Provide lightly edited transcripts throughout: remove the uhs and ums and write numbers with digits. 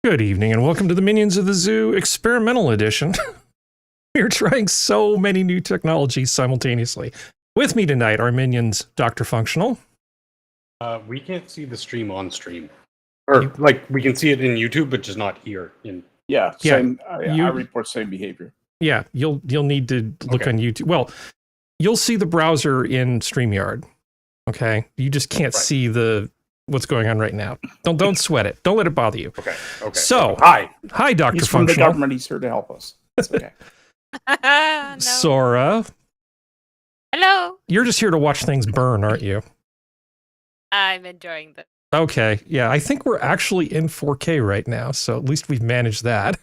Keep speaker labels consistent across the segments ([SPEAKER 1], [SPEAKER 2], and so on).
[SPEAKER 1] Good evening and welcome to the Minions of the Zoo Experimental Edition. We're trying so many new technologies simultaneously. With me tonight are Minions DrFunctional.
[SPEAKER 2] We can't see the stream on stream. Or, like, we can see it in YouTube, but just not here.
[SPEAKER 3] Same. I report same behavior.
[SPEAKER 1] Yeah, you'll need to look on YouTube. Well, you'll see the browser in StreamYard. Okay? You just can't see what's going on right now. Don't sweat it. Don't let it bother you.
[SPEAKER 2] Okay.
[SPEAKER 1] So,
[SPEAKER 2] hi
[SPEAKER 1] DrFunctional.
[SPEAKER 3] He's from the government. He's here to help us. It's okay.
[SPEAKER 4] No.
[SPEAKER 1] Sora.
[SPEAKER 4] Hello.
[SPEAKER 1] You're just here to watch things burn, aren't you?
[SPEAKER 4] I'm enjoying this.
[SPEAKER 1] Okay, yeah, I think we're actually in 4K right now, so at least we've managed that.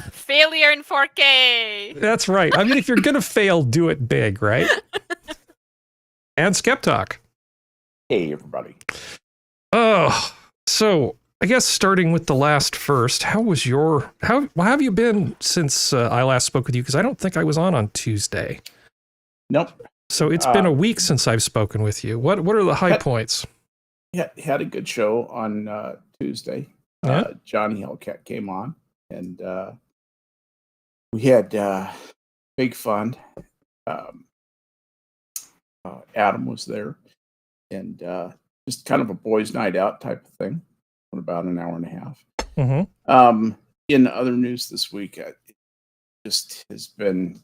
[SPEAKER 4] Failure in 4K.
[SPEAKER 1] That's right. I mean, if you're gonna fail, do it big, right? And SkepTock.
[SPEAKER 3] Hey, everybody.
[SPEAKER 1] Oh, so I guess starting with the last first, how have you been since I last spoke with you? Because I don't think I was on Tuesday.
[SPEAKER 3] Nope.
[SPEAKER 1] So it's been a week since I've spoken with you. What are the high points?
[SPEAKER 3] Yeah, had a good show on Tuesday.
[SPEAKER 1] Yeah.
[SPEAKER 3] Johnny Hellcat came on, and we had big fun. Adam was there, and just kind of a boys' night out type of thing. In about an hour and a half.
[SPEAKER 1] Mm-hmm.
[SPEAKER 3] In other news this week, it just has been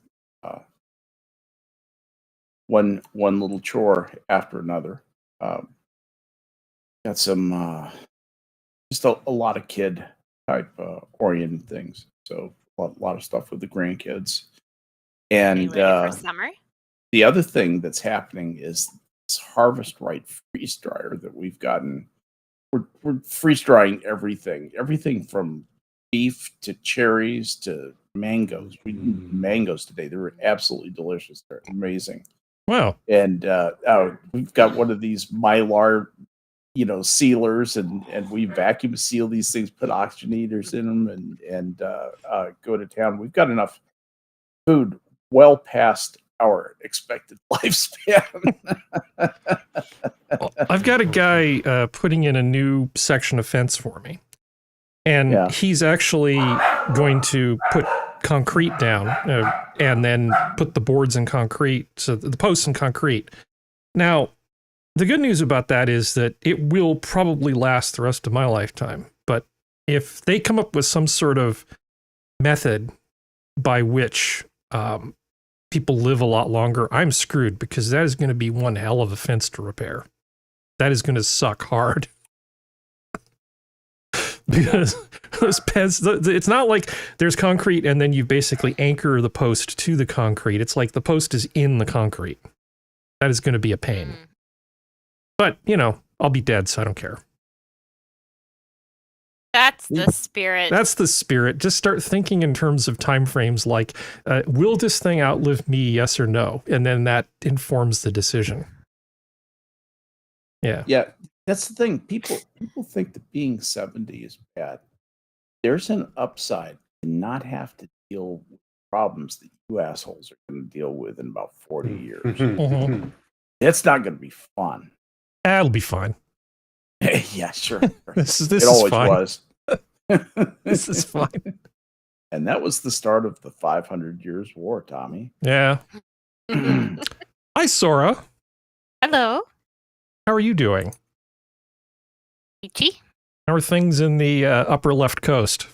[SPEAKER 3] one little chore after another. Got some just a lot of kid type oriented things. So a lot of stuff with the grandkids. And
[SPEAKER 4] Are you ready for summer?
[SPEAKER 3] The other thing that's happening is this Harvest Right freeze dryer that we've gotten. We're freeze drying everything from beef to cherries to mangoes. We did mangoes today. They were absolutely delicious. They're amazing.
[SPEAKER 1] Wow.
[SPEAKER 3] And we've got one of these Mylar, sealers, and we vacuum seal these things, put oxygenators in them, and go to town. We've got enough food well past our expected lifespan.
[SPEAKER 1] Well, I've got a guy putting in a new section of fence for me. And he's actually going to put concrete down and then put the boards in concrete, so the posts in concrete. Now, the good news about that is that it will probably last the rest of my lifetime. But if they come up with some sort of method by which people live a lot longer, I'm screwed, because that is going to be one hell of a fence to repair. That is going to suck hard. Because those pens, it's not like there's concrete and then you basically anchor the post to the concrete. It's like the post is in the concrete. That is going to be a pain. But, I'll be dead, so I don't care.
[SPEAKER 4] That's the spirit.
[SPEAKER 1] That's the spirit. Just start thinking in terms of time frames like, will this thing outlive me, yes or no? And then that informs the decision. Yeah.
[SPEAKER 3] Yeah, that's the thing. People think that being 70 is bad. There's an upside to not have to deal with problems that you assholes are going to deal with in about 40 years.
[SPEAKER 1] Mm-hmm.
[SPEAKER 3] It's not going to be fun.
[SPEAKER 1] It'll be fine.
[SPEAKER 3] Yeah, sure.
[SPEAKER 1] This
[SPEAKER 3] it
[SPEAKER 1] is
[SPEAKER 3] always
[SPEAKER 1] fine.
[SPEAKER 3] Was.
[SPEAKER 1] This is fine.
[SPEAKER 3] And that was the start of the 500 Years' War, Tommy.
[SPEAKER 1] Yeah. Hi, Sora.
[SPEAKER 4] Hello.
[SPEAKER 1] How are you doing?
[SPEAKER 4] Peachy.
[SPEAKER 1] How are things in the upper left coast?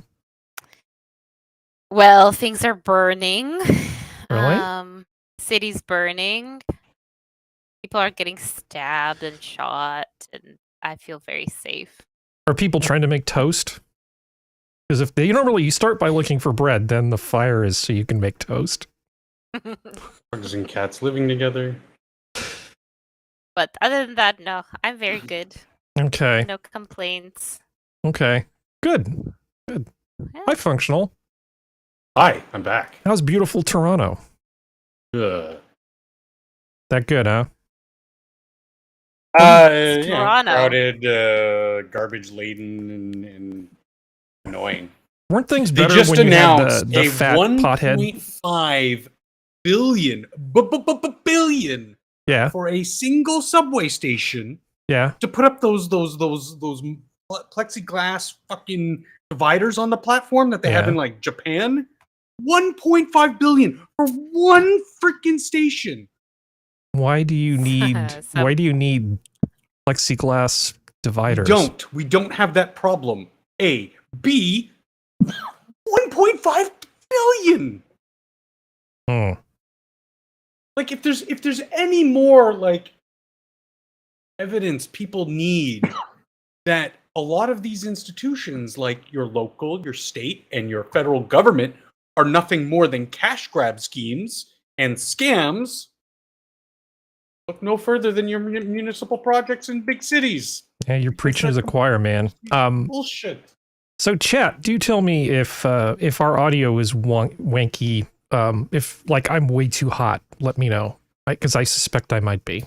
[SPEAKER 4] Well, things are burning.
[SPEAKER 1] Really?
[SPEAKER 4] City's burning. People are getting stabbed and shot, and I feel very safe.
[SPEAKER 1] Are people trying to make toast? Because if they normally you start by looking for bread, then the fire is so you can make toast.
[SPEAKER 2] Dogs and cats living together.
[SPEAKER 4] But other than that, no, I'm very good.
[SPEAKER 1] Okay.
[SPEAKER 4] No complaints.
[SPEAKER 1] Okay. Good.
[SPEAKER 4] Yeah.
[SPEAKER 1] Hi, Functional.
[SPEAKER 2] Hi, I'm back.
[SPEAKER 1] How's beautiful Toronto?
[SPEAKER 2] Ugh.
[SPEAKER 1] That good, huh?
[SPEAKER 4] Toronto.
[SPEAKER 2] Crowded, garbage laden, and annoying.
[SPEAKER 1] Weren't things
[SPEAKER 2] They
[SPEAKER 1] better
[SPEAKER 2] just
[SPEAKER 1] when you had
[SPEAKER 2] announced
[SPEAKER 1] the
[SPEAKER 2] a
[SPEAKER 1] fat pothead?
[SPEAKER 2] 1.5 billion billion
[SPEAKER 1] Yeah.
[SPEAKER 2] for a single subway station
[SPEAKER 1] Yeah.
[SPEAKER 2] to put up those plexiglass fucking dividers on the platform that they have in like Japan. 1.5 billion for one freaking station.
[SPEAKER 1] Why do you need plexiglass dividers?
[SPEAKER 2] We don't have that problem. A. B. 1.5 billion. Like if there's any more like evidence people need that a lot of these institutions, like your local, your state, and your federal government, are nothing more than cash grab schemes and scams, look no further than your municipal projects in big cities.
[SPEAKER 1] Yeah, you're preaching to the choir, man.
[SPEAKER 2] Bullshit.
[SPEAKER 1] So, chat, do tell me if our audio is wanky. If like I'm way too hot, let me know, because I suspect I might be.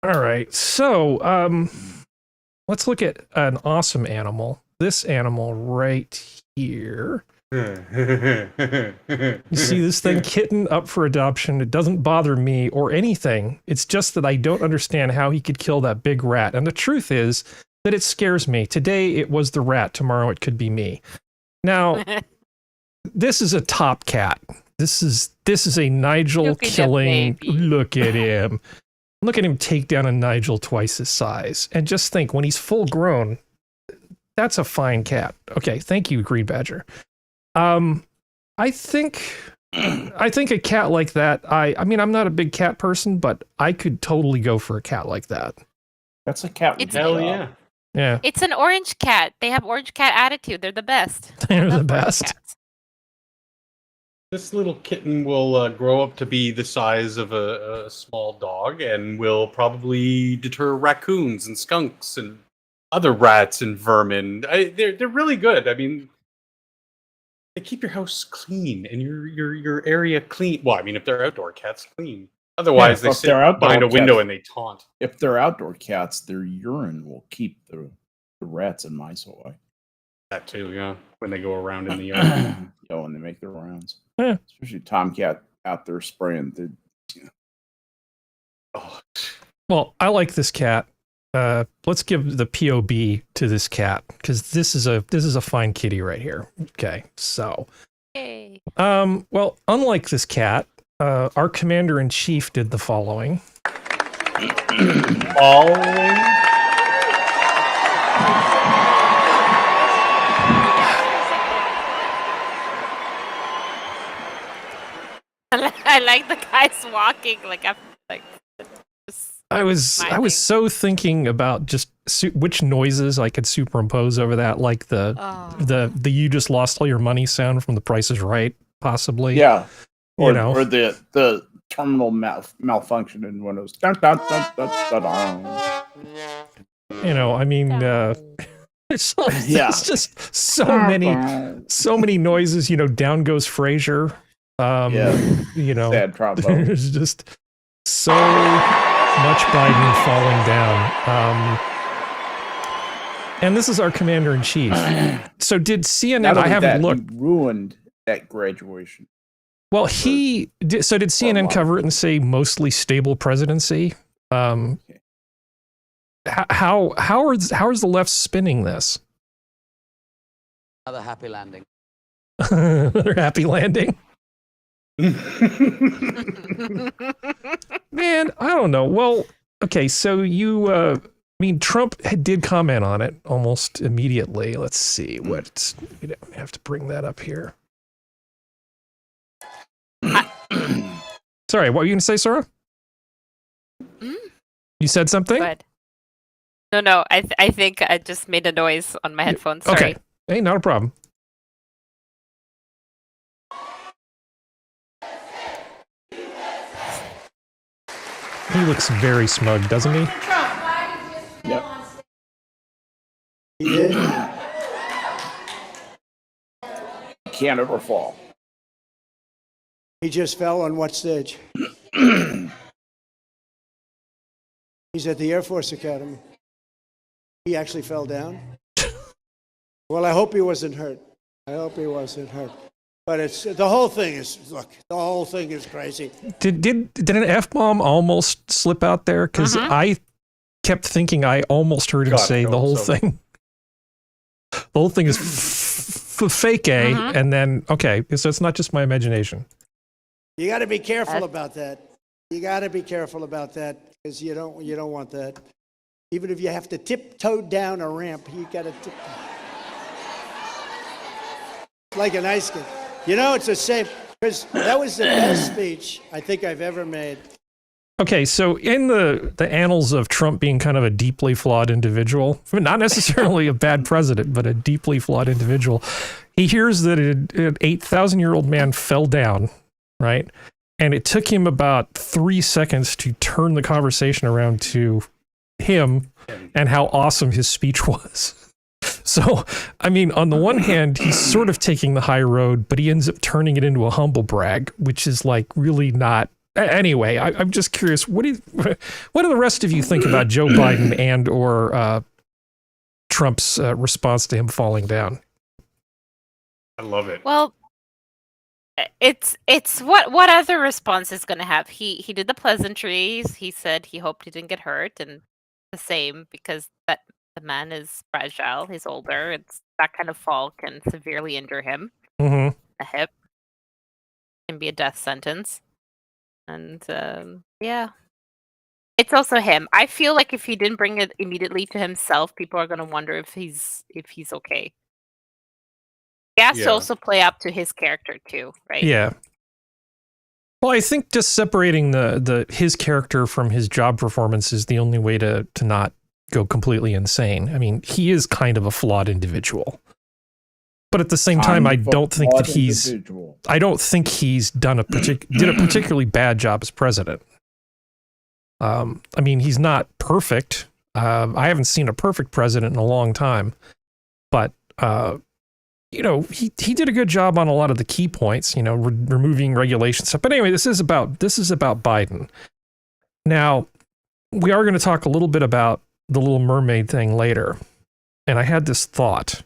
[SPEAKER 1] All right, so let's look at an awesome animal. This animal right here. You see this thing, kitten up for adoption. It doesn't bother me or anything. It's just that I don't understand how he could kill that big rat. And the truth is that it scares me. Today it was the rat. Tomorrow it could be me. Now, this is a top cat. This is a Nigel killing. Look at him. Look at him take down a Nigel twice his size. And just think, when he's full grown, that's a fine cat. Okay, thank you, Green Badger. I think a cat like that, I mean, I'm not a big cat person, but I could totally go for a cat like that.
[SPEAKER 3] That's a cat with
[SPEAKER 2] hell yeah.
[SPEAKER 1] Yeah.
[SPEAKER 4] It's an orange cat. They have orange cat attitude. They're the best.
[SPEAKER 1] They're the best.
[SPEAKER 4] Cats.
[SPEAKER 2] This little kitten will grow up to be the size of a small dog and will probably deter raccoons and skunks and other rats and vermin. They're really good. I mean, they keep your house clean and your area clean. Well, I mean, if they're outdoor cats, clean. Otherwise, they sit behind a window and they taunt.
[SPEAKER 3] If they're outdoor cats, their urine will keep the rats and mice away.
[SPEAKER 2] That too, yeah. When they go around in the yard.
[SPEAKER 3] When they make their rounds.
[SPEAKER 1] Yeah.
[SPEAKER 3] Especially tomcat out there spraying.
[SPEAKER 1] Well, I like this cat. Let's give the POB to this cat, because this is a fine kitty right here. Okay, so
[SPEAKER 4] Yay.
[SPEAKER 1] Well, unlike this cat, our commander-in-chief did the following.
[SPEAKER 4] I like the guys walking like I'm like.
[SPEAKER 1] I was so thinking about just which noises I could superimpose over that, like the you just lost all your money sound from The Price is Right, possibly.
[SPEAKER 3] Yeah. Or
[SPEAKER 1] the
[SPEAKER 3] terminal malfunction in Windows. Dun, dun, dun, dun, dun, dun.
[SPEAKER 1] I mean, it's just so many noises. Down goes Frasier.
[SPEAKER 3] Sad trombone.
[SPEAKER 1] There's just so much Biden falling down. And this is our commander-in-chief. So did CNN? I haven't looked.
[SPEAKER 3] He ruined that graduation.
[SPEAKER 1] Well, did CNN cover it and say mostly stable presidency? How is the left spinning this?
[SPEAKER 5] Another happy landing.
[SPEAKER 1] Another happy landing. Man, I don't know. Well, okay, so Trump did comment on it almost immediately. Let's see what we have to bring that up here. Sorry, what were you gonna say, Sora? You said something?
[SPEAKER 4] Go ahead. No, I think I just made a noise on my headphones. Sorry.
[SPEAKER 1] Okay. Hey, not a problem. He looks very smug, doesn't he?
[SPEAKER 3] Yep.
[SPEAKER 6] He did.
[SPEAKER 3] Can't ever fall.
[SPEAKER 6] He just fell on what stage? He's at the Air Force Academy. He actually fell down? Well, I hope he wasn't hurt. But the whole thing is crazy.
[SPEAKER 1] Did an F-bomb almost slip out there? Because I kept thinking I almost heard him
[SPEAKER 2] God,
[SPEAKER 1] say
[SPEAKER 2] I
[SPEAKER 1] the whole
[SPEAKER 2] hope so.
[SPEAKER 1] thing. The whole thing is fake A, and then, okay, so it's not just my imagination.
[SPEAKER 6] You got to be careful about that. You got to be careful about that because you don't want that. Even if you have to tiptoe down a ramp, you got to tiptoe. Like an ice skate. You know, it's a shame because that was the best speech I think I've ever made.
[SPEAKER 1] Okay, so in the annals of Trump being kind of a deeply flawed individual, not necessarily a bad president, but a deeply flawed individual, he hears that an 8,000-year-old man fell down, right? And it took him about 3 seconds to turn the conversation around to him and how awesome his speech was. So, I mean, on the one hand, he's sort of taking the high road, but he ends up turning it into a humble brag, which is like really not. Anyway, I'm just curious. What do the rest of you think about Joe Biden and or Trump's response to him falling down?
[SPEAKER 2] I love it.
[SPEAKER 4] Well, it's what other response is going to have? He did the pleasantries. He said he hoped he didn't get hurt, and the same because that the man is fragile. He's older. It's that kind of fall can severely injure him.
[SPEAKER 1] Mm-hmm.
[SPEAKER 4] A hip can be a death sentence. And yeah, it's also him. I feel like if he didn't bring it immediately to himself, people are going to wonder if he's okay. He has to also play up to his character too, right?
[SPEAKER 1] Yeah. Well, I think just separating his character from his job performance is the only way to not go completely insane. I mean, he is kind of a flawed individual. But at the same time, I don't think that he's done did a particularly bad job as president. I mean, he's not perfect. I haven't seen a perfect president in a long time, but you know, he did a good job on a lot of the key points. You know, removing regulations stuff. But anyway, this is about Biden. Now, we are going to talk a little bit about the Little Mermaid thing later, and I had this thought,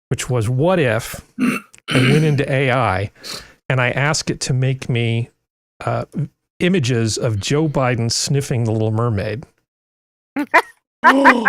[SPEAKER 1] which was, what if I went into AI and I asked it to make me images of Joe Biden sniffing the Little Mermaid?
[SPEAKER 4] Ew.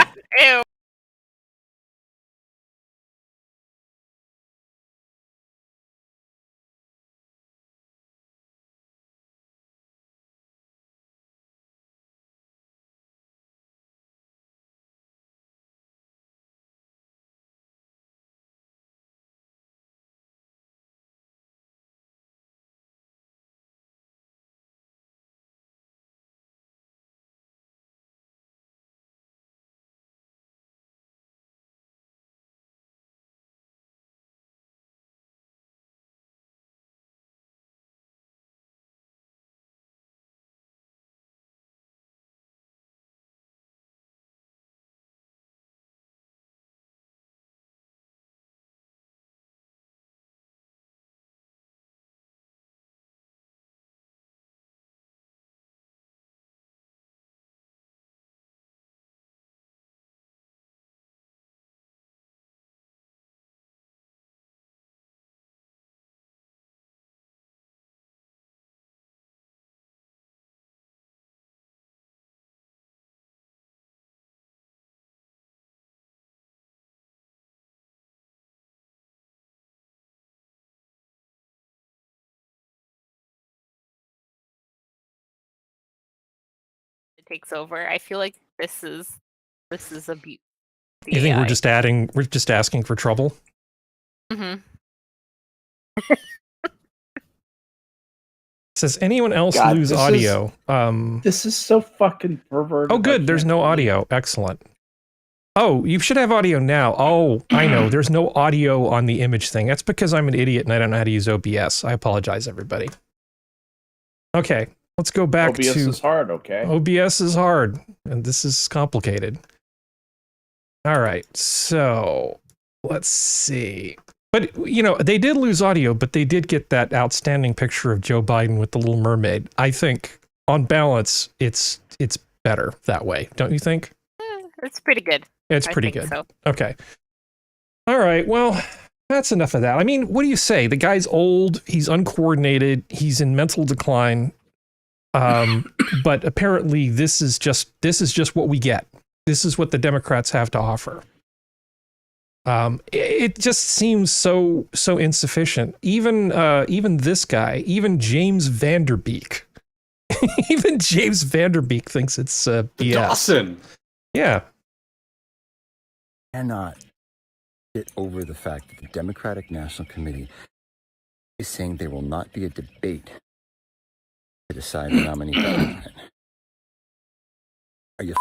[SPEAKER 4] It takes over. I feel like this is a beauty.
[SPEAKER 1] You think we're just asking for trouble?
[SPEAKER 4] Mm-hmm.
[SPEAKER 1] Says anyone else lose audio?
[SPEAKER 3] This is so fucking perverted.
[SPEAKER 1] Oh, good. There's no audio. Excellent. Oh, you should have audio now. Oh, I know. There's no audio on the image thing. That's because I'm an idiot and I don't know how to use OBS. I apologize, everybody. Okay, let's go back to...
[SPEAKER 3] OBS is hard, okay?
[SPEAKER 1] OBS is hard, and this is complicated. All right, so let's see. But, you know, they did lose audio, but they did get that outstanding picture of Joe Biden with the Little Mermaid. I think, on balance, it's better that way. Don't you think?
[SPEAKER 4] It's pretty good.
[SPEAKER 1] It's pretty good.
[SPEAKER 4] So.
[SPEAKER 1] Okay. All right, well, that's enough of that. I mean, what do you say? The guy's old, he's uncoordinated, he's in mental decline, but apparently this is just what we get. this is what the Democrats have to offer. It just seems so insufficient. Even this guy, even James Vanderbeek, even James Vanderbeek thinks it's BS.
[SPEAKER 2] Dawson.
[SPEAKER 1] Yeah.
[SPEAKER 5] Cannot get over the fact that the Democratic National Committee is saying there will not be a debate to decide the nominee document. Are you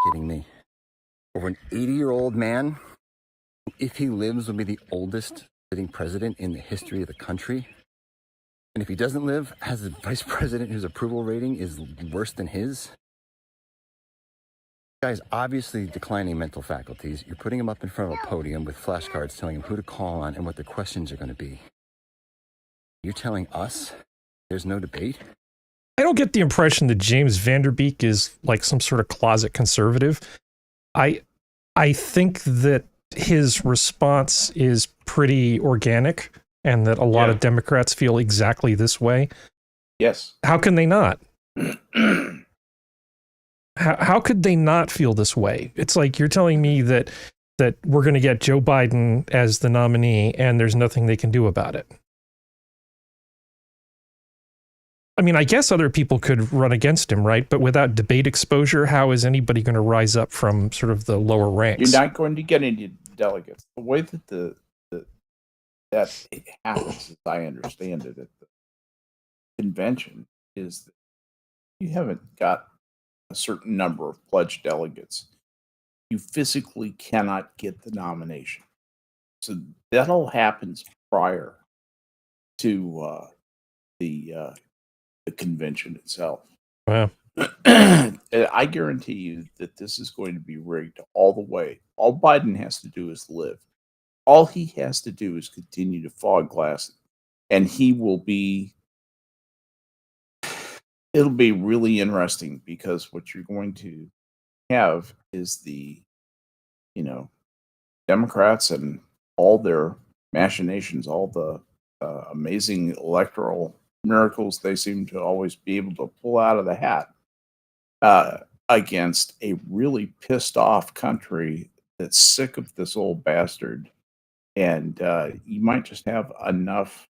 [SPEAKER 5] kidding me? Over an 80-year-old man, who, if he lives, will be the oldest sitting president in the history of the country. And if he doesn't live, has a vice president whose approval rating is worse than his. The guy's obviously declining mental faculties. You're putting him up in front of a podium with flashcards telling him who to call on and what the questions are going to be. You're telling us there's no debate?
[SPEAKER 1] I don't get the impression that James Vanderbeek is like some sort of closet conservative. I think that his response is pretty organic and that a lot of Democrats feel exactly this way.
[SPEAKER 3] Yes.
[SPEAKER 1] How can they not? How could they not feel this way? It's like you're telling me that we're going to get Joe Biden as the nominee and there's nothing they can do about it. I mean, I guess other people could run against him, right? But without debate exposure, how is anybody going to rise up from sort of the lower ranks?
[SPEAKER 3] You're not going to get any delegates. The way that that happens, as I understand it, at the convention, is that you haven't got a certain number of pledged delegates. You physically cannot get the nomination. So that all happens prior to the convention itself.
[SPEAKER 1] Wow.
[SPEAKER 3] I guarantee you that this is going to be rigged all the way. All Biden has to do is live. All he has to do is continue to fog glass it, and he will be. It'll be really interesting because what you're going to have is the, Democrats and all their machinations, all the amazing electoral miracles they seem to always be able to pull out of the hat against a really pissed off country that's sick of this old bastard. And you might just have enough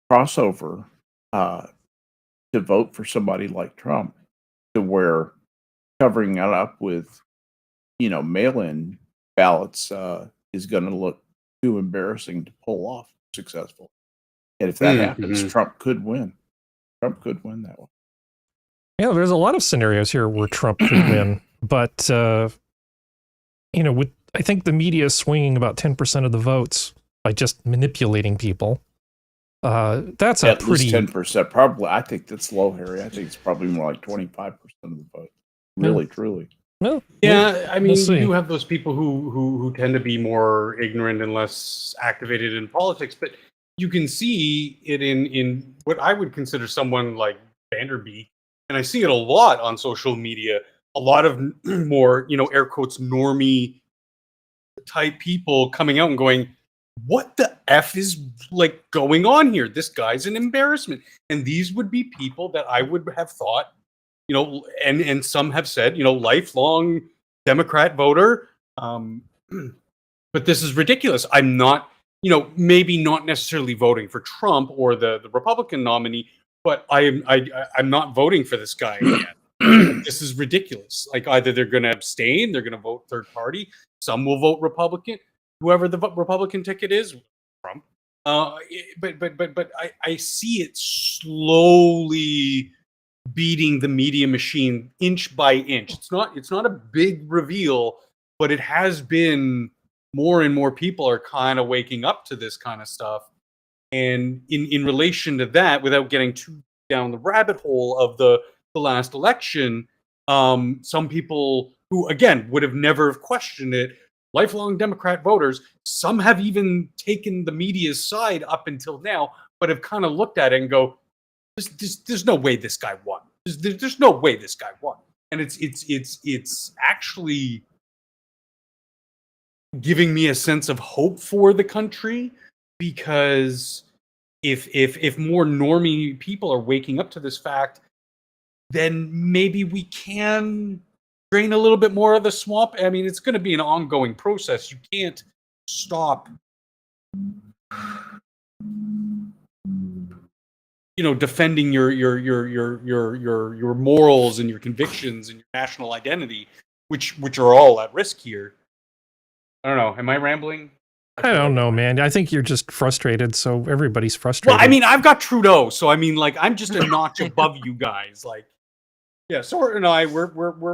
[SPEAKER 3] crossover to vote for somebody like Trump to where covering it up with, mail-in ballots is going to look too embarrassing to pull off successful. And if that happens, Trump could win. Trump could win that one.
[SPEAKER 1] Yeah, there's a lot of scenarios here where Trump could win, but with I think the media is swinging about 10% of the votes by just manipulating people. That's
[SPEAKER 3] at
[SPEAKER 1] a pretty
[SPEAKER 3] least 10%. Probably, I think that's low, Harry. I think it's probably more like 25% of the vote. Really, truly.
[SPEAKER 1] Well,
[SPEAKER 2] Yeah, I mean,
[SPEAKER 1] we'll see.
[SPEAKER 2] you do have those people who tend to be more ignorant and less activated in politics, but you can see it in what I would consider someone like Vanderbeek, and I see it a lot on social media. A lot of more, air quotes, normie type people coming out and going, "What the F is going on here? This guy's an embarrassment." And these would be people that I would have thought, and some have said, lifelong Democrat voter. But this is ridiculous. I'm not, maybe not necessarily voting for Trump or the Republican nominee, but I'm not voting for this guy again. This is ridiculous. Either they're going to abstain, they're going to vote third party. Some will vote Republican, whoever the Republican ticket is, Trump. But I see it slowly beating the media machine inch by inch. It's not a big reveal, but it has been more and more people are kind of waking up to this kind of stuff. And in relation to that, without getting too down the rabbit hole of the last election, some people who, again, would have never questioned it, lifelong Democrat voters, some have even taken the media's side up until now, but have kind of looked at it and go, there's no way this guy won. There's no way this guy won. And it's actually giving me a sense of hope for the country, because if more normie people are waking up to this fact, then maybe we can drain a little bit more of the swamp. I mean, it's going to be an ongoing process. You can't stop, defending your morals and your convictions and your national identity, which are all at risk here. I don't know. Am I rambling?
[SPEAKER 1] I don't know, man. I think you're just frustrated, so everybody's frustrated.
[SPEAKER 2] Well, I mean, I've got Trudeau, so I mean, like, I'm just a notch above you guys. Like, yeah, Sora and I, we're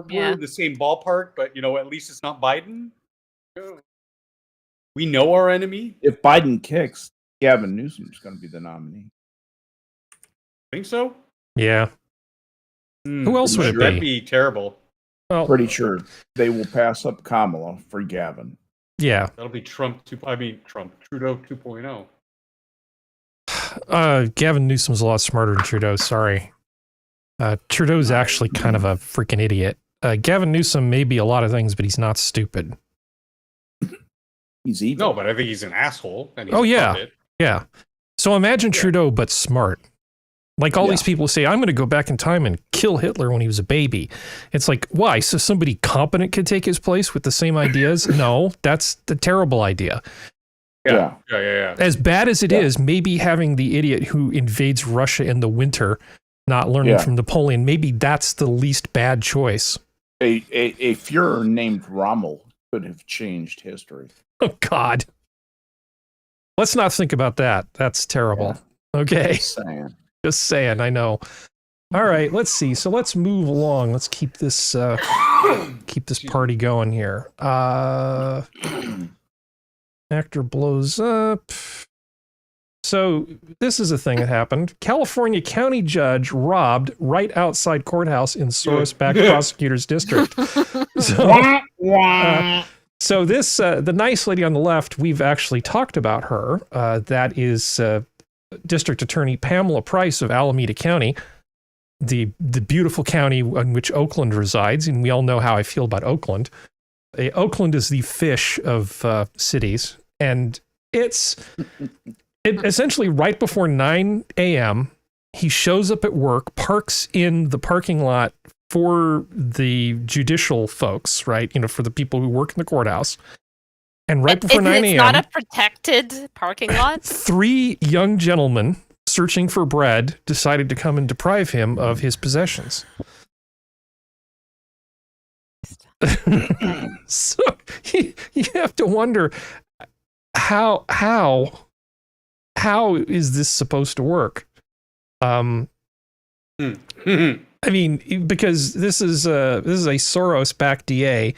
[SPEAKER 2] in the same ballpark, but at least it's not Biden. We know our enemy.
[SPEAKER 3] If Biden kicks, Gavin Newsom's going to be the nominee.
[SPEAKER 2] Think so?
[SPEAKER 1] Yeah. Who else would it be?
[SPEAKER 2] That'd be terrible.
[SPEAKER 1] Well,
[SPEAKER 3] Pretty sure they will pass up Kamala for Gavin.
[SPEAKER 1] Yeah.
[SPEAKER 2] That'll be Trudeau 2.0.
[SPEAKER 1] Gavin Newsom's a lot smarter than Trudeau, sorry. Trudeau's actually kind of a freaking idiot. Gavin Newsom may be a lot of things, but he's not stupid.
[SPEAKER 3] He's evil.
[SPEAKER 2] No, but I think he's an asshole. And he's
[SPEAKER 1] Yeah. So imagine Trudeau, but smart. Like all these people say, I'm going to go back in time and kill Hitler when he was a baby. It's like, why? So somebody competent could take his place with the same ideas? No, that's the terrible idea.
[SPEAKER 2] Yeah.
[SPEAKER 1] As bad as it is, maybe having the idiot who invades Russia in the winter, not learning from Napoleon, maybe that's the least bad choice.
[SPEAKER 3] A Führer named Rommel could have changed history.
[SPEAKER 1] Oh, God. Let's not think about that. That's terrible. Yeah. Okay. Just saying, I know. All right, let's see. So let's move along. Let's keep this party going here. Actor blows up. So this is a thing that happened. California county judge robbed right outside courthouse in Sora's back prosecutor's district. So this, the nice lady on the left, we've actually talked about her. That is District Attorney Pamela Price of Alameda County, the beautiful county in which Oakland resides, and we all know how I feel about Oakland. Oakland is the fish of cities, and it essentially right before 9 a.m., he shows up at work, parks in the parking lot for the judicial folks, right? For the people who work in the courthouse. And right before 9 a.m.
[SPEAKER 4] It's not a protected parking lot?
[SPEAKER 1] 3 young gentlemen searching for bread decided to come and deprive him of his possessions. So you have to wonder how is this supposed to work? I mean, because this is a Soros-backed DA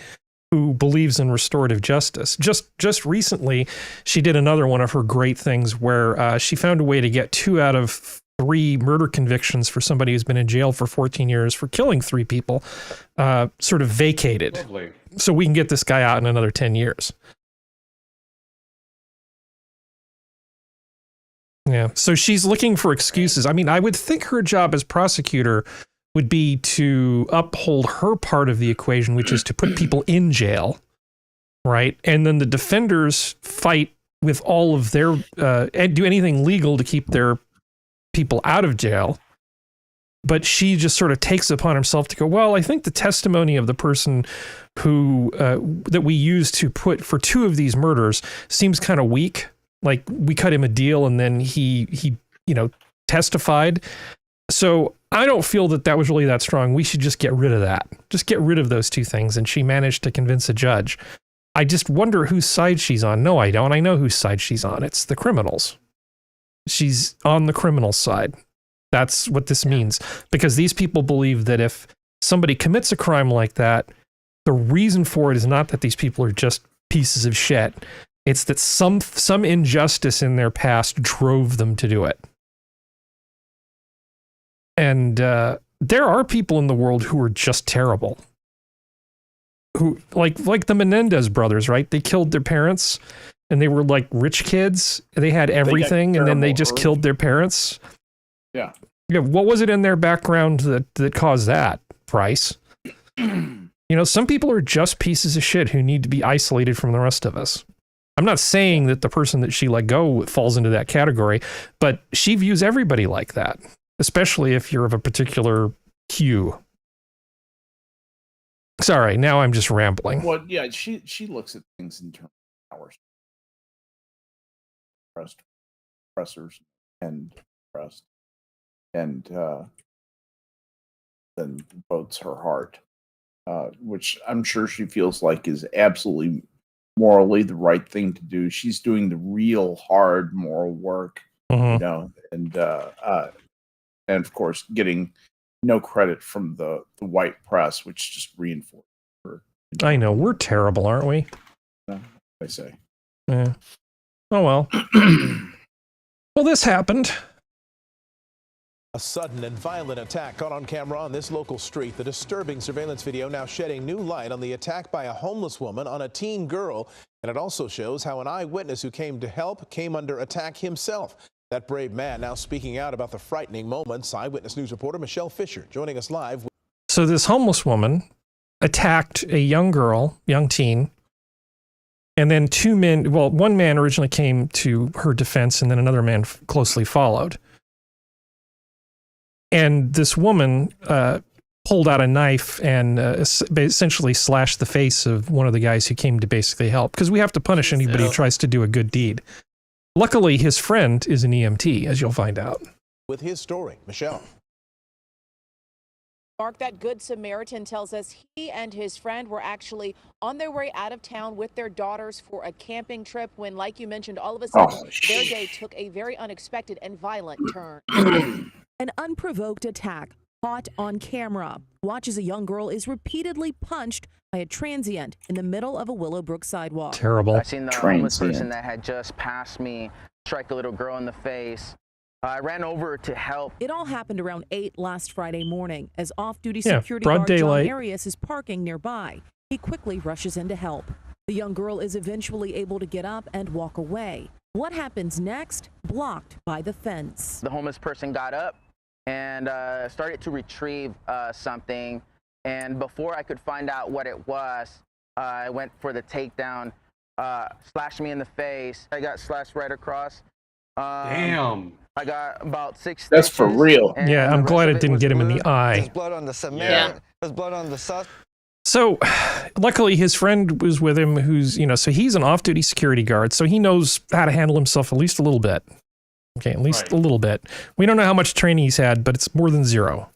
[SPEAKER 1] who believes in restorative justice. Just recently, she did another one of her great things where she found a way to get 2 out of 3 murder convictions for somebody who's been in jail for 14 years for killing 3 people, sort of vacated.
[SPEAKER 2] Lovely.
[SPEAKER 1] So we can get this guy out in another 10 years. Yeah, so she's looking for excuses. I mean, I would think her job as prosecutor would be to uphold her part of the equation, which is to put people in jail, right? And then the defenders fight with all of their, and do anything legal to keep their people out of jail. But she just sort of takes it upon herself to go, well, I think the testimony of the person who, that we used to put for 2 of these murders seems kind of weak. Like, we cut him a deal and then he testified. So I don't feel that was really that strong. We should just get rid of that. Just get rid of those 2 things. And she managed to convince a judge. I just wonder whose side she's on. No, I don't. I know whose side she's on. It's the criminals. She's on the criminal side. That's what this means. Because these people believe that if somebody commits a crime like that, the reason for it is not that these people are just pieces of shit. It's that some injustice in their past drove them to do it. And there are people in the world who are just terrible. Who like the Menendez brothers, right? They killed their parents, and they were like rich kids. They had everything, and then they just killed their parents.
[SPEAKER 3] Yeah.
[SPEAKER 1] Yeah. What was it in their background that caused that, Price? Some people are just pieces of shit who need to be isolated from the rest of us. I'm not saying that the person that she let go falls into that category, but she views everybody like that, especially if you're of a particular hue. Sorry, now I'm just rambling.
[SPEAKER 3] Well, yeah, she looks at things in terms of power, pressors, and rest, and then votes her heart, which I'm sure she feels like is absolutely morally the right thing to do. She's doing the real hard moral work, you know, and of course getting no credit from the white press, which just reinforces her.
[SPEAKER 1] I know, we're terrible, aren't we?
[SPEAKER 3] I say.
[SPEAKER 1] Yeah. Oh well. Well, this happened.
[SPEAKER 7] A sudden and violent attack caught on camera on this local street. The disturbing surveillance video now shedding new light on the attack by a homeless woman on a teen girl. And it also shows how an eyewitness who came to help came under attack himself. That brave man now speaking out about the frightening moments. Eyewitness News reporter Michelle Fisher joining us live.
[SPEAKER 1] So this homeless woman attacked a young girl, young teen, and then two men, well, one man originally came to her defense and then another man closely followed. And this woman pulled out a knife and essentially slashed the face of one of the guys who came to basically help, because we have to punish anybody who tries to do a good deed. Luckily, his friend is an EMT, as you'll find out.
[SPEAKER 7] With his story, Michelle.
[SPEAKER 8] Mark, that Good Samaritan tells us he and his friend were actually on their way out of town with their daughters for a camping trip when, like you mentioned, all of a sudden their day took a very unexpected and violent turn.
[SPEAKER 9] An unprovoked attack caught on camera. Watch as a young girl is repeatedly punched by a transient in the middle of a Willowbrook sidewalk.
[SPEAKER 1] Terrible.
[SPEAKER 10] I seen the homeless person that had just passed me strike a little girl in the face. I ran over to help.
[SPEAKER 9] It all happened around 8 last Friday morning as off-duty security
[SPEAKER 1] broad
[SPEAKER 9] guard
[SPEAKER 1] daylight.
[SPEAKER 9] John Arias is parking nearby. He quickly rushes in to help. The young girl is eventually able to get up and walk away. What happens next? Blocked by the fence.
[SPEAKER 10] The homeless person got up and started to retrieve something. And before I could find out what it was, I went for the takedown, slashed me in the face. I got slashed right across.
[SPEAKER 2] Damn.
[SPEAKER 10] I got about 6
[SPEAKER 3] That's for
[SPEAKER 10] stitches,
[SPEAKER 3] real.
[SPEAKER 10] and
[SPEAKER 1] Yeah, I'm
[SPEAKER 10] the
[SPEAKER 1] glad
[SPEAKER 10] rest
[SPEAKER 1] it
[SPEAKER 10] of
[SPEAKER 1] didn't
[SPEAKER 10] was
[SPEAKER 1] get him in
[SPEAKER 10] blue.
[SPEAKER 1] the eye.
[SPEAKER 11] There's blood on the cement. There's blood on the sauce.
[SPEAKER 1] So, luckily, his friend was with him who's, you know, so he's an off-duty security guard, so he knows how to handle himself at least a little bit. Okay, at least a little bit. We don't know how much training he's had, but it's more than zero.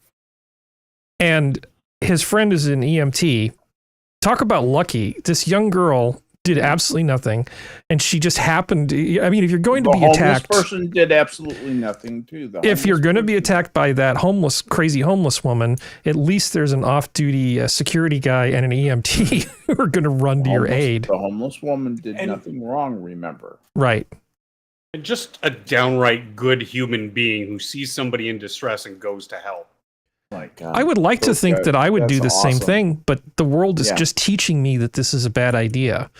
[SPEAKER 1] And his friend is an EMT. Talk about lucky. This young girl did absolutely nothing, and she just happened to, I mean, if you're going to be attacked,
[SPEAKER 3] the homeless person did absolutely nothing too.
[SPEAKER 1] If you're going to be attacked by that crazy homeless woman, at least there's an off-duty security guy and an EMT who are going to run to your aid.
[SPEAKER 3] The homeless woman did nothing wrong, remember?
[SPEAKER 1] Right.
[SPEAKER 2] And just a downright good human being who sees somebody in distress and goes to help.
[SPEAKER 3] My God.
[SPEAKER 1] I would like to think that I would do the same
[SPEAKER 3] awesome.
[SPEAKER 1] thing, but the world is just teaching me that this is a bad idea.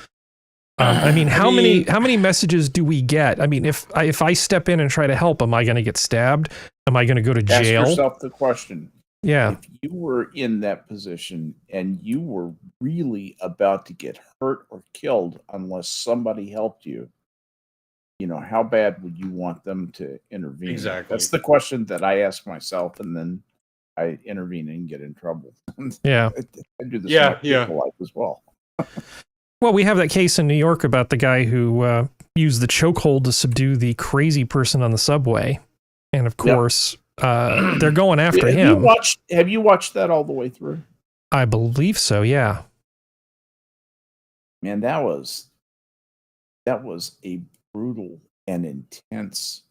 [SPEAKER 1] I mean, how many messages do we get? I mean, if I step in and try to help, am I going to get stabbed? Am I going to go to jail?
[SPEAKER 3] Ask yourself the question.
[SPEAKER 1] Yeah.
[SPEAKER 3] If you were in that position and you were really about to get hurt or killed unless somebody helped you, you know, how bad would you want them to intervene?
[SPEAKER 2] Exactly.
[SPEAKER 3] That's the question that I ask myself, and then I intervene and get in trouble.
[SPEAKER 1] Yeah.
[SPEAKER 3] I do this in my personal life as well.
[SPEAKER 1] Well, we have that case in New York about the guy who used the chokehold to subdue the crazy person on the subway. And of course, they're going after him.
[SPEAKER 3] Have you watched that all the way through?
[SPEAKER 1] I believe so, yeah.
[SPEAKER 3] Man, that was a brutal and intense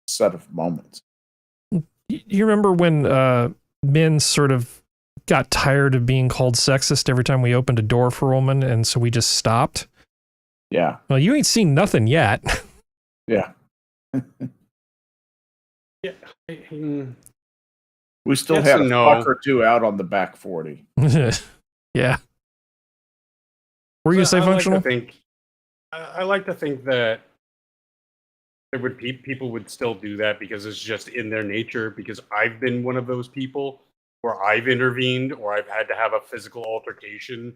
[SPEAKER 3] set of moments.
[SPEAKER 1] You remember when men sort of got tired of being called sexist every time we opened a door for a woman, and so we just stopped?
[SPEAKER 3] Yeah.
[SPEAKER 1] Well, you ain't seen nothing yet.
[SPEAKER 3] Yeah.
[SPEAKER 2] Yeah.
[SPEAKER 3] We still
[SPEAKER 2] Yes
[SPEAKER 3] had a
[SPEAKER 2] and no.
[SPEAKER 3] fuck or two out on the back 40.
[SPEAKER 1] Yeah. Were you going to say functional?
[SPEAKER 2] I like to think that there would people would still do that because it's just in their nature, because I've been one of those people where I've intervened or I've had to have a physical altercation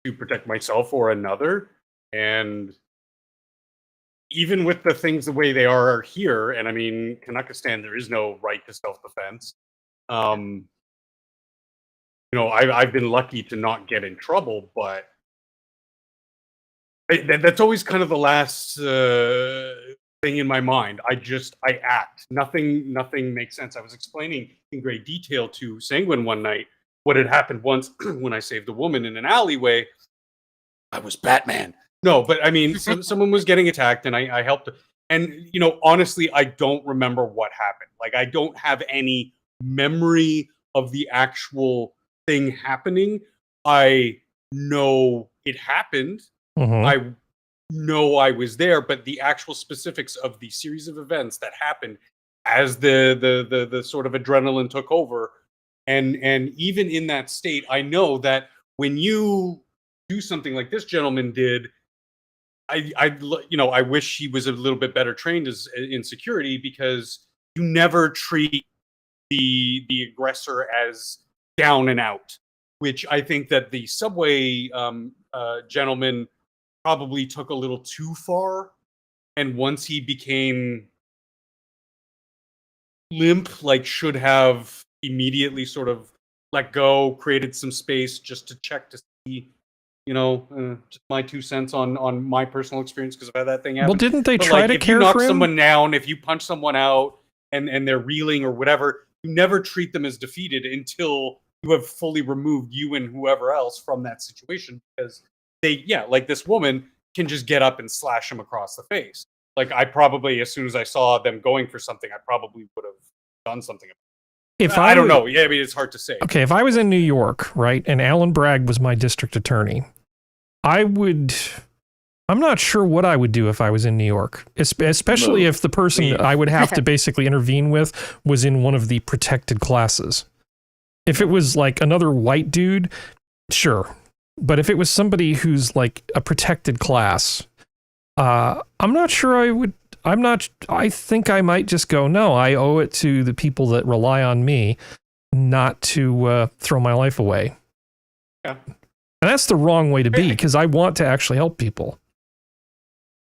[SPEAKER 2] to protect myself or another. And even with the things the way they are here, and I mean, Kanakistan, there is no right to self-defense. I've been lucky to not get in trouble, but that's always kind of the last thing in my mind. I act. Nothing makes sense. I was explaining in great detail to Sanguine one night what had happened once when I saved a woman in an alleyway. I was Batman. No, but I mean, someone was getting attacked, and I helped. And honestly, I don't remember what happened. Like, I don't have any memory of the actual thing happening. I know it happened. I know I was there, but the actual specifics of the series of events that happened as the sort of adrenaline took over, and even in that state, I know that when you do something like this gentleman did, I wish he was a little bit better trained in security, because you never treat the aggressor as down and out, which I think that the subway gentleman probably took a little too far. And once he became limp, like, should have immediately sort of let go, created some space just to check to see, just my 2 cents on my personal experience, because I've had that thing happen.
[SPEAKER 1] Well, didn't they try to care for him?
[SPEAKER 2] If you knock someone down, if you punch someone out and they're reeling or whatever, you never treat them as defeated until you have fully removed you and whoever else from that situation, because like this woman can just get up and slash him across the face. Like, I probably, as soon as I saw them going for something, I probably would have done something. I don't know. Yeah, I mean, it's hard to say.
[SPEAKER 1] Okay, if I was in New York, right, and Alan Bragg was my district attorney, I'm not sure what I would do if I was in New York, especially if the person I would have to basically intervene with was in one of the protected classes. If it was like another white dude, sure. But if it was somebody who's like a protected class, I'm not sure I would. I think I might just go, no, I owe it to the people that rely on me not to throw my life away.
[SPEAKER 2] Yeah.
[SPEAKER 1] And that's the wrong way to be, because I want to actually help people.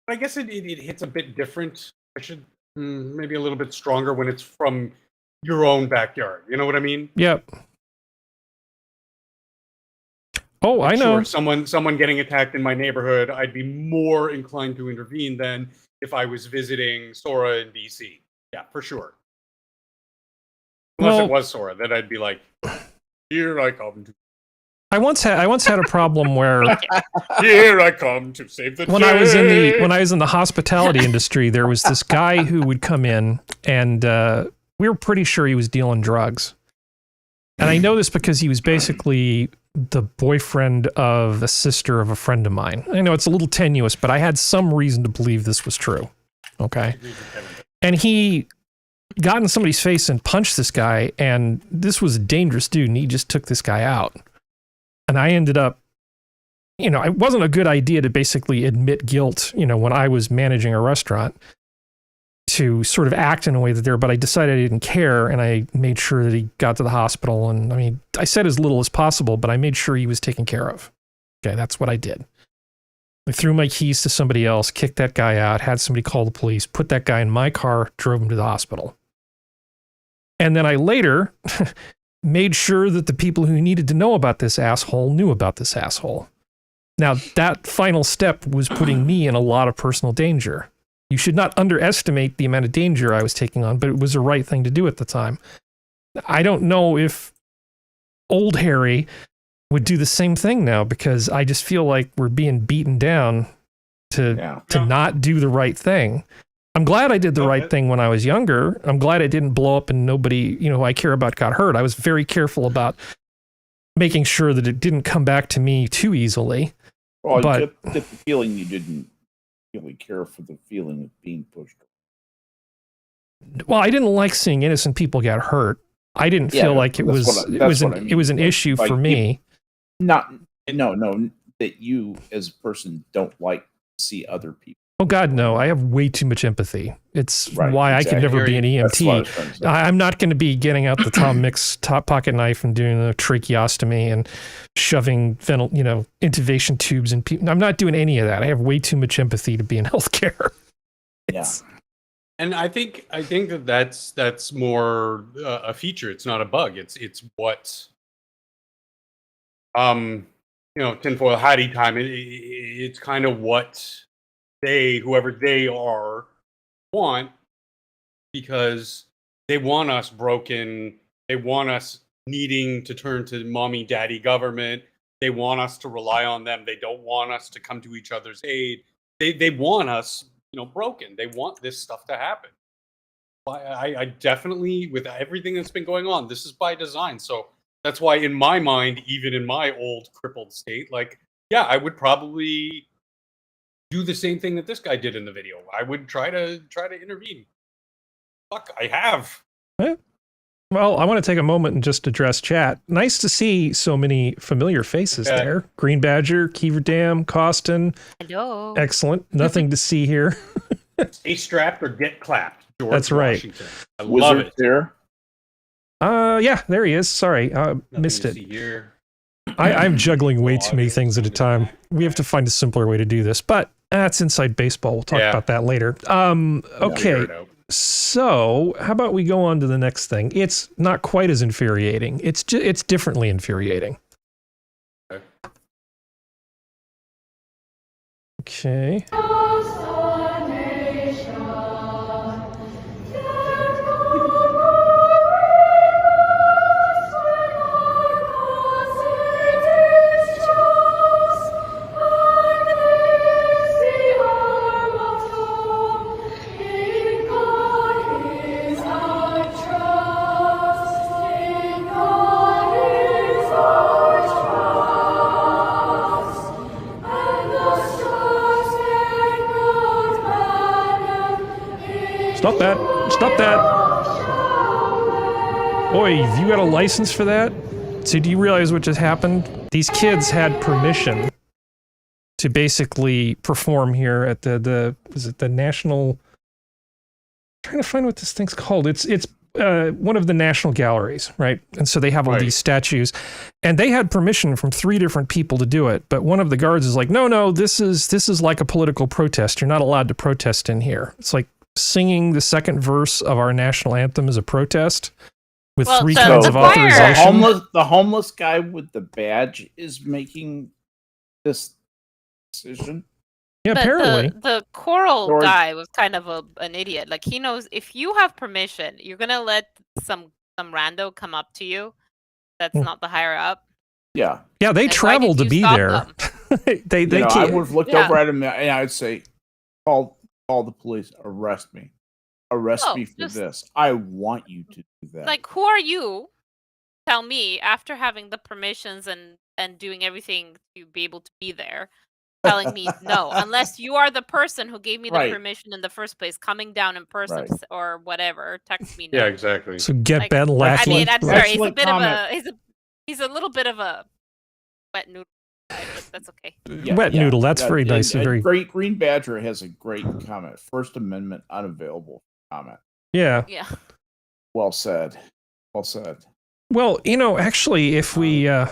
[SPEAKER 2] I guess it hits a bit different. I should maybe a little bit stronger when it's from your own backyard. You know what I mean?
[SPEAKER 1] Yep. Oh, I know.
[SPEAKER 2] Sure, someone getting attacked in my neighborhood, I'd be more inclined to intervene than if I was visiting Sora in DC. Yeah, for sure. Unless it was Sora, then I'd be like, here I come to.
[SPEAKER 1] I once had a problem where
[SPEAKER 2] here I come to save the day.
[SPEAKER 1] when I was in the hospitality industry, there was this guy who would come in, and we were pretty sure he was dealing drugs. And I know this because he was basically the boyfriend of a sister of a friend of mine. I know it's a little tenuous, but I had some reason to believe this was true. Okay. And he got in somebody's face and punched this guy, and this was a dangerous dude, and he just took this guy out. And I ended up, it wasn't a good idea to basically admit guilt, when I was managing a restaurant, to sort of act in a way but I decided I didn't care, and I made sure that he got to the hospital. And I mean, I said as little as possible, but I made sure he was taken care of. Okay, that's what I did. I threw my keys to somebody else, kicked that guy out, had somebody call the police, put that guy in my car, drove him to the hospital. And then I later made sure that the people who needed to know about this asshole knew about this asshole. Now, that final step was putting me in a lot of personal danger. You should not underestimate the amount of danger I was taking on, but it was the right thing to do at the time. I don't know if old Harry would do the same thing now, because I just feel like we're being beaten down to not do the right thing. I'm glad I did the right thing when I was younger. I'm glad it didn't blow up and nobody, who I care about got hurt. I was very careful about making sure that it didn't come back to me too easily.
[SPEAKER 3] Well,
[SPEAKER 1] but
[SPEAKER 3] get the feeling you didn't really care for the feeling of being pushed.
[SPEAKER 1] Well, I didn't like seeing innocent people get hurt. I didn't feel like it was an issue for me.
[SPEAKER 3] No, that you as a person don't like to see other people.
[SPEAKER 1] Oh God, no! I have way too much empathy. It's why I could never be an EMT. I'm not going to be getting out the Tom Mix top pocket knife and doing a tracheostomy and shoving intubation tubes in people. I'm not doing any of that. I have way too much empathy to be in healthcare.
[SPEAKER 2] And I think that's more a feature. It's not a bug. It's what tinfoil hatty time. It's kind of what whoever they are, want, because they want us broken. They want us needing to turn to mommy, daddy government. They want us to rely on them. They don't want us to come to each other's aid. They want us, broken. They want this stuff to happen. I definitely, with everything that's been going on, this is by design. So that's why, in my mind, even in my old crippled state, I would probably do the same thing that this guy did in the video. I would try to intervene. Fuck, I have.
[SPEAKER 1] Well, I want to take a moment and just address chat. Nice to see so many familiar faces there. Green Badger, Kiever Dam, Costin.
[SPEAKER 4] Hello.
[SPEAKER 1] Excellent. Nothing to see here.
[SPEAKER 2] Stay strapped or get clapped. George
[SPEAKER 1] That's right.
[SPEAKER 2] Washington. I love it.
[SPEAKER 3] There.
[SPEAKER 1] Yeah, there he is. Sorry, missed it.
[SPEAKER 2] Here.
[SPEAKER 1] I'm juggling way too many things at a time. We have to find a simpler way to do this, but that's inside baseball. We'll talk about that later. Okay. So, how about we go on to the next thing? It's not quite as infuriating. It's differently infuriating. Okay. Stop that. Stop that. Oi, have you got a license for that? So do you realize what just happened? These kids had permission to basically perform here at the National... I'm trying to find what this thing's called. It's one of the national galleries, right? And so they have all these statues, and they had permission from 3 different people to do it. But one of the guards is like, no, this is like a political protest. You're not allowed to protest in here. It's like singing the second verse of our national anthem as a protest with 3 kinds of authorization.
[SPEAKER 3] The homeless guy with the badge is making this decision.
[SPEAKER 1] Yeah,
[SPEAKER 4] but
[SPEAKER 1] apparently.
[SPEAKER 4] The choral guy was kind of an idiot. Like, he knows if you have permission, you're gonna let some rando come up to you that's not the higher up.
[SPEAKER 3] Yeah.
[SPEAKER 1] Yeah, they traveled to be there. they
[SPEAKER 3] I would have looked over at him and I would say, call the police, arrest me for this. I want you to do that.
[SPEAKER 4] Like, who are you? Tell me, after having the permissions and doing everything to be able to be there, telling me no, unless you are the person who gave me the permission in the first place, coming down in person or whatever, text me no.
[SPEAKER 2] Yeah, exactly.
[SPEAKER 1] So get Ben Lackey.
[SPEAKER 4] I mean, I'm sorry, he's a bit of a he's a little bit of a wet noodle. But that's okay.
[SPEAKER 1] Wet noodle. That's very nice and very
[SPEAKER 3] great. Green Badger has a great comment. First Amendment unavailable comment.
[SPEAKER 1] Yeah.
[SPEAKER 4] Yeah.
[SPEAKER 3] Well said. Well said.
[SPEAKER 1] Well, actually, if we, I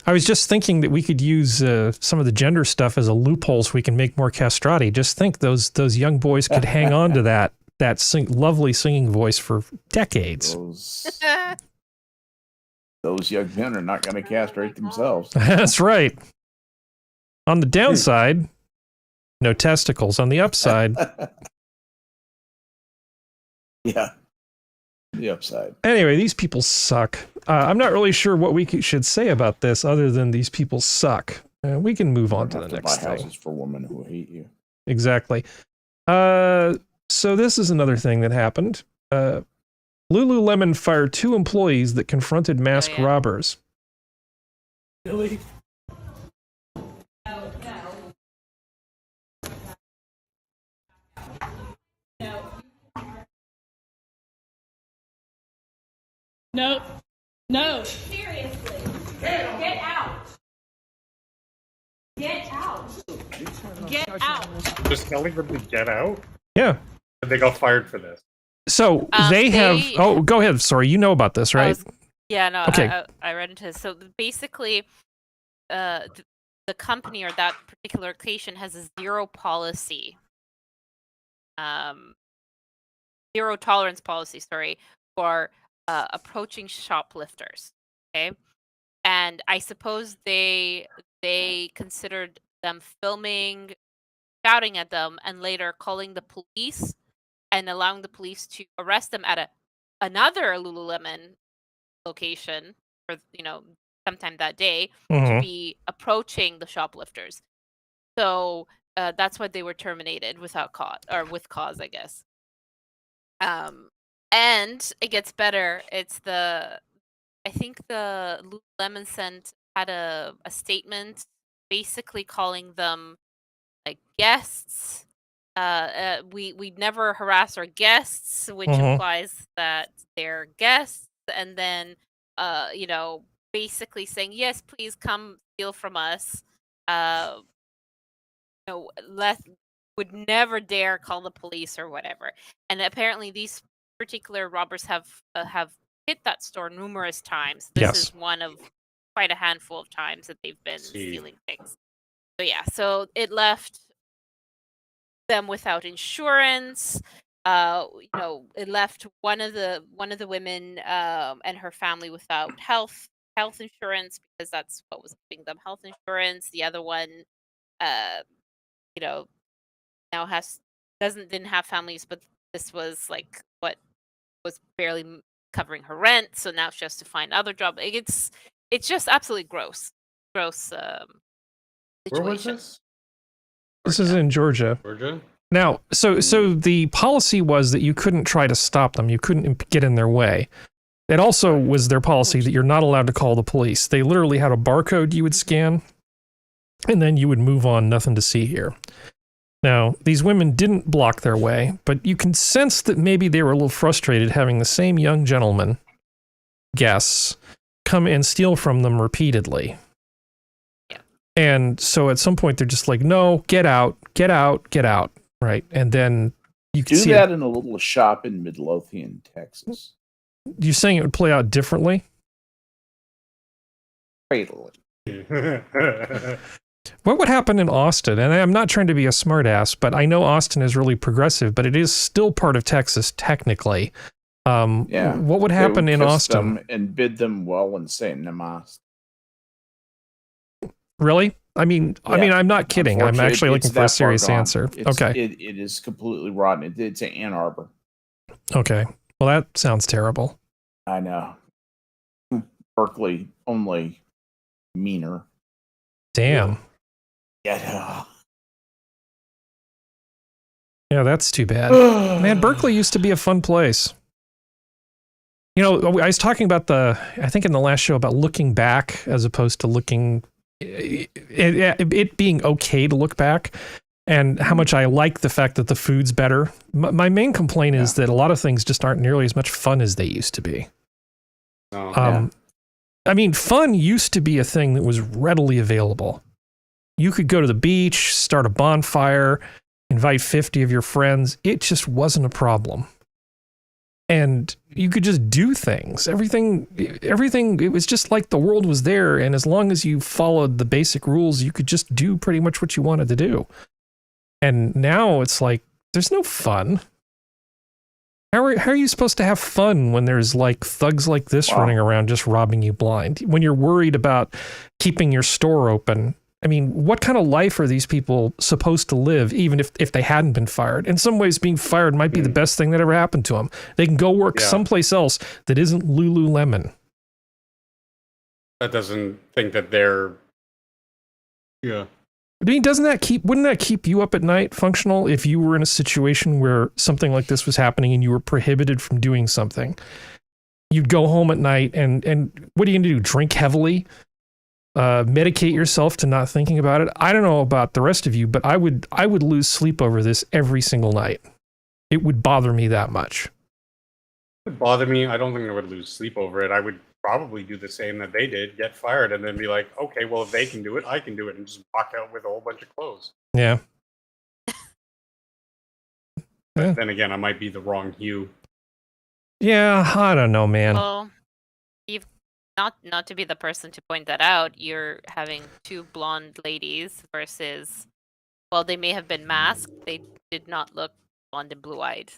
[SPEAKER 1] was just thinking that we could use some of the gender stuff as a loophole so we can make more castrati. Just think those young boys could hang on to that lovely singing voice for decades.
[SPEAKER 3] Those young men are not going to castrate themselves.
[SPEAKER 1] That's right. On the downside, no testicles. On the upside.
[SPEAKER 3] Yeah. The upside.
[SPEAKER 1] Anyway, these people suck. I'm not really sure what we should say about this other than these people suck. We can move on to the next thing.
[SPEAKER 3] Houses for women who hate you.
[SPEAKER 1] Exactly. So this is another thing that happened. Lululemon fired 2 employees that confronted masked robbers.
[SPEAKER 2] Really?
[SPEAKER 12] No. Seriously. Get out. Get out. Get out.
[SPEAKER 2] Just telling them to get out?
[SPEAKER 1] Yeah.
[SPEAKER 2] And they got fired for this.
[SPEAKER 1] So they have... Oh, go ahead. Sorry, you know about this, right?
[SPEAKER 4] Okay. I read into this. So basically, the company or that particular location has a zero policy. Zero tolerance policy, for approaching shoplifters. Okay. and I suppose they considered them filming, shouting at them, and later calling the police and allowing the police to arrest them at another Lululemon location for sometime that day to be approaching the shoplifters. So that's why they were terminated without cause, or with cause, I guess. And it gets better. I think the Lululemon had a statement basically calling them like guests. We never harass our guests, which implies that they're guests, and then basically saying, yes, please come steal from us. Would never dare call the police or whatever. And apparently these particular robbers have hit that store numerous times. This is one of quite a handful of times that they've been stealing things. So yeah, so it left them without insurance. It left one of the women and her family without health insurance, because that's what was giving them health insurance. The other one now didn't have families, but this was like what was barely covering her rent, so now she has to find other job. It's just absolutely gross situation.
[SPEAKER 2] Where was this?
[SPEAKER 1] This is in Georgia. Now, so the policy was that you couldn't try to stop them. You couldn't get in their way. It also was their policy that you're not allowed to call the police. They literally had a barcode you would scan, and then you would move on, nothing to see here. Now, these women didn't block their way, but you can sense that maybe they were a little frustrated having the same young gentleman, guests, come and steal from them repeatedly.
[SPEAKER 4] Yeah.
[SPEAKER 1] And so at some point they're just like, no, get out, get out, get out, right? And then you can see
[SPEAKER 3] that in a little shop in Midlothian, Texas.
[SPEAKER 1] You're saying it would play out differently?
[SPEAKER 3] Fatally.
[SPEAKER 1] What would happen in Austin? And I'm not trying to be a smartass, but I know Austin is really progressive, but it is still part of Texas technically. What would happen in Austin?
[SPEAKER 3] Them and bid them well and say namaste.
[SPEAKER 1] Really? I mean, I'm not kidding. I'm actually looking for a serious answer. Okay.
[SPEAKER 3] It is completely rotten. It's in Ann Arbor.
[SPEAKER 1] Okay. Well, that sounds terrible.
[SPEAKER 3] I know. Berkeley, only meaner.
[SPEAKER 1] Damn.
[SPEAKER 3] Yeah.
[SPEAKER 1] Yeah, that's too bad. Man, Berkeley used to be a fun place. I was talking about I think in the last show about looking back as opposed to looking, it being okay to look back, and how much I like the fact that the food's better. My main complaint is that a lot of things just aren't nearly as much fun as they used to be. I mean, fun used to be a thing that was readily available. You could go to the beach, start a bonfire, invite 50 of your friends. It just wasn't a problem. And you could just do things. Everything, it was just like the world was there. And as long as you followed the basic rules, you could just do pretty much what you wanted to do. And now it's like, there's no fun. How are you supposed to have fun when there's like thugs like this running around just robbing you blind? When you're worried about keeping your store open? I mean, what kind of life are these people supposed to live, even if they hadn't been fired? In some ways, being fired might be the best thing that ever happened to them. They can go work someplace else that isn't Lululemon.
[SPEAKER 2] That doesn't think that they're... Yeah.
[SPEAKER 1] I mean, wouldn't that keep you up at night, Functional, if you were in a situation where something like this was happening and you were prohibited from doing something? You'd go home at night and what are you going to do? Drink heavily? Medicate yourself to not thinking about it? I don't know about the rest of you, but I would lose sleep over this every single night. It would bother me that much.
[SPEAKER 2] It would bother me. I don't think I would lose sleep over it. I would probably do the same that they did, get fired, and then be like, okay, well, if they can do it, I can do it, and just walk out with a whole bunch of clothes.
[SPEAKER 1] Yeah.
[SPEAKER 2] Then again, I might be the wrong hue.
[SPEAKER 1] Yeah, I don't know, man.
[SPEAKER 4] Well, you've not to be the person to point that out, you're having two blonde ladies versus, well, they may have been masked, they did not look blonde and blue-eyed,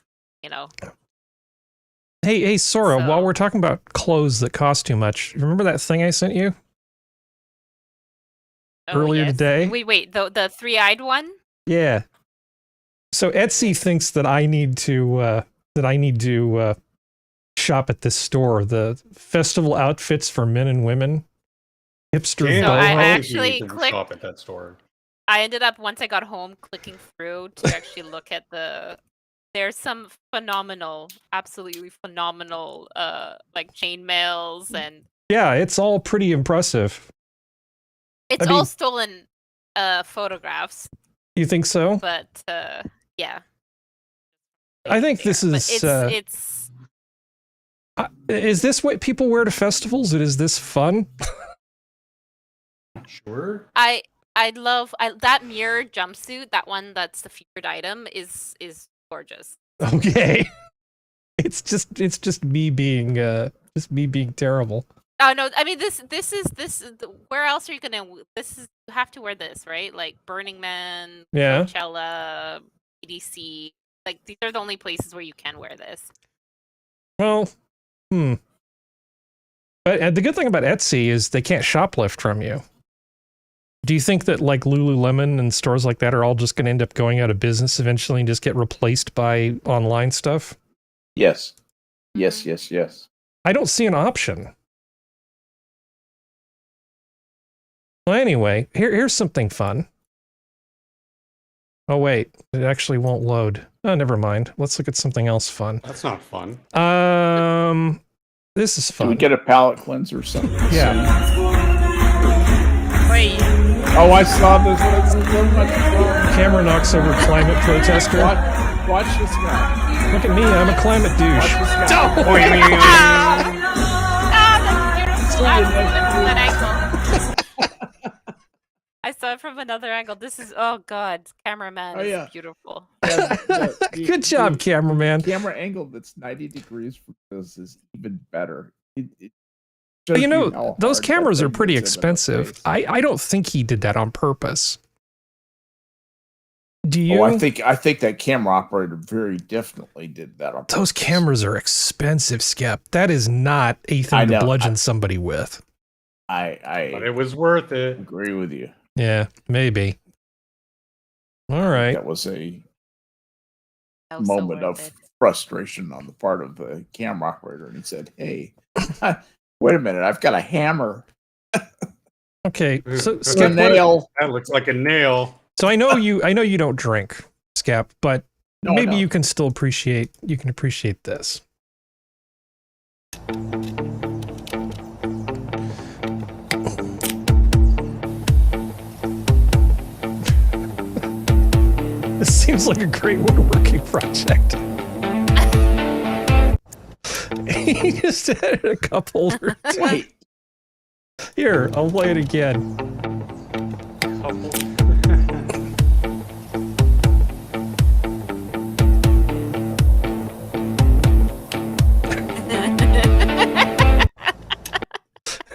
[SPEAKER 1] Hey, Sora, while we're talking about clothes that cost too much, remember that thing I sent you? earlier today.
[SPEAKER 4] Wait, the three-eyed one?
[SPEAKER 1] Yeah. So Etsy thinks that I need to shop at this store. The festival outfits for men and women. Hipster
[SPEAKER 2] Damn,
[SPEAKER 4] So I
[SPEAKER 1] boho.
[SPEAKER 4] actually
[SPEAKER 2] to
[SPEAKER 4] clicked.
[SPEAKER 2] shop at that store.
[SPEAKER 4] I ended up, once I got home, clicking through to actually look at there's some phenomenal, absolutely phenomenal, like chainmails, and
[SPEAKER 1] Yeah, it's all pretty impressive.
[SPEAKER 4] it's
[SPEAKER 1] I mean-
[SPEAKER 4] all stolen photographs,
[SPEAKER 1] You think so?
[SPEAKER 4] but yeah.
[SPEAKER 1] I think this
[SPEAKER 4] But
[SPEAKER 1] is.
[SPEAKER 4] it's
[SPEAKER 1] Is this what people wear to festivals? Is this fun?
[SPEAKER 2] Sure.
[SPEAKER 4] I love that mirror jumpsuit. That one that's the featured item is gorgeous.
[SPEAKER 1] Okay. It's just me being terrible.
[SPEAKER 4] Oh no! I mean, this is where else are you gonna? This is, you have to wear this, right? Like Burning Man,
[SPEAKER 1] Yeah.
[SPEAKER 4] Coachella, EDC. Like, these are the only places where you can wear this.
[SPEAKER 1] Well, But the good thing about Etsy is they can't shoplift from you. Do you think that like Lululemon and stores like that are all just going to end up going out of business eventually and just get replaced by online stuff?
[SPEAKER 3] Yes. Yes, yes, yes.
[SPEAKER 1] I don't see an option. Well, anyway, here's something fun. Oh, wait. It actually won't load. Oh, never mind. Let's look at something else fun.
[SPEAKER 2] That's not fun.
[SPEAKER 1] This is fun.
[SPEAKER 3] Can we get a palate cleanser or something?
[SPEAKER 1] Yeah.
[SPEAKER 4] Wait.
[SPEAKER 3] Oh, I saw this. This is so much fun.
[SPEAKER 1] Camera knocks over climate protester.
[SPEAKER 3] Watch this guy.
[SPEAKER 1] Look at me. I'm a climate douche.
[SPEAKER 4] That's beautiful. I saw it from another angle. This is, oh god, cameraman is beautiful.
[SPEAKER 1] Good job, cameraman.
[SPEAKER 3] Camera angle that's 90 degrees from this is even better.
[SPEAKER 1] But you know,
[SPEAKER 3] how
[SPEAKER 1] those
[SPEAKER 3] hard
[SPEAKER 1] cameras
[SPEAKER 3] that
[SPEAKER 1] are
[SPEAKER 3] thing
[SPEAKER 1] pretty
[SPEAKER 3] is in the
[SPEAKER 1] expensive.
[SPEAKER 3] face.
[SPEAKER 1] I don't think he did that on purpose. Do you?
[SPEAKER 3] Oh, I think that camera operator very definitely did that on purpose.
[SPEAKER 1] Those cameras are expensive, Skep. That is not a thing to bludgeon somebody with.
[SPEAKER 2] But it was worth it.
[SPEAKER 3] Agree with you.
[SPEAKER 1] Yeah, maybe. All right.
[SPEAKER 3] That was a
[SPEAKER 4] That was so
[SPEAKER 3] moment
[SPEAKER 4] worth
[SPEAKER 3] of
[SPEAKER 4] it.
[SPEAKER 3] frustration on the part of the camera operator, and he said, "Hey, wait a minute, I've got a hammer."
[SPEAKER 1] Okay, so
[SPEAKER 3] It's a
[SPEAKER 1] Skep,
[SPEAKER 3] nail.
[SPEAKER 2] That looks like a nail.
[SPEAKER 1] so I know you don't drink, Skep, but
[SPEAKER 3] No, I
[SPEAKER 1] maybe
[SPEAKER 3] don't.
[SPEAKER 1] you can still appreciate this. This seems like a great woodworking project. He just added a cup holder.
[SPEAKER 3] Wait.
[SPEAKER 1] Here, I'll play it again.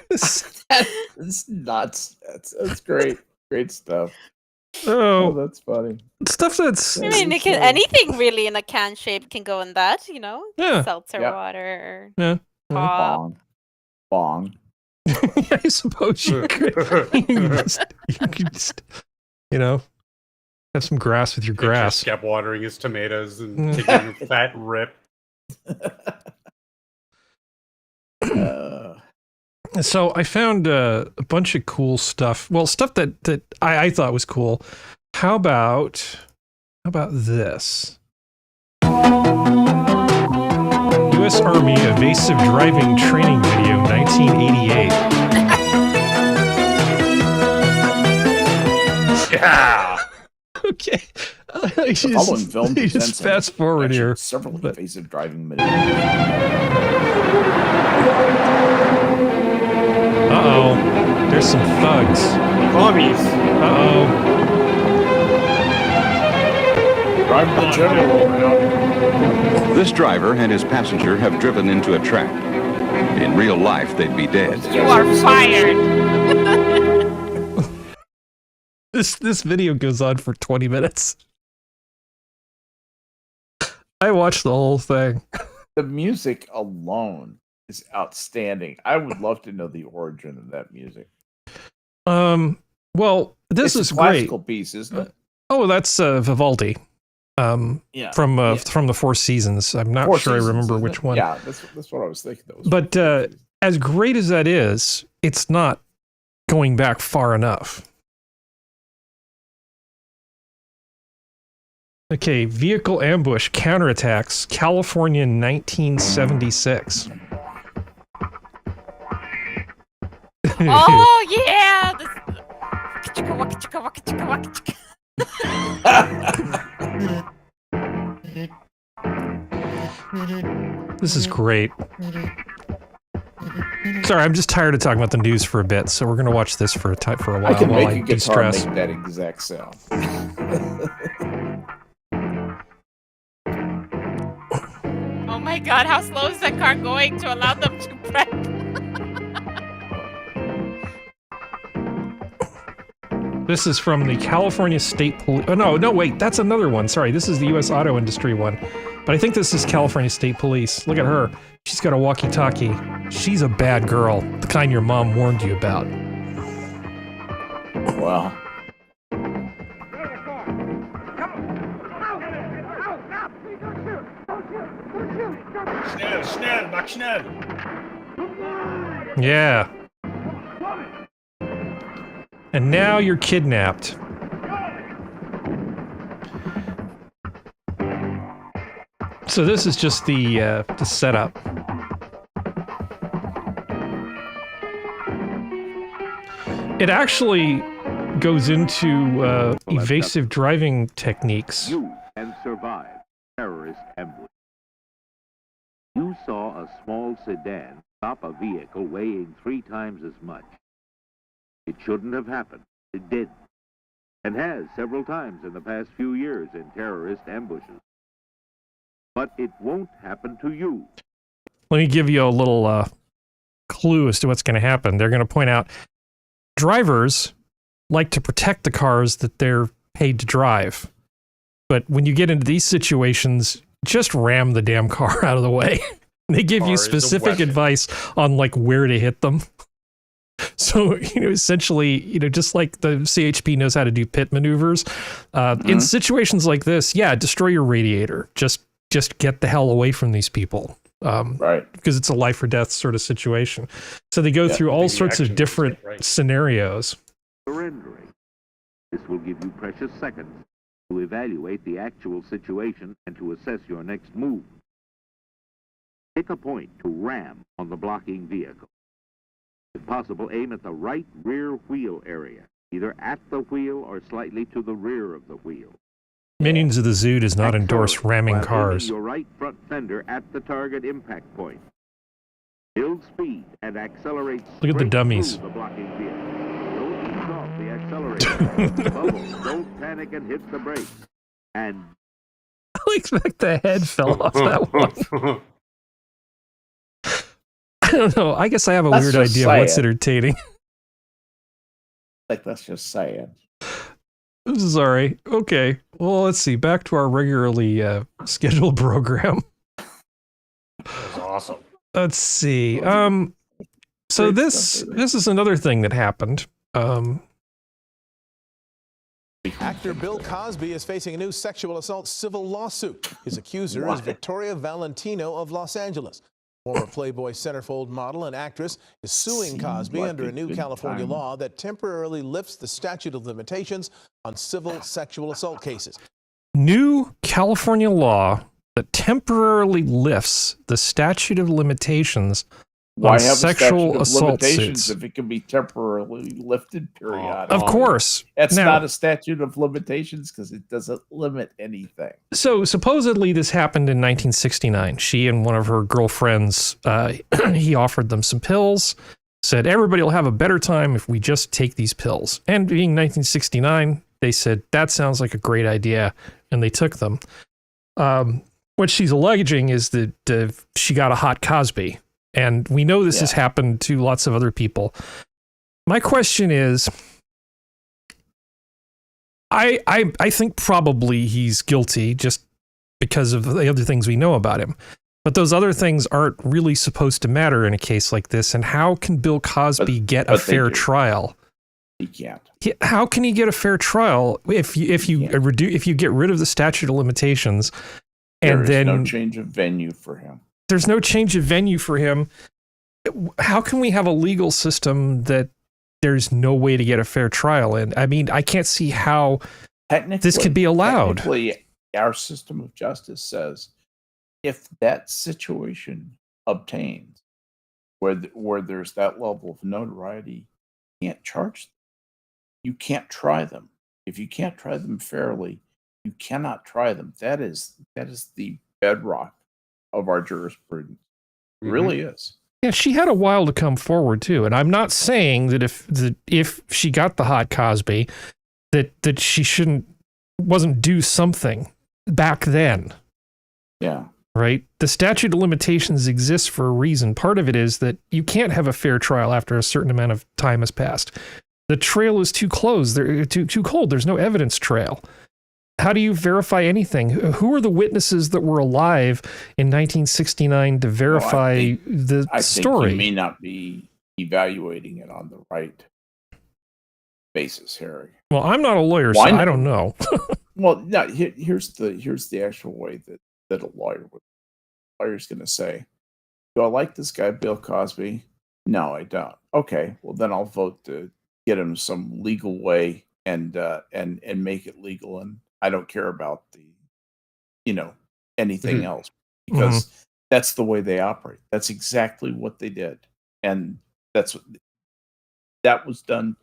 [SPEAKER 3] That's nuts. That's great. Great stuff.
[SPEAKER 1] Oh,
[SPEAKER 3] that's funny.
[SPEAKER 1] stuff that's
[SPEAKER 4] I mean, anything really in a can shape can go in that, you know?
[SPEAKER 1] Yeah.
[SPEAKER 4] Seltzer
[SPEAKER 3] Yeah.
[SPEAKER 4] water,
[SPEAKER 1] yeah.
[SPEAKER 4] pop.
[SPEAKER 3] Bong.
[SPEAKER 1] I suppose you could. you could just, have some grass with your grass.
[SPEAKER 2] Skep watering his tomatoes and
[SPEAKER 1] Mm.
[SPEAKER 2] taking a fat rip.
[SPEAKER 1] So I found a bunch of cool stuff. Well, stuff that I thought was cool. How about this? U.S. Army evasive driving training video, 1988.
[SPEAKER 2] Yeah.
[SPEAKER 1] Okay.
[SPEAKER 3] The following film
[SPEAKER 1] you just
[SPEAKER 3] presents
[SPEAKER 1] fast forward here.
[SPEAKER 3] several
[SPEAKER 1] but-
[SPEAKER 3] invasive driving maneuvers.
[SPEAKER 1] Uh-oh. There's some thugs.
[SPEAKER 2] Commies.
[SPEAKER 1] Uh-oh.
[SPEAKER 3] Drive the general around.
[SPEAKER 13] This driver and his passenger have driven into a trap. In real life, they'd be dead.
[SPEAKER 4] You are fired.
[SPEAKER 1] This video goes on for 20 minutes. I watched the whole thing.
[SPEAKER 3] The music alone is outstanding. I would love to know the origin of that music.
[SPEAKER 1] Well, this is
[SPEAKER 3] a classical
[SPEAKER 1] great.
[SPEAKER 3] piece, isn't it?
[SPEAKER 1] Oh, that's Vivaldi. From the Four Seasons. I'm not sure I remember which one.
[SPEAKER 3] Yeah, that's what I was thinking.
[SPEAKER 1] But as great as that is, it's not going back far enough. Okay, vehicle ambush counterattacks, California 1976.
[SPEAKER 4] Oh yeah!
[SPEAKER 1] This is great. Sorry, I'm just tired of talking about the news for a bit, so we're gonna watch this for a while
[SPEAKER 3] I can
[SPEAKER 1] while
[SPEAKER 3] make
[SPEAKER 1] I
[SPEAKER 3] a guitar
[SPEAKER 1] de-stress.
[SPEAKER 3] make that exact sound.
[SPEAKER 4] Oh my god, how slow is that car going to allow them to prep?
[SPEAKER 1] This is from the California State Police. Oh, no, wait, that's another one. Sorry, this is the U.S. auto industry one. But I think this is California State Police. Look at her. She's got a walkie-talkie. She's a bad girl, the kind your mom warned you about.
[SPEAKER 3] Wow.
[SPEAKER 2] Schnell, mach schnell.
[SPEAKER 1] Yeah. And now you're kidnapped. So this is just the setup. It actually goes into evasive driving techniques.
[SPEAKER 14] You can survive terrorist ambush. You saw a small sedan stop a vehicle weighing 3 times as much. It shouldn't have happened. It did. And has several times in the past few years in terrorist ambushes. But it won't happen to you.
[SPEAKER 1] Let me give you a little clue as to what's going to happen. They're going to point out drivers like to protect the cars that they're paid to drive. But when you get into these situations, just ram the damn car out of the way. They give you specific advice on like where to hit them. So, essentially, just like the CHP knows how to do pit maneuvers, in situations like this, yeah, destroy your radiator. Just get the hell away from these people.
[SPEAKER 3] Right.
[SPEAKER 1] Because it's a life or death sort of situation. So they go through all sorts of different scenarios.
[SPEAKER 14] Surrendering. This will give you precious seconds to evaluate the actual situation and to assess your next move. Pick a point to ram on the blocking vehicle. If possible, aim at the right rear wheel area, either at the wheel or slightly to the rear of the wheel.
[SPEAKER 1] Minions of the Zoo does not endorse ramming
[SPEAKER 14] while
[SPEAKER 1] cars.
[SPEAKER 14] aiming your right front fender at the target impact point. Build speed and accelerate.
[SPEAKER 1] Look at the dummies.
[SPEAKER 14] The blocking vehicle. Don't ease off the accelerator. Bubbles, don't panic and hit the brakes. And
[SPEAKER 1] I expect the head fell off that one. I don't know. I guess I have a weird idea of what's entertaining.
[SPEAKER 3] Like, that's just sad.
[SPEAKER 1] Sorry. Okay. Well, let's see. Back to our regularly scheduled program.
[SPEAKER 2] That was awesome.
[SPEAKER 1] Let's see. So this is another thing that happened.
[SPEAKER 7] Actor Bill Cosby is facing a new sexual assault civil lawsuit. His accuser is Victoria Valentino of Los Angeles. Former Playboy centerfold model and actress is suing Cosby under a new California law that temporarily lifts the statute of limitations on civil sexual assault cases.
[SPEAKER 1] New California law that temporarily lifts the statute of limitations
[SPEAKER 3] Why
[SPEAKER 1] on
[SPEAKER 3] have
[SPEAKER 1] sexual
[SPEAKER 3] a statute of
[SPEAKER 1] assault
[SPEAKER 3] limitations
[SPEAKER 1] suits.
[SPEAKER 3] if it can be temporarily lifted periodically?
[SPEAKER 1] Of course.
[SPEAKER 3] It's
[SPEAKER 1] Now-
[SPEAKER 3] not a statute of limitations because it doesn't limit anything.
[SPEAKER 1] So supposedly this happened in 1969. She and one of her girlfriends, he offered them some pills, said everybody will have a better time if we just take these pills. And being 1969, they said that sounds like a great idea, and they took them. What she's alleging is that she got a hot Cosby, and we know this has happened to lots of other people. My question is, I think probably he's guilty just because of the other things we know about him. But those other things aren't really supposed to matter in a case like this. And how can Bill Cosby get a fair trial
[SPEAKER 3] He can't.
[SPEAKER 1] How can he get a fair trial if you get rid of the statute of limitations, and
[SPEAKER 3] There is
[SPEAKER 1] then
[SPEAKER 3] no change of venue for him.
[SPEAKER 1] There's no change of venue for him. How can we have a legal system that there's no way to get a fair trial in? I mean, I can't see how this could be allowed.
[SPEAKER 3] Technically, our system of justice says if that situation obtains where there's that level of notoriety, you can't charge them. You can't try them. If you can't try them fairly, you cannot try them. That is the bedrock of our jurisprudence. It really is.
[SPEAKER 1] Yeah, she had a while to come forward too, and I'm not saying that if she got the hot Cosby, that she wasn't due something back then.
[SPEAKER 3] Yeah.
[SPEAKER 1] Right? The statute of limitations exists for a reason. Part of it is that you can't have a fair trial after a certain amount of time has passed. The trail is too closed. They're too cold. There's no evidence trail. How do you verify anything? Who are the witnesses that were alive in 1969 to verify the story?
[SPEAKER 3] I think you may not be evaluating it on the right basis, Harry.
[SPEAKER 1] Well, I'm not a lawyer, so I don't know.
[SPEAKER 3] Well, no. Here's the actual way that a lawyer's going to say, "Do I like this guy, Bill Cosby? No, I don't. Okay, well then I'll vote to get him some legal way and make it legal, and I don't care about anything else, because that's the way they operate. That's exactly what they did, and that was done.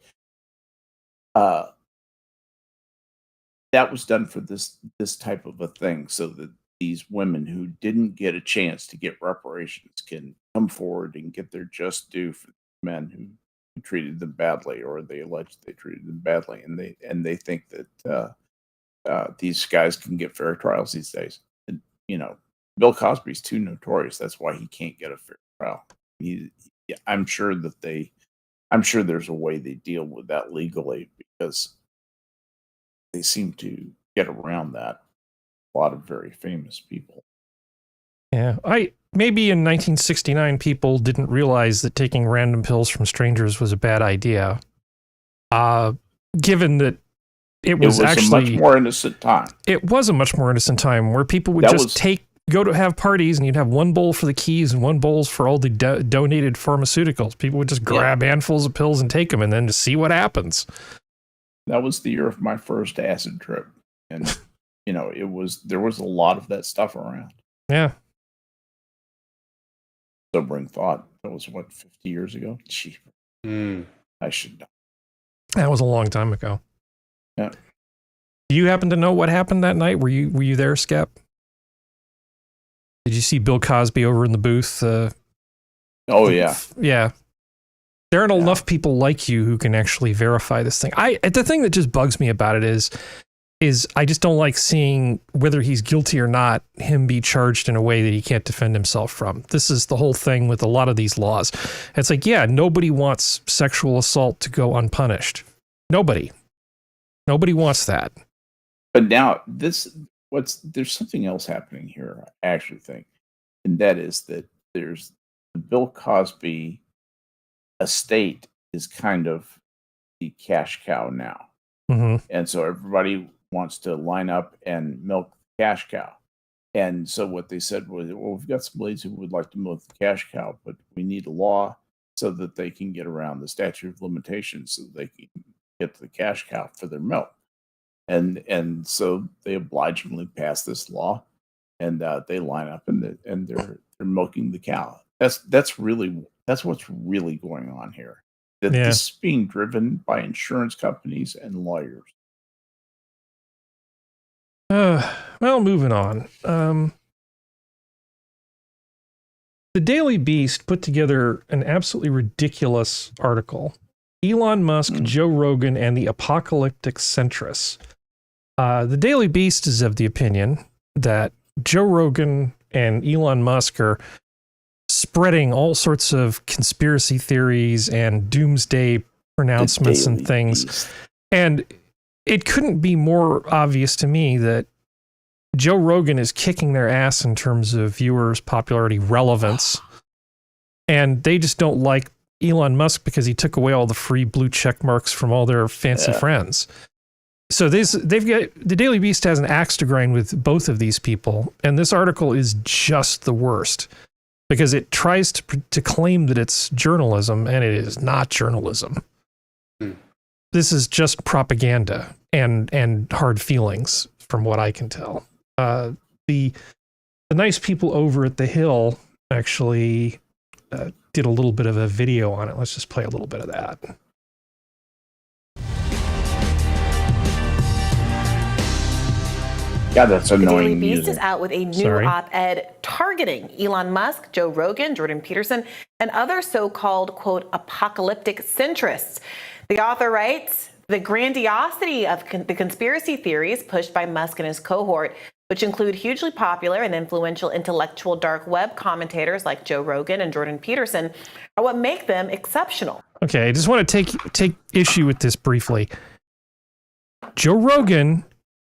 [SPEAKER 3] That was done for this type of a thing, so that these women who didn't get a chance to get reparations can come forward and get their just due for men who treated them badly, or they alleged they treated them badly, and they think that these guys can get fair trials these days. And, Bill Cosby's too notorious. That's why he can't get a fair trial. I'm sure there's a way they deal with that legally, because they seem to get around that. A lot of very famous people.
[SPEAKER 1] Yeah, maybe in 1969 people didn't realize that taking random pills from strangers was a bad idea. Given that it was actually
[SPEAKER 3] a much more innocent time.
[SPEAKER 1] It was a much more innocent time where people would go to have parties, and you'd have one bowl for the keys and one bowl for all the donated pharmaceuticals. People would just grab handfuls of pills and take them, and then just see what happens.
[SPEAKER 3] That was the year of my first acid trip, and there was a lot of that stuff around.
[SPEAKER 1] Yeah.
[SPEAKER 3] Sobering thought. That was 50 years ago. Gee, I should know.
[SPEAKER 1] That was a long time ago.
[SPEAKER 3] Yeah.
[SPEAKER 1] Do you happen to know what happened that night? Were you there, Skep? Did you see Bill Cosby over in the booth?
[SPEAKER 3] Oh yeah.
[SPEAKER 1] Yeah. There aren't enough people like you who can actually verify this thing. The thing that just bugs me about it is I just don't like seeing, whether he's guilty or not, him be charged in a way that he can't defend himself from. This is the whole thing with a lot of these laws. It's like, yeah, nobody wants sexual assault to go unpunished. Nobody wants that.
[SPEAKER 3] But now there's something else happening here, I actually think. And that is that there's the Bill Cosby estate is kind of the cash cow now. And so everybody wants to line up and milk the cash cow. And so what they said was, well, we've got some ladies who would like to milk the cash cow, but we need a law so that they can get around the statute of limitations, so they can get to the cash cow for their milk. And so they obligingly pass this law, and they line up and they're milking the cow. That's what's really going on here. This is being driven by insurance companies and lawyers.
[SPEAKER 1] Well, moving on. The Daily Beast put together an absolutely ridiculous article. Elon Musk, Joe Rogan, and the apocalyptic centrists. The Daily Beast is of the opinion that Joe Rogan and Elon Musk are spreading all sorts of conspiracy theories and doomsday pronouncements and things. Beast. And it couldn't be more obvious to me that Joe Rogan is kicking their ass in terms of viewers, popularity, relevance. And they just don't like Elon Musk because he took away all the free blue check marks from all their fancy friends. So they've got, the Daily Beast has an axe to grind with both of these people, and this article is just the worst because it tries to claim that it's journalism, and it is not journalism. This is just propaganda and hard feelings, from what I can tell. The nice people over at The Hill actually did a little bit of a video on it. Let's just play a little bit of that.
[SPEAKER 3] Yeah, that's annoying.
[SPEAKER 15] The Daily Beast is out with a new op-ed targeting Elon Musk, Joe Rogan, Jordan Peterson, and other so-called, quote, apocalyptic centrists. The author writes, the grandiosity of the conspiracy theories pushed by Musk and his cohort, which include hugely popular and influential intellectual dark web commentators like Joe Rogan and Jordan Peterson, are what make them exceptional.
[SPEAKER 1] Okay, I just want to take issue with this briefly. Joe Rogan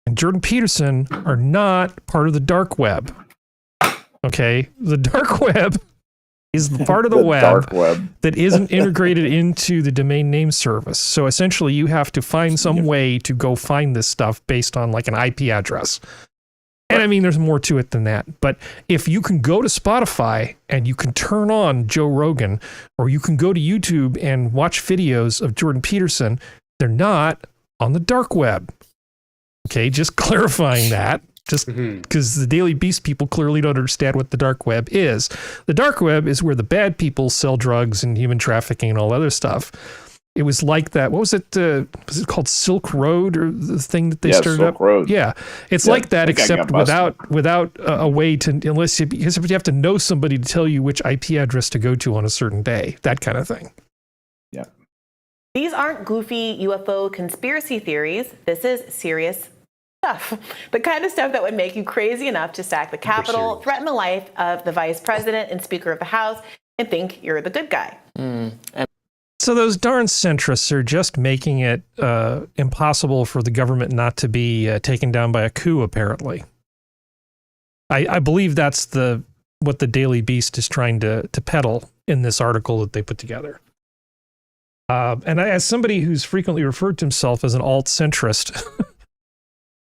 [SPEAKER 1] and Jordan Peterson are not part of the dark web. Okay? The dark web is the part of the web that isn't integrated into the domain name service. So essentially you have to find some way to go find this stuff based on like an IP address. And I mean, there's more to it than that. But if you can go to Spotify and you can turn on Joe Rogan, or you can go to YouTube and watch videos of Jordan Peterson, they're not on the dark web. Okay, just clarifying that. Just because the Daily Beast people clearly don't understand what the dark web is. The dark web is where the bad people sell drugs and human trafficking and all other stuff. It was like that. What was it? Was it called Silk Road, or the thing that they started
[SPEAKER 3] Silk
[SPEAKER 1] up?
[SPEAKER 3] Road.
[SPEAKER 1] Yeah, it's like that, except without a way to, because you have to know somebody to tell you which IP address to go to on a certain day. That kind of thing.
[SPEAKER 3] Yeah.
[SPEAKER 15] These aren't goofy UFO conspiracy theories. This is serious stuff. The kind of stuff that would make you crazy enough to sack the Capitol, threaten the life of the Vice President and Speaker of the House, and think you're the good guy.
[SPEAKER 1] So those darn centrists are just making it impossible for the government not to be taken down by a coup, apparently. I believe that's what the Daily Beast is trying to peddle in this article that they put together. And as somebody who's frequently referred to himself as an alt-centrist,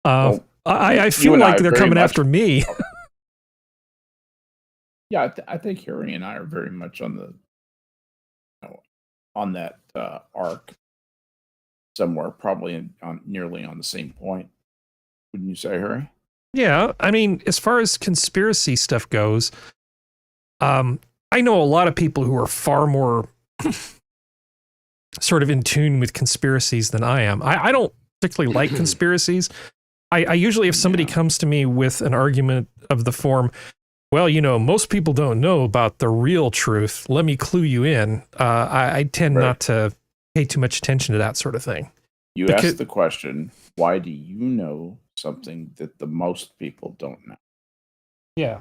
[SPEAKER 1] I feel like they're coming after me.
[SPEAKER 3] Yeah, I think Harry and I are very much on that arc somewhere, probably nearly on the same point. Wouldn't you say, Harry?
[SPEAKER 1] Yeah, I mean, as far as conspiracy stuff goes, I know a lot of people who are far more sort of in tune with conspiracies than I am. I don't particularly like conspiracies. I usually, if somebody comes to me with an argument of the form, well, you know, most people don't know about the real truth, let me clue you in, I tend not to pay too much attention to that sort of thing.
[SPEAKER 3] You ask the question, why do you know something that the most people don't know?
[SPEAKER 1] Yeah.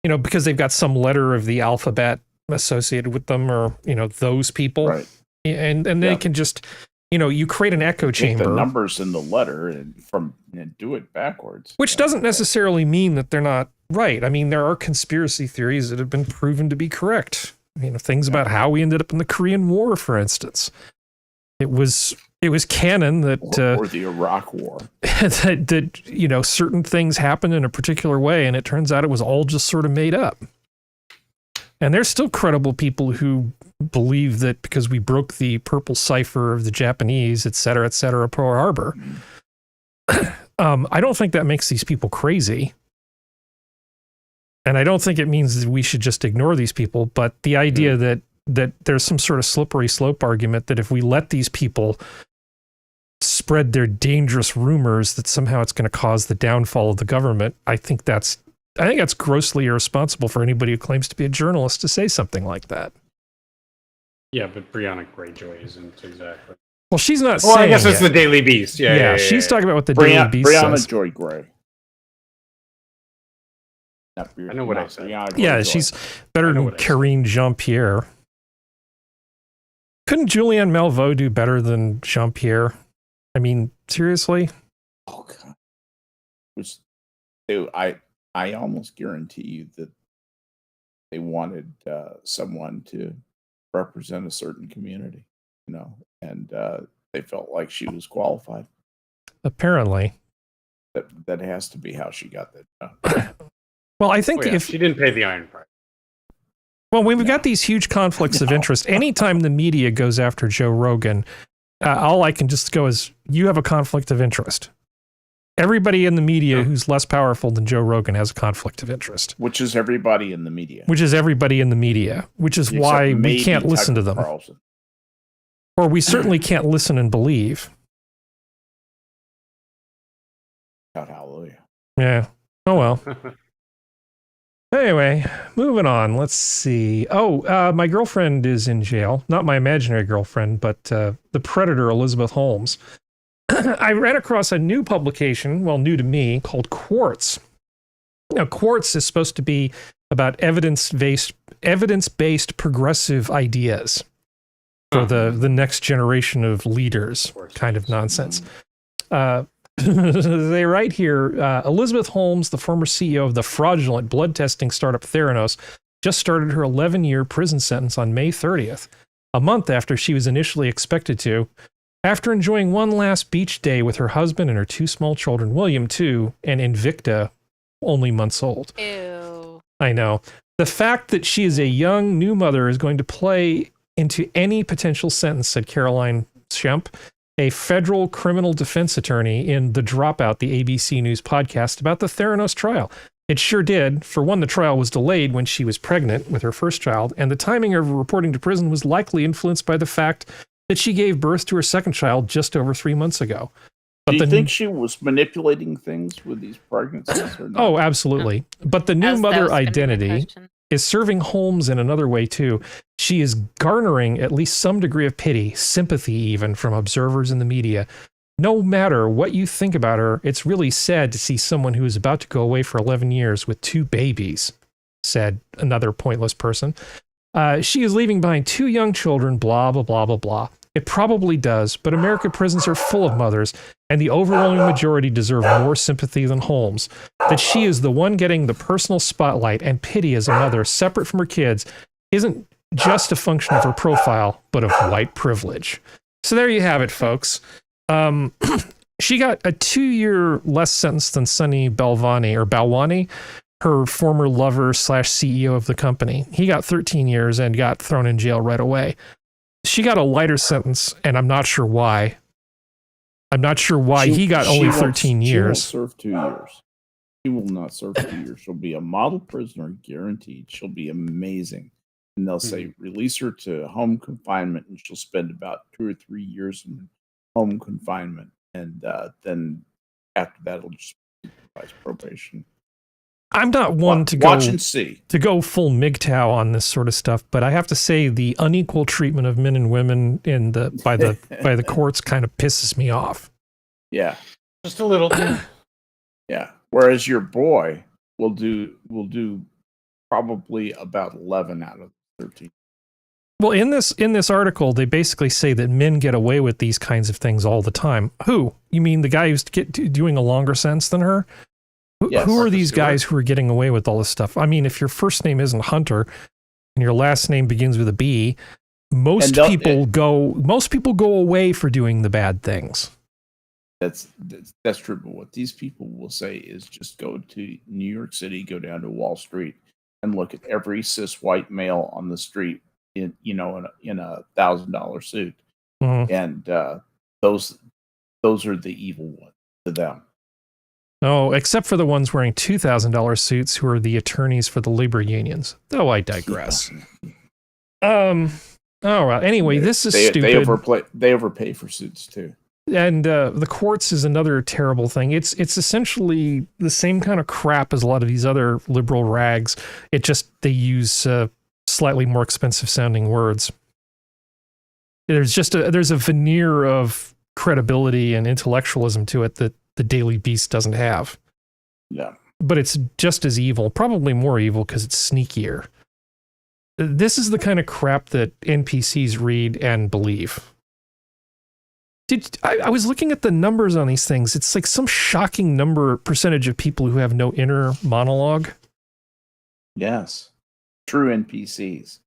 [SPEAKER 1] You know, because they've got some letter of the alphabet associated with them, or, you know, those people.
[SPEAKER 3] Right.
[SPEAKER 1] And they can just, you know, you create an echo chamber.
[SPEAKER 3] Take the numbers in the letter and do it backwards.
[SPEAKER 1] Which doesn't necessarily mean that they're not right. I mean, there are conspiracy theories that have been proven to be correct. You know, things about how we ended up in the Korean War, for instance. It was canon that
[SPEAKER 3] or the Iraq War.
[SPEAKER 1] that you know, certain things happened in a particular way, and it turns out it was all just sort of made up. And there's still credible people who believe that because we broke the purple cipher of the Japanese, et cetera, Pearl Harbor. I don't think that makes these people crazy. And I don't think it means that we should just ignore these people. But the idea that there's some sort of slippery slope argument that if we let these people spread their dangerous rumors, that somehow it's going to cause the downfall of the government, I think that's grossly irresponsible for anybody who claims to be a journalist to say something like that.
[SPEAKER 2] Yeah, but Brianna Greyjoy isn't exactly.
[SPEAKER 1] Well, she's not
[SPEAKER 2] saying I guess it's
[SPEAKER 1] it.
[SPEAKER 2] the Daily Beast. Yeah,
[SPEAKER 1] she's talking about what the Daily Beast
[SPEAKER 3] Brianna
[SPEAKER 1] says.
[SPEAKER 3] Joy Gray.
[SPEAKER 2] I know what I said.
[SPEAKER 1] Yeah, she's better than Karine Jean-Pierre. Couldn't Julianne Malveaux do better than Jean-Pierre? I mean, seriously?
[SPEAKER 3] Oh, God. I almost guarantee you that they wanted someone to represent a certain community, and they felt like she was qualified.
[SPEAKER 1] Apparently.
[SPEAKER 3] That has to be how she got that job.
[SPEAKER 1] Well, I think if
[SPEAKER 2] she didn't pay the iron price.
[SPEAKER 1] Well, we've got these huge conflicts of interest. Anytime the media goes after Joe Rogan, all I can just go is, you have a conflict of interest. Everybody in the media who's less powerful than Joe Rogan has a conflict of interest.
[SPEAKER 3] Which is everybody in the media.
[SPEAKER 1] Which is everybody in the media. Which is why we can't listen to them.
[SPEAKER 3] Carlson.
[SPEAKER 1] Or we certainly can't listen and believe.
[SPEAKER 3] God, hallelujah.
[SPEAKER 1] Yeah. Oh, well. Anyway, moving on. Let's see. Oh, my girlfriend is in jail. Not my imaginary girlfriend, but the predator, Elizabeth Holmes. I ran across a new publication, well, new to me, called Quartz. Now, Quartz is supposed to be about evidence-based progressive ideas for the next generation of leaders, kind of nonsense. They write here, Elizabeth Holmes, the former CEO of the fraudulent blood testing startup Theranos, just started her 11-year prison sentence on May 30th, a month after she was initially expected to, after enjoying one last beach day with her husband and her 2 small children, William, 2, and Invicta, only months old.
[SPEAKER 4] Ew.
[SPEAKER 1] I know. The fact that she is a young new mother is going to play into any potential sentence, said Caroline Schemp, a federal criminal defense attorney in The Dropout, the ABC News podcast about the Theranos trial. It sure did. For one, the trial was delayed when she was pregnant with her first child, and the timing of her reporting to prison was likely influenced by the fact that she gave birth to her second child just over 3 months ago. But
[SPEAKER 3] do you think she was manipulating things with these pregnancies? Or not?
[SPEAKER 1] Oh, absolutely. But the new mother identity is serving Holmes in another way, too. She is garnering at least some degree of pity, sympathy even, from observers in the media. No matter what you think about her, it's really sad to see someone who is about to go away for 11 years with 2 babies, said another pointless person. She is leaving behind 2 young children, blah, blah, blah, blah, blah. It probably does, but American prisons are full of mothers, and the overwhelming majority deserve more sympathy than Holmes. That she is the one getting the personal spotlight and pity as a mother, separate from her kids, isn't just a function of her profile, but of white privilege. So there you have it, folks. She got a 2-year less sentence than Sonny Balwani, her former lover / CEO of the company. He got 13 years and got thrown in jail right away. She got a lighter sentence, and I'm not sure why. I'm not sure why he got only 13 years.
[SPEAKER 3] She won't serve 2 years. She will not serve 2 years. She'll be a model prisoner, guaranteed. She'll be amazing. And they'll say, release her to home confinement, and she'll spend about 2 or 3 years in home confinement. And then after that, it'll just be probation.
[SPEAKER 1] I'm not one to
[SPEAKER 3] watch and see.
[SPEAKER 1] To go full MGTOW on this sort of stuff, but I have to say the unequal treatment of men and women by the courts kind of pisses me off.
[SPEAKER 3] Yeah,
[SPEAKER 2] just a little.
[SPEAKER 3] Yeah. Whereas your boy will do probably about 11 out of 13.
[SPEAKER 1] Well, in this article, they basically say that men get away with these kinds of things all the time. Who? You mean the guy who's doing a longer sentence than her?
[SPEAKER 3] Yes,
[SPEAKER 1] who are these guys who are getting away with all this stuff? I mean, if your first name isn't Hunter and your last name begins with a B, most people go away for doing the bad things.
[SPEAKER 3] That's true. But what these people will say is just go to New York City, go down to Wall Street, and look at every cis white male on the street in a $1,000 suit, and those are the evil ones to them.
[SPEAKER 1] Oh, except for the ones wearing $2,000 suits who are the attorneys for the labor unions. Though I digress. All right. Anyway, this is stupid.
[SPEAKER 3] They overpay for suits too.
[SPEAKER 1] And the courts is another terrible thing. It's essentially the same kind of crap as a lot of these other liberal rags. It just they use slightly more expensive sounding words. There's a veneer of credibility and intellectualism to it that the Daily Beast doesn't have.
[SPEAKER 3] Yeah.
[SPEAKER 1] But it's just as evil, probably more evil because it's sneakier. This is the kind of crap that NPCs read and believe. I was looking at the numbers on these things. It's like some shocking percentage of people who have no inner monologue.
[SPEAKER 3] Yes. True NPCs.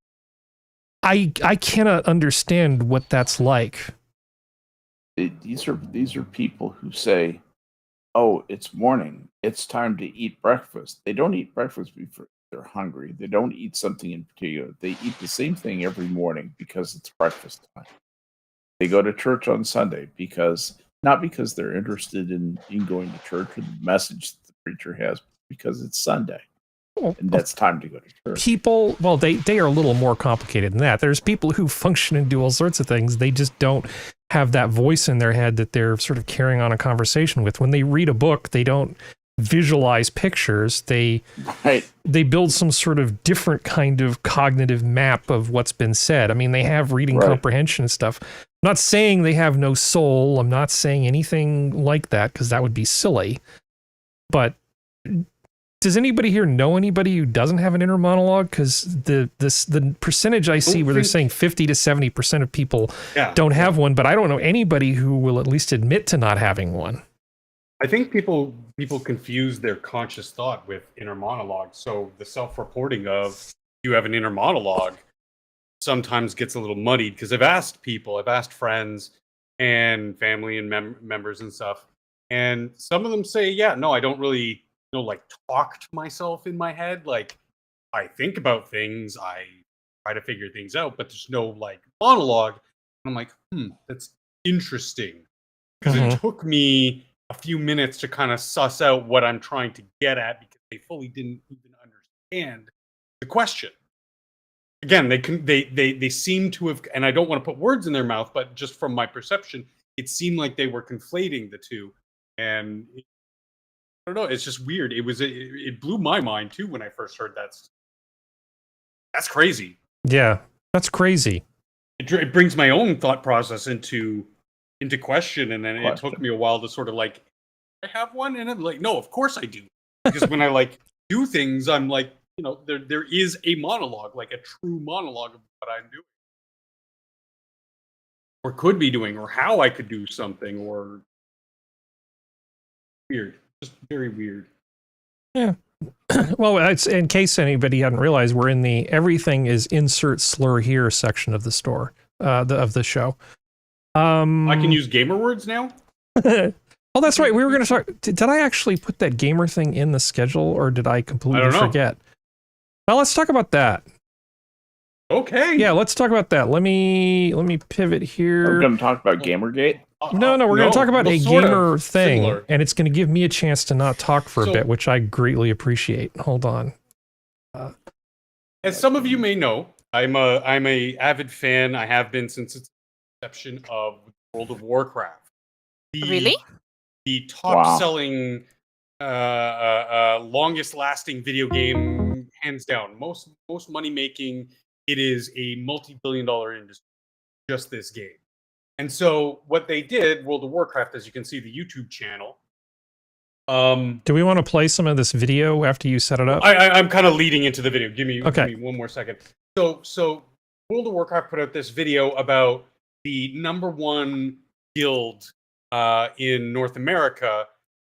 [SPEAKER 1] I cannot understand what that's like.
[SPEAKER 3] These are people who say, "Oh, it's morning. It's time to eat breakfast." They don't eat breakfast before they're hungry. They don't eat something in particular. They eat the same thing every morning because it's breakfast time. They go to church on Sunday not because they're interested in going to church or the message that the preacher has, because it's Sunday. And that's time to go to church.
[SPEAKER 1] People, well, they are a little more complicated than that. There's people who function and do all sorts of things. They just don't have that voice in their head that they're sort of carrying on a conversation with. When they read a book, they don't visualize pictures. They build some sort of different kind of cognitive map of what's been said. I mean, they have reading comprehension and stuff. I'm not saying they have no soul. I'm not saying anything like that, because that would be silly. But does anybody here know anybody who doesn't have an inner monologue? Because the percentage I see where they're saying 50 to 70% of people don't have one, but I don't know anybody who will at least admit to not having one.
[SPEAKER 2] I think people confuse their conscious thought with inner monologue. So the self-reporting of you have an inner monologue sometimes gets a little muddied, because I've asked friends and family and members and stuff, and some of them say, yeah, no, I don't really like talk to myself in my head. Like, I think about things, I try to figure things out, but there's no like monologue. And I'm like, that's interesting, because it took me a few minutes to kind of suss out what I'm trying to get at, because they fully didn't even understand the question. Again, they seem to have, and I don't want to put words in their mouth, but just from my perception, it seemed like they were conflating the two. And I don't know, it's just weird. It blew my mind too when I first heard that. That's crazy.
[SPEAKER 1] Yeah, that's crazy.
[SPEAKER 2] It brings my own thought process into question, and then it took me a while to sort of like, I have one, and I'm like, no, of course I do, because when I like do things, I'm like, there is a monologue, like a true monologue of what I'm doing, or could be doing, or how I could do something, or weird, just very weird.
[SPEAKER 1] Yeah. Well, it's in case anybody hadn't realized, we're in the everything is insert slur here section of the store, of the show.
[SPEAKER 2] I can use gamer words now?
[SPEAKER 1] Oh, that's right. We were going to talk. Did I actually put that gamer thing in the schedule, or did I completely forget? Well, let's talk about that.
[SPEAKER 2] Okay.
[SPEAKER 1] Yeah, let's talk about that. Let me pivot here.
[SPEAKER 3] We're going to talk about Gamergate?
[SPEAKER 1] No, we're going to talk about a gamer thing, and it's going to give me a chance to not talk for a bit, which I greatly appreciate. Hold on.
[SPEAKER 2] As some of you may know, I'm a avid fan. I have been since its inception of World of Warcraft.
[SPEAKER 4] Really?
[SPEAKER 2] The top-selling, longest-lasting video game, hands down. Most money-making. It is a multi-billion-dollar industry, just this game. And so what they did, World of Warcraft, as you can see, the YouTube channel.
[SPEAKER 1] Do we want to play some of this video after you set it up?
[SPEAKER 2] I'm kind of leading into the video. Give me one more second. So World of Warcraft put out this video about the #1 guild in North America,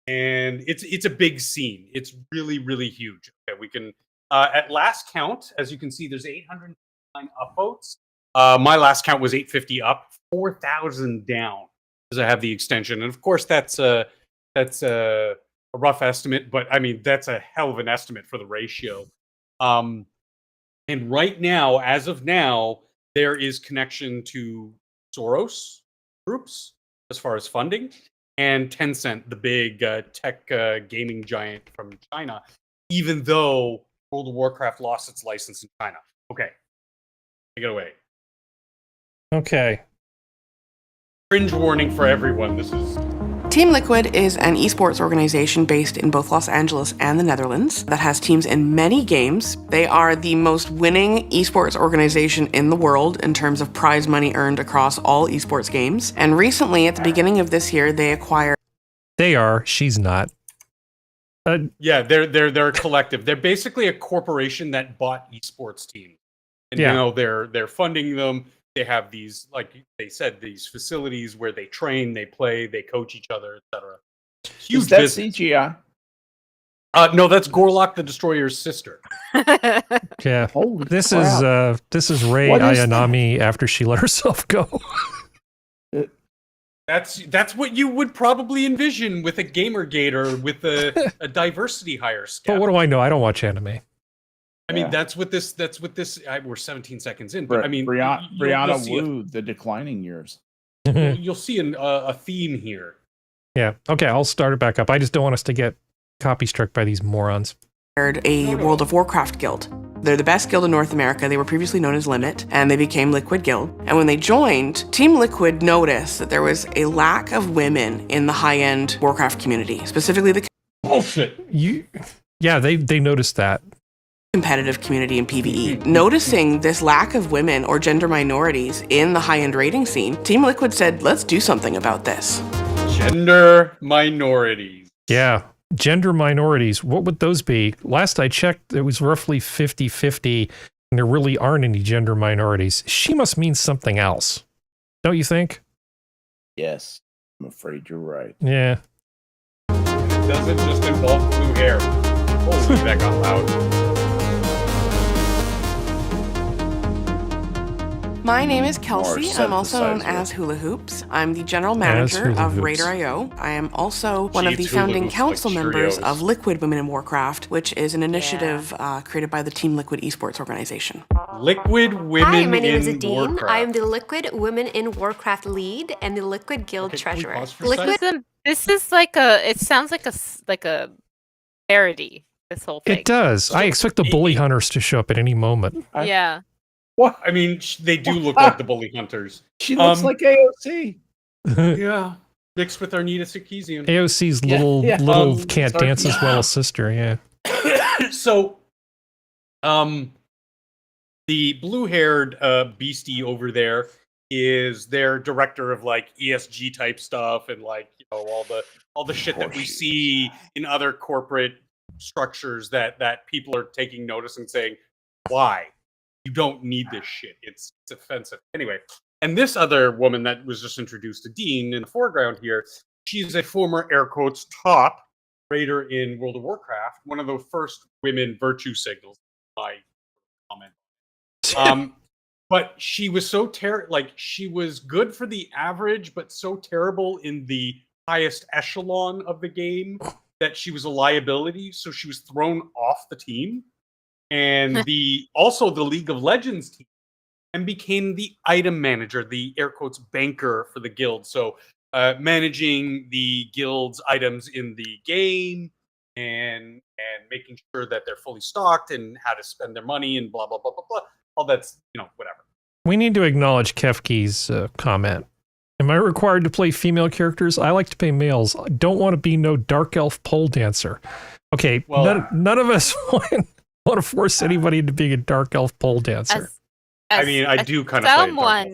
[SPEAKER 2] and it's a big scene. It's really, really huge. Okay, we can at last count, as you can see, there's 809 upvotes. My last count was 850 up, 4,000 down, because I have the extension, and of course that's a rough estimate, but I mean that's a hell of an estimate for the ratio. And right now, as of now, there is connection to Soros groups as far as funding, and Tencent, the big tech gaming giant from China, even though World of Warcraft lost its license in China. Okay, take it away.
[SPEAKER 1] Okay.
[SPEAKER 2] Cringe warning for everyone. This is...
[SPEAKER 16] Team Liquid is an esports organization based in both Los Angeles and the Netherlands that has teams in many games. They are the most winning esports organization in the world in terms of prize money earned across all esports games. And recently, at the beginning of this year, they acquired...
[SPEAKER 1] They are. She's not.
[SPEAKER 2] Yeah, they're a collective. They're basically a corporation that bought esports teams. And they're funding them. They have these, like they said, these facilities where they train, they play, they coach each other, etc. Huge
[SPEAKER 3] Is that
[SPEAKER 2] business.
[SPEAKER 3] CGI?
[SPEAKER 2] No, that's Gorlock the Destroyer's sister.
[SPEAKER 1] Yeah.
[SPEAKER 3] Holy
[SPEAKER 1] This
[SPEAKER 3] crap.
[SPEAKER 1] is Rei
[SPEAKER 3] What is
[SPEAKER 1] Ayanami after she let herself go.
[SPEAKER 2] That's what you would probably envision with a Gamergate or with a diversity hire. Skep.
[SPEAKER 1] But what do I know? I don't watch anime.
[SPEAKER 2] I mean, that's what this. We're 17 seconds in, but I mean,
[SPEAKER 3] Brianna Wu, the declining years.
[SPEAKER 2] You'll see a theme here.
[SPEAKER 1] Yeah. Okay, I'll start it back up. I just don't want us to get copy struck by these morons.
[SPEAKER 16] A World of Warcraft guild. They're the best guild in North America. They were previously known as Limit, and they became Liquid Guild. And when they joined, Team Liquid noticed that there was a lack of women in the high-end Warcraft community, specifically the
[SPEAKER 2] bullshit.
[SPEAKER 1] Yeah, they noticed that.
[SPEAKER 16] Competitive community in PvE. Noticing this lack of women or gender minorities in the high-end raiding scene, Team Liquid said, let's do something about this.
[SPEAKER 2] Gender minorities.
[SPEAKER 1] Yeah. Gender minorities, what would those be? Last I checked, it was roughly 50-50, and there really aren't any gender minorities. She must mean something else. Don't you think?
[SPEAKER 3] Yes, I'm afraid you're right.
[SPEAKER 1] Yeah.
[SPEAKER 2] It doesn't just involve blue hair. Holy, that got loud.
[SPEAKER 16] My name is Kelsey. I'm also known as Hula Hoops. I'm the general manager of Raider.io. I am also one of the founding council members of Liquid Women in Warcraft, which is an initiative created by the Team Liquid esports organization.
[SPEAKER 2] Liquid Women
[SPEAKER 17] Hi, my name is
[SPEAKER 2] in
[SPEAKER 17] Adine.
[SPEAKER 2] Warcraft.
[SPEAKER 17] I am the Liquid Women in Warcraft lead and the Liquid Guild treasurer. Liquid.
[SPEAKER 4] This is like a. It sounds like a parody. This whole thing.
[SPEAKER 1] It does. I expect the bully hunters to show up at any moment.
[SPEAKER 4] Yeah.
[SPEAKER 2] What? I mean, they do look like the bully hunters.
[SPEAKER 3] She looks like AOC.
[SPEAKER 2] Yeah, mixed with Arnita Sarkeesian.
[SPEAKER 1] AOC's little can't dance as well as sister. Yeah.
[SPEAKER 2] So, the blue-haired beastie over there is their director of like ESG type stuff and like all the shit that we see in other corporate structures that people are taking notice and saying, why? You don't need this shit. It's offensive. Anyway, and this other woman that was just introduced to Dean in the foreground here, she's a former air quotes top raider in World of Warcraft, one of the first women virtue signals. My comment. But she was so she was good for the average, but so terrible in the highest echelon of the game that she was a liability. So she was thrown off the team. And also the League of Legends team, and became the item manager, the air quotes banker for the guild. So managing the guild's items in the game and making sure that they're fully stocked and how to spend their money and blah blah blah blah blah. All that's whatever.
[SPEAKER 1] We need to acknowledge Kefki's comment. Am I required to play female characters? I like to play males. I don't want to be no dark elf pole dancer. Okay, well, none of us want to force anybody into being a dark elf pole dancer.
[SPEAKER 2] I mean, I do kind of play dark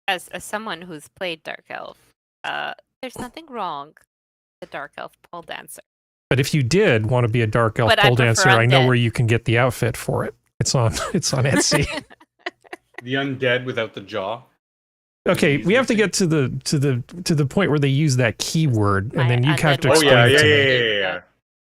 [SPEAKER 2] elf.
[SPEAKER 4] As someone who's played dark elf, there's nothing wrong with a dark elf pole dancer.
[SPEAKER 1] But if you did want to be a dark elf pole dancer, I know where you can get the outfit for it. It's on Etsy.
[SPEAKER 2] The undead without the jaw.
[SPEAKER 1] Okay, we have to get to the point where they use that keyword, and then you have to explain it to me.
[SPEAKER 2] Yeah.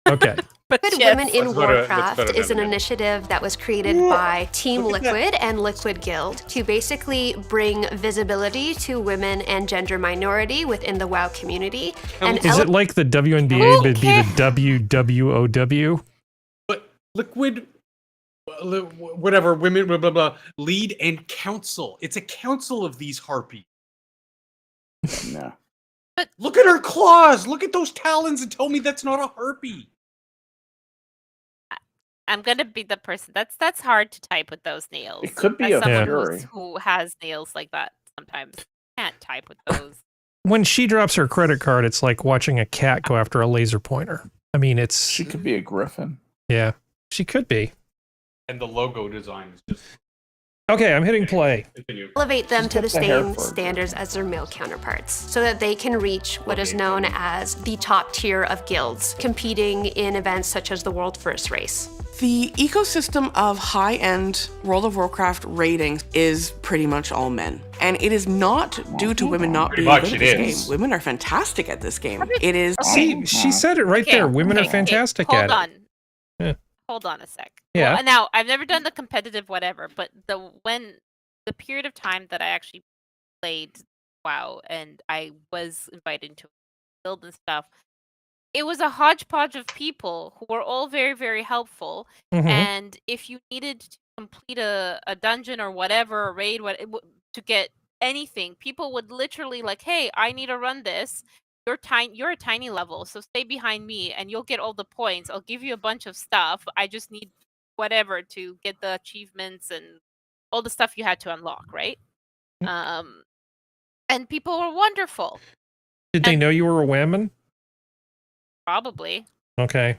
[SPEAKER 1] Okay.
[SPEAKER 17] Liquid Women in Warcraft is an initiative that was created by Team Liquid and Liquid Guild to basically bring visibility to women and gender minority within the WoW community. And
[SPEAKER 1] is it like the WNBA would be the WWOW?
[SPEAKER 2] But Liquid, whatever, women, blah, blah, blah, lead and council. It's a council of these harpies.
[SPEAKER 3] No.
[SPEAKER 2] But look at her claws. Look at those talons and tell me that's not a harpy.
[SPEAKER 4] I'm gonna be the person that's hard to type with those nails.
[SPEAKER 3] It could be
[SPEAKER 4] as
[SPEAKER 3] a
[SPEAKER 4] someone who has nails like that. Sometimes can't type with those.
[SPEAKER 1] When she drops her credit card, it's like watching a cat go after a laser pointer. I mean,
[SPEAKER 3] she could be a griffin.
[SPEAKER 1] Yeah, she could be.
[SPEAKER 2] And the logo design is just.
[SPEAKER 1] Okay, I'm hitting play.
[SPEAKER 2] Continue.
[SPEAKER 17] Elevate them to the same standards as their male counterparts so that they can reach what is known as the top tier of guilds, competing in events such as the World First Race.
[SPEAKER 16] The ecosystem of high-end World of Warcraft ratings is pretty much all men. And it is not due to women not being good at this game. Women are fantastic at this game. It is.
[SPEAKER 1] See, she said it right there. Women are fantastic at it.
[SPEAKER 4] Hold on a sec.
[SPEAKER 1] Yeah.
[SPEAKER 4] Well, now I've never done the competitive whatever, but the period of time that I actually played WoW and I was invited to build and stuff, it was a hodgepodge of people who were all very, very helpful. And if you needed to complete a dungeon or whatever, a raid, to get anything, people would literally like, hey, I need to run this. You're a tiny level, so stay behind me and you'll get all the points. I'll give you a bunch of stuff. I just need whatever to get the achievements and all the stuff you had to unlock, right? And people were wonderful.
[SPEAKER 1] Did they know you were a woman?
[SPEAKER 4] Probably.
[SPEAKER 1] Okay.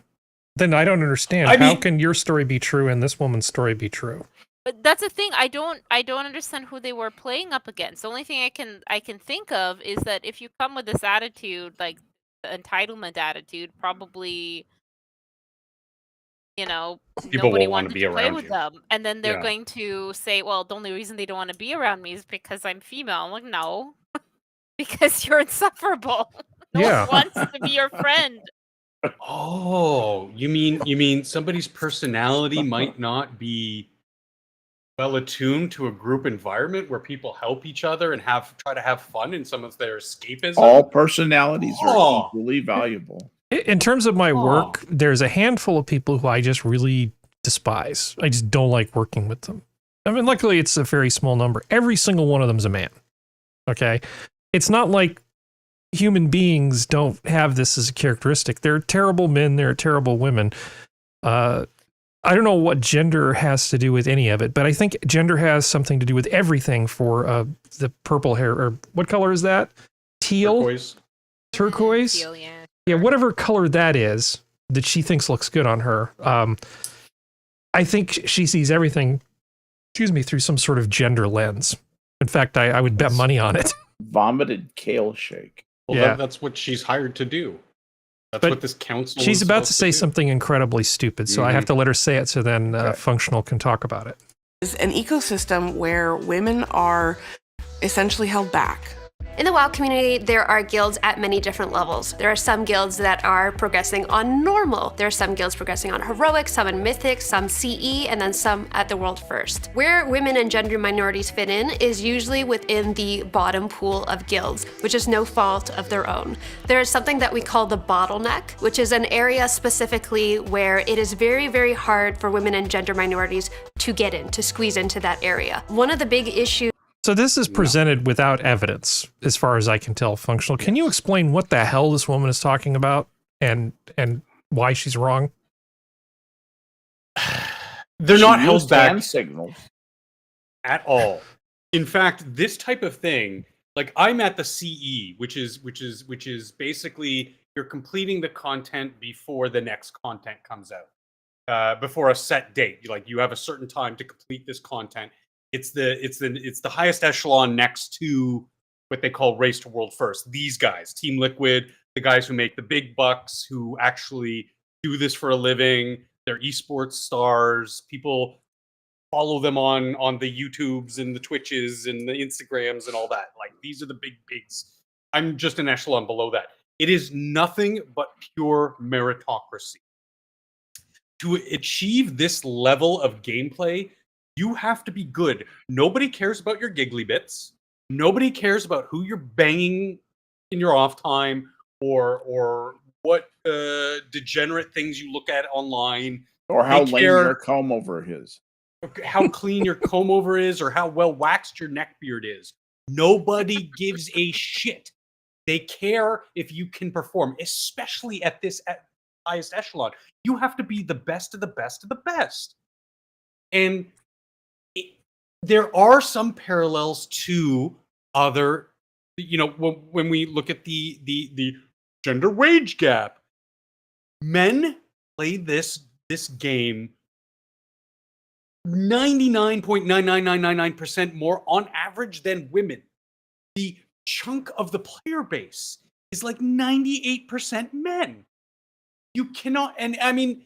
[SPEAKER 1] Then I don't understand. How can your story be true and this woman's story be true?
[SPEAKER 4] But that's the thing. I don't understand who they were playing up against. The only thing I can think of is that if you come with this attitude, like the entitlement attitude, probably,
[SPEAKER 2] People
[SPEAKER 4] nobody
[SPEAKER 2] will want
[SPEAKER 4] wanted
[SPEAKER 2] to be
[SPEAKER 4] to play
[SPEAKER 2] around
[SPEAKER 4] with
[SPEAKER 2] you.
[SPEAKER 4] them, and then they're going to say, "Well, the only reason they don't want to be around me is because I'm female." I'm like, no, because you're insufferable. No one wants to be your friend.
[SPEAKER 2] Oh, you mean somebody's personality might not be well attuned to a group environment where people help each other and try to have fun in some of their escapism?
[SPEAKER 3] All personalities are equally valuable.
[SPEAKER 1] In terms of my work, there's a handful of people who I just really despise. I just don't like working with them. I mean, luckily it's a very small number. Every single one of them's a man. Okay? It's not like human beings don't have this as a characteristic. They're terrible men, they're terrible women. I don't know what gender has to do with any of it, but I think gender has something to do with everything for the purple hair. Or what color is that? Teal? Turquoise?
[SPEAKER 4] Teal, yeah.
[SPEAKER 1] Yeah, whatever color that is that she thinks looks good on her. I think she sees everything, through some sort of gender lens. In fact, I would bet money on it.
[SPEAKER 3] Vomited kale shake.
[SPEAKER 2] Well, that's what she's hired to do. That's what this council
[SPEAKER 1] She's
[SPEAKER 2] is
[SPEAKER 1] about to
[SPEAKER 2] supposed
[SPEAKER 1] say
[SPEAKER 2] do.
[SPEAKER 1] something incredibly stupid, so I have to let her say it so then Functional can talk about it.
[SPEAKER 16] It's an ecosystem where women are essentially held back.
[SPEAKER 17] In the WoW community, there are guilds at many different levels. There are some guilds that are progressing on normal. There are some guilds progressing on heroic, some in mythic, some CE, and then some at the world first. Where women and gender minorities fit in is usually within the bottom pool of guilds, which is no fault of their own. There is something that we call the bottleneck, which is an area specifically where it is very, very hard for women and gender minorities to get in, to squeeze into that area. One of the big issues.
[SPEAKER 1] So this is presented without evidence, as far as I can tell, Functional. Can you explain what the hell this woman is talking about and why she's wrong?
[SPEAKER 2] They're not held back
[SPEAKER 3] hand signals
[SPEAKER 2] at all. In fact, this type of thing, like I'm at the CE, which is basically you're completing the content before the next content comes out, before a set date. Like you have a certain time to complete this content. It's the highest echelon next to what they call Race to World First. These guys, Team Liquid, the guys who make the big bucks, who actually do this for a living. They're esports stars. People follow them on the YouTubes and the Twitches and the Instagrams and all that. Like these are the big pigs. I'm just an echelon below that. It is nothing but pure meritocracy. To achieve this level of gameplay, you have to be good. Nobody cares about your giggly bits. Nobody cares about who you're banging in your off time or what degenerate things you look at online.
[SPEAKER 3] Or how lame your comb over is.
[SPEAKER 2] How clean your comb over is or how well waxed your neck beard is. Nobody gives a shit. They care if you can perform, especially at this highest echelon. You have to be the best of the best of the best. And there are some parallels to other, when we look at the gender wage gap. Men play this game 99.99999% more on average than women. The chunk of the player base is like 98% men. You cannot, and I mean,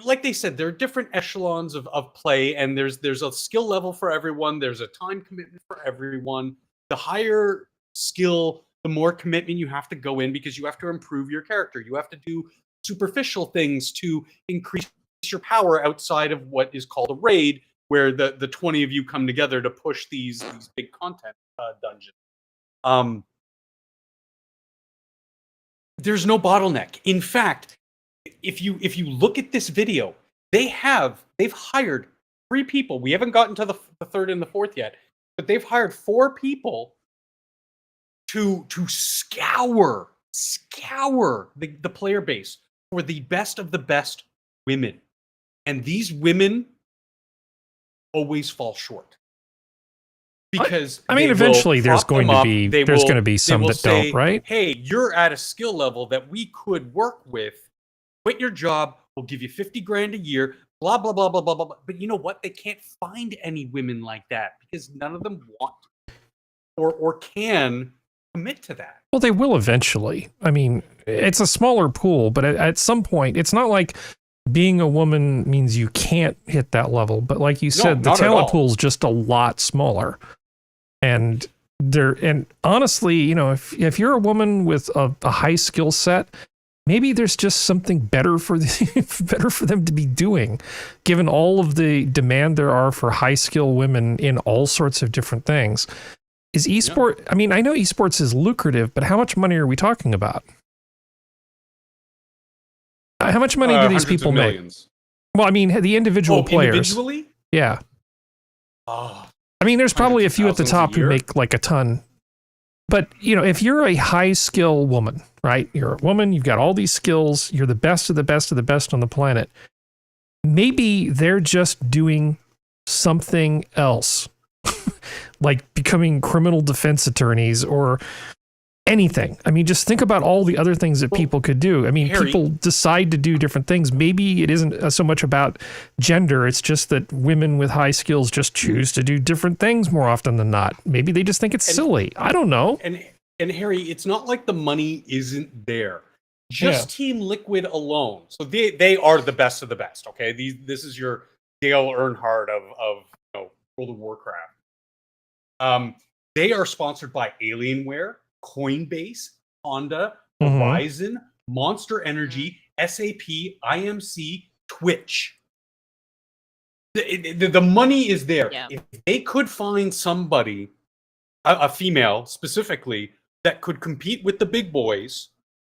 [SPEAKER 2] like they said, there are different echelons of play, and there's a skill level for everyone. There's a time commitment for everyone. The higher skill, the more commitment you have to go in, because you have to improve your character. You have to do superficial things to increase your power outside of what is called a raid, where the 20 of you come together to push these big content dungeons. There's no bottleneck. In fact, if you look at this video, they've hired 3 people. We haven't gotten to the third and the fourth yet, but they've hired 4 people to scour the player base for the best of the best women. And these women always fall short. Because
[SPEAKER 1] I mean, eventually there's going to be some that don't, right?
[SPEAKER 2] Hey, you're at a skill level that we could work with. Quit your job. We'll give you $50,000 a year. Blah blah blah blah blah blah. But you know what? They can't find any women like that because none of them want or can commit to that.
[SPEAKER 1] Well, they will eventually. I mean, it's a smaller pool, but at some point, it's not like being a woman means you can't hit that level. But like you said, the talent pool is just a lot smaller. And honestly, you know, if you're a woman with a high skill set, maybe there's just something better for them to be doing, given all of the demand there are for high skill women in all sorts of different things. Is esport? I mean, I know esports is lucrative, but how much money are we talking about? How much money do these people make? Well, I mean, the individual players.
[SPEAKER 2] Individually?
[SPEAKER 1] Yeah.
[SPEAKER 2] Oh.
[SPEAKER 1] I mean, there's probably a few at the top who make like a ton. But, you know, if you're a high skill woman, right? You're a woman, you've got all these skills, you're the best of the best of the best on the planet. Maybe they're just doing something else, like becoming criminal defense attorneys or anything. I mean, just think about all the other things that people could do. I mean,
[SPEAKER 2] Harry,
[SPEAKER 1] people decide to do different things. Maybe it isn't so much about gender. It's just that women with high skills just choose to do different things more often than not. Maybe they just think it's silly. I don't know.
[SPEAKER 2] And Harry, it's not like the money isn't there. Just Team Liquid alone. So they are the best of the best. Okay, this is your Dale Earnhardt of World of Warcraft. They are sponsored by Alienware, Coinbase, Honda, Verizon, Monster Energy, SAP, IMC, Twitch. The money is there. Yeah. If they could find somebody, a female specifically, that could compete with the big boys,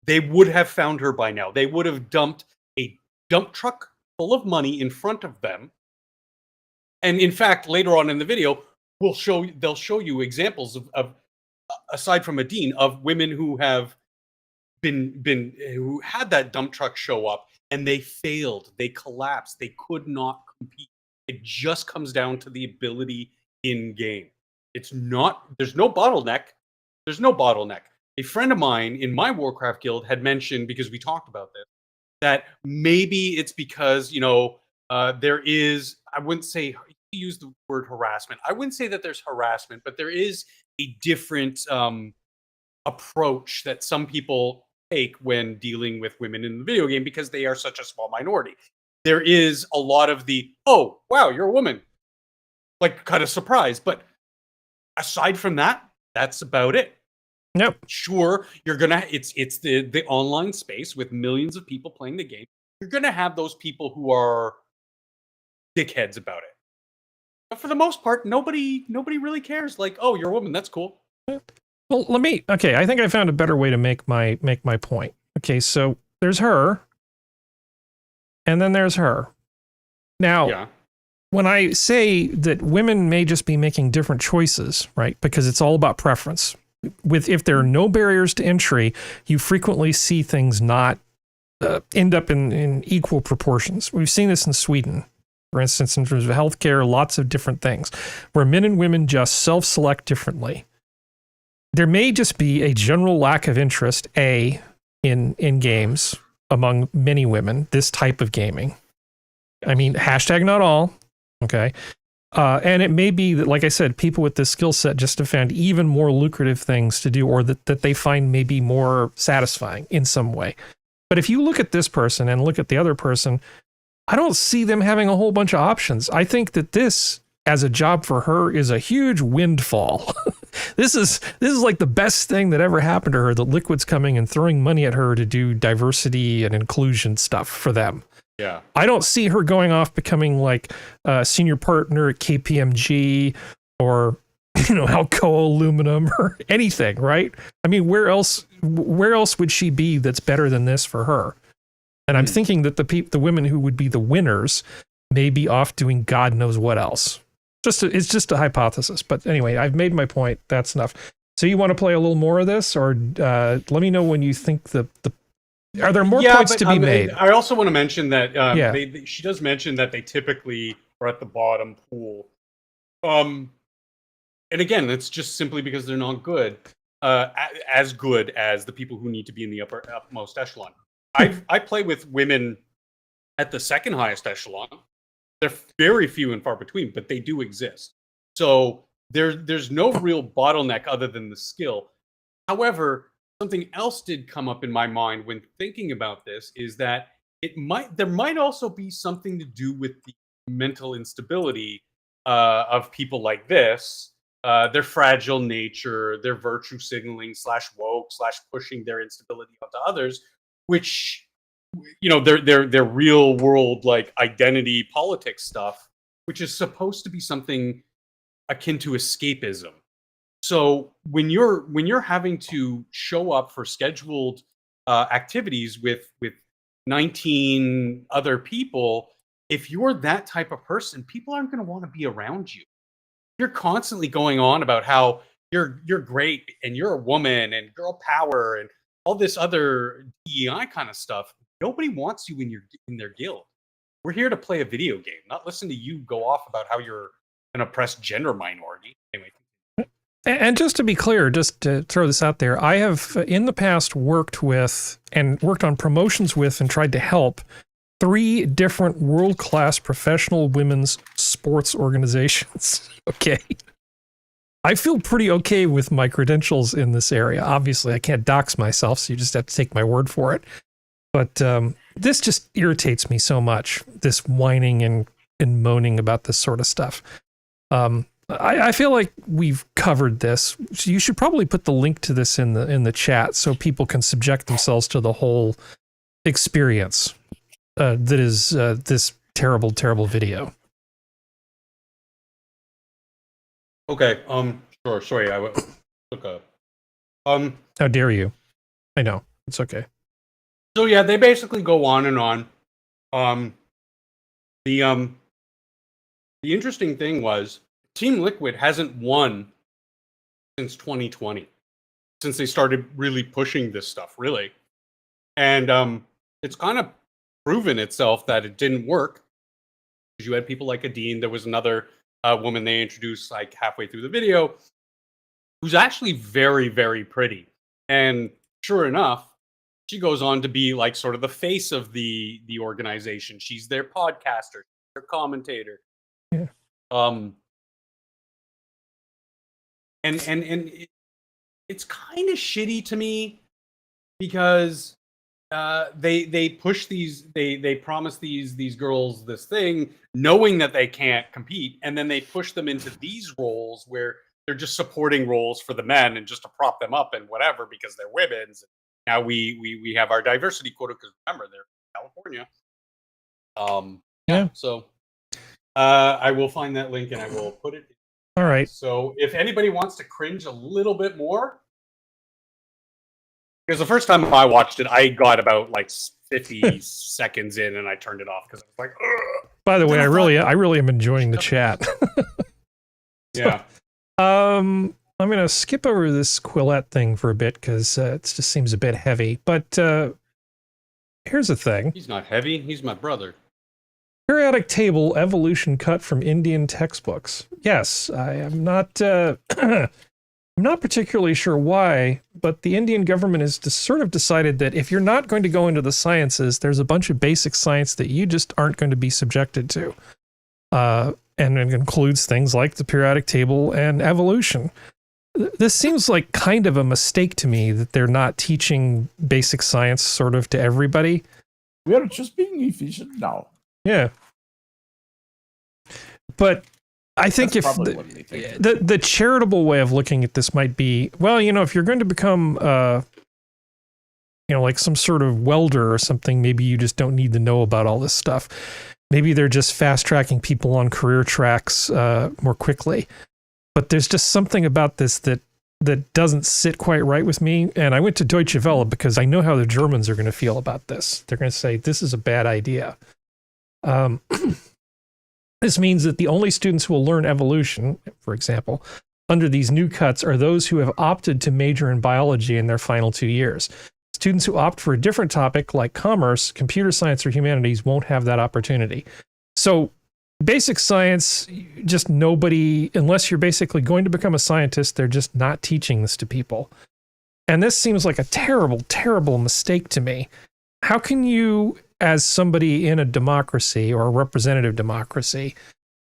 [SPEAKER 2] they would have found her by now. They would have dumped a dump truck full of money in front of them. And in fact, later on in the video, they'll show you examples of aside from Adine, of women who have who had that dump truck show up and they failed, they collapsed, they could not compete. It just comes down to the ability in game. There's no bottleneck. There's no bottleneck. A friend of mine in my Warcraft guild had mentioned, because we talked about this, that maybe it's because, there is, I wouldn't say, use the word harassment. I wouldn't say that there's harassment, but there is a different approach that some people take when dealing with women in the video game because they are such a small minority. There is a lot of the, oh, wow, you're a woman, like kind of surprise. But aside from that, that's about it.
[SPEAKER 1] Yep.
[SPEAKER 2] Sure, you're gonna. It's the online space with millions of people playing the game. You're gonna have those people who are dickheads about it. But for the most part, nobody really cares. Like, oh, you're a woman, that's cool.
[SPEAKER 1] Well, I think I found a better way to make my point. Okay, so there's her, and then there's her. Now, when I say that women may just be making different choices, right? Because it's all about preference. If there are no barriers to entry, you frequently see things not end up in equal proportions. We've seen this in Sweden. For instance, in terms of healthcare, lots of different things where men and women just self-select differently. There may just be a general lack of interest, in games among many women, this type of gaming. I mean, hashtag not all, okay? And it may be that, like I said, people with this skill set just have found even more lucrative things to do, or that they find maybe more satisfying in some way. But if you look at this person and look at the other person, I don't see them having a whole bunch of options. I think that this, as a job for her, is a huge windfall. This is like the best thing that ever happened to her, that Liquid's coming and throwing money at her to do diversity and inclusion stuff for them.
[SPEAKER 2] Yeah.
[SPEAKER 1] I don't see her going off becoming like a senior partner at KPMG or, Alcoa Aluminum or anything, right? I mean, where else would she be that's better than this for her? And I'm thinking that the women who would be the winners may be off doing God knows what else. It's just a hypothesis. But anyway, I've made my point. That's enough. So you want to play a little more of this, or let me know when you think are there more points to be made?
[SPEAKER 2] I also want to mention that she does mention that they typically are at the bottom pool. And again, it's just simply because they're not good, as good as the people who need to be in the upmost echelon. I play with women at the second highest echelon. They're very few and far between, but they do exist. So there's no real bottleneck other than the skill. However, something else did come up in my mind when thinking about this is that there might also be something to do with the mental instability of people like this, their fragile nature, their virtue signaling /woke /pushing their instability onto others, which their real world like identity politics stuff, which is supposed to be something akin to escapism. So when you're having to show up for scheduled activities with 19 other people, if you're that type of person, people aren't going to want to be around you. You're constantly going on about how you're great and you're a woman and girl power and all this other DEI kind of stuff. Nobody wants you in their guild. We're here to play a video game, not listen to you go off about how you're an oppressed gender minority. Anyway.
[SPEAKER 1] And just to be clear, just to throw this out there, I have in the past worked on promotions with and tried to help 3 different world-class professional women's sports organizations. Okay. I feel pretty okay with my credentials in this area. Obviously, I can't dox myself, so you just have to take my word for it. But this just irritates me so much, this whining and moaning about this sort of stuff. I feel like we've covered this. So you should probably put the link to this in the chat so people can subject themselves to the whole experience that is this terrible, terrible video.
[SPEAKER 2] Okay. Sure. Sorry, I took a.
[SPEAKER 1] How dare you? I know it's okay.
[SPEAKER 2] So yeah, they basically go on and on. The interesting thing was Team Liquid hasn't won since 2020, since they started really pushing this stuff, really, and it's kind of proven itself that it didn't work. Because you had people like Adine. There was another woman they introduced like halfway through the video, who's actually very, very pretty, and sure enough, she goes on to be like sort of the face of the organization. She's their podcaster, their commentator.
[SPEAKER 1] Yeah.
[SPEAKER 2] And it's kind of shitty to me because they push they promise these girls this thing, knowing that they can't compete, and then they push them into these roles where they're just supporting roles for the men and just to prop them up and whatever because they're women's. Now we have our diversity quota because remember they're in California. Yeah. So I will find that link and I will put it.
[SPEAKER 1] All right.
[SPEAKER 2] So if anybody wants to cringe a little bit more, because the first time I watched it, I got about like 50 seconds in and I turned it off because I was like, ugh.
[SPEAKER 1] By the way, I really am enjoying the chat.
[SPEAKER 2] Yeah.
[SPEAKER 1] I'm going to skip over this Quillette thing for a bit because it just seems a bit heavy. But here's the thing.
[SPEAKER 2] He's not heavy. He's my brother.
[SPEAKER 1] Periodic table evolution cut from Indian textbooks. Yes, I am not I'm not particularly sure why, but the Indian government has sort of decided that if you're not going to go into the sciences, there's a bunch of basic science that you just aren't going to be subjected to. And it includes things like the periodic table and evolution. This seems like kind of a mistake to me that they're not teaching basic science sort of to everybody.
[SPEAKER 3] We are just being efficient now.
[SPEAKER 1] Yeah. But I think
[SPEAKER 3] That's
[SPEAKER 1] if
[SPEAKER 3] probably what they think.
[SPEAKER 1] the charitable way of looking at this might be, well, you know, if you're going to become, you know, like some sort of welder or something, maybe you just don't need to know about all this stuff. Maybe they're just fast tracking people on career tracks more quickly. But there's just something about this that doesn't sit quite right with me. And I went to Deutsche Welle because I know how the Germans are going to feel about this. They're going to say, this is a bad idea. This means that the only students who will learn evolution, for example, under these new cuts are those who have opted to major in biology in their final 2 years. Students who opt for a different topic like commerce, computer science, or humanities won't have that opportunity. So basic science, just nobody, unless you're basically going to become a scientist, they're just not teaching this to people. And this seems like a terrible, terrible mistake to me. How can you, as somebody in a democracy or a representative democracy,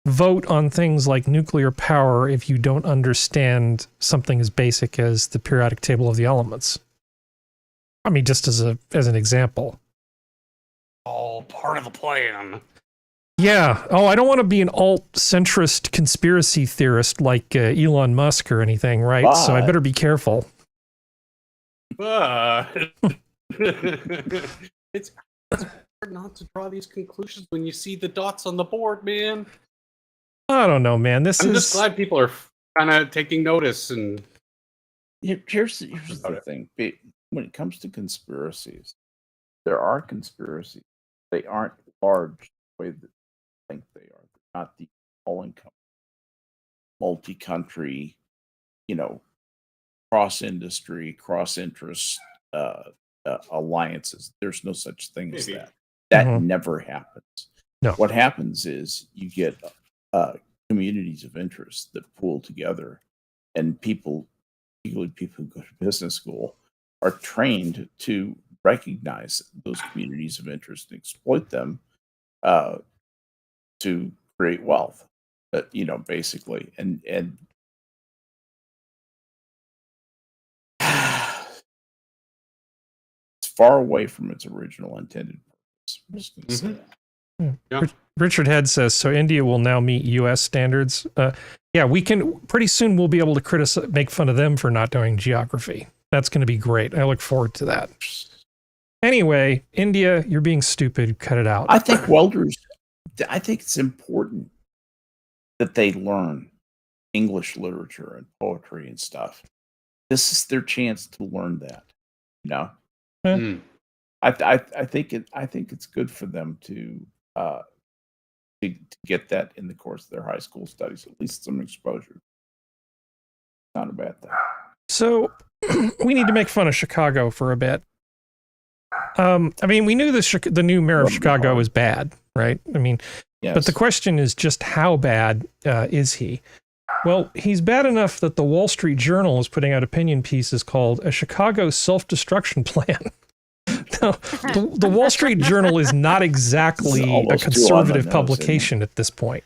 [SPEAKER 1] vote on things like nuclear power if you don't understand something as basic as the periodic table of the elements? I mean, just as an example.
[SPEAKER 2] All part of the plan.
[SPEAKER 1] Yeah. Oh, I don't want to be an alt-centrist conspiracy theorist like Elon Musk or anything, right? So I better be careful.
[SPEAKER 2] But it's hard not to draw these conclusions when you see the dots on the board, man.
[SPEAKER 1] I don't know, man.
[SPEAKER 2] I'm just glad people are kind of taking notice. And
[SPEAKER 3] here's the thing. When it comes to conspiracies, there are conspiracies. They aren't large the way that I think they are. They're not the all-encompassing, multi-country, you know, cross-industry, cross-interest alliances. There's no such thing as that. That never happens.
[SPEAKER 1] No.
[SPEAKER 3] What happens is you get communities of interest that pool together, and people, particularly people who go to business school, are trained to recognize those communities of interest and exploit them to create wealth. You know, basically, and it's far away from its original intended purpose. I'm just going to say that.
[SPEAKER 2] Yeah.
[SPEAKER 1] Richard Head says, so India will now meet U.S. standards. Yeah, we can, pretty soon we'll be able to make fun of them for not doing geography. That's going to be great. I look forward to that. Anyway, India, you're being stupid. Cut it out.
[SPEAKER 3] I think welders, I think it's important that they learn English literature and poetry and stuff. This is their chance to learn that, you know? I think it's good for them to get that in the course of their high school studies, at least some exposure. Not a bad thing.
[SPEAKER 1] So we need to make fun of Chicago for a bit. I mean, we knew the new mayor of Chicago was bad, right? I mean,
[SPEAKER 3] yes.
[SPEAKER 1] But the question is just how bad is he? Well, he's bad enough that the Wall Street Journal is putting out opinion pieces called A Chicago Self-Destruction Plan. Now, the Wall Street Journal is not exactly a conservative publication at this point.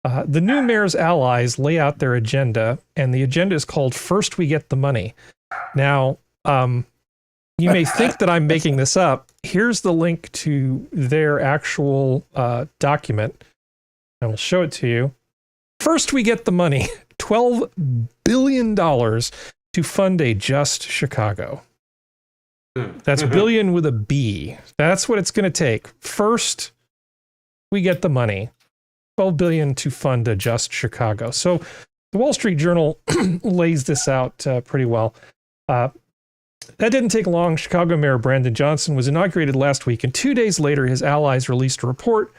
[SPEAKER 1] The new mayor's allies lay out their agenda, and the agenda is called First We Get the Money. Now, you may think that I'm making this up. Here's the link to their actual document. I will show it to you. First We Get the Money, $12 billion to fund a just Chicago. That's billion with a B. That's what it's going to take. First, we get the money. $12 billion to fund a just Chicago. So the Wall Street Journal lays this out pretty well. That didn't take long. Chicago Mayor Brandon Johnson was inaugurated last week, and 2 days later, his allies released a report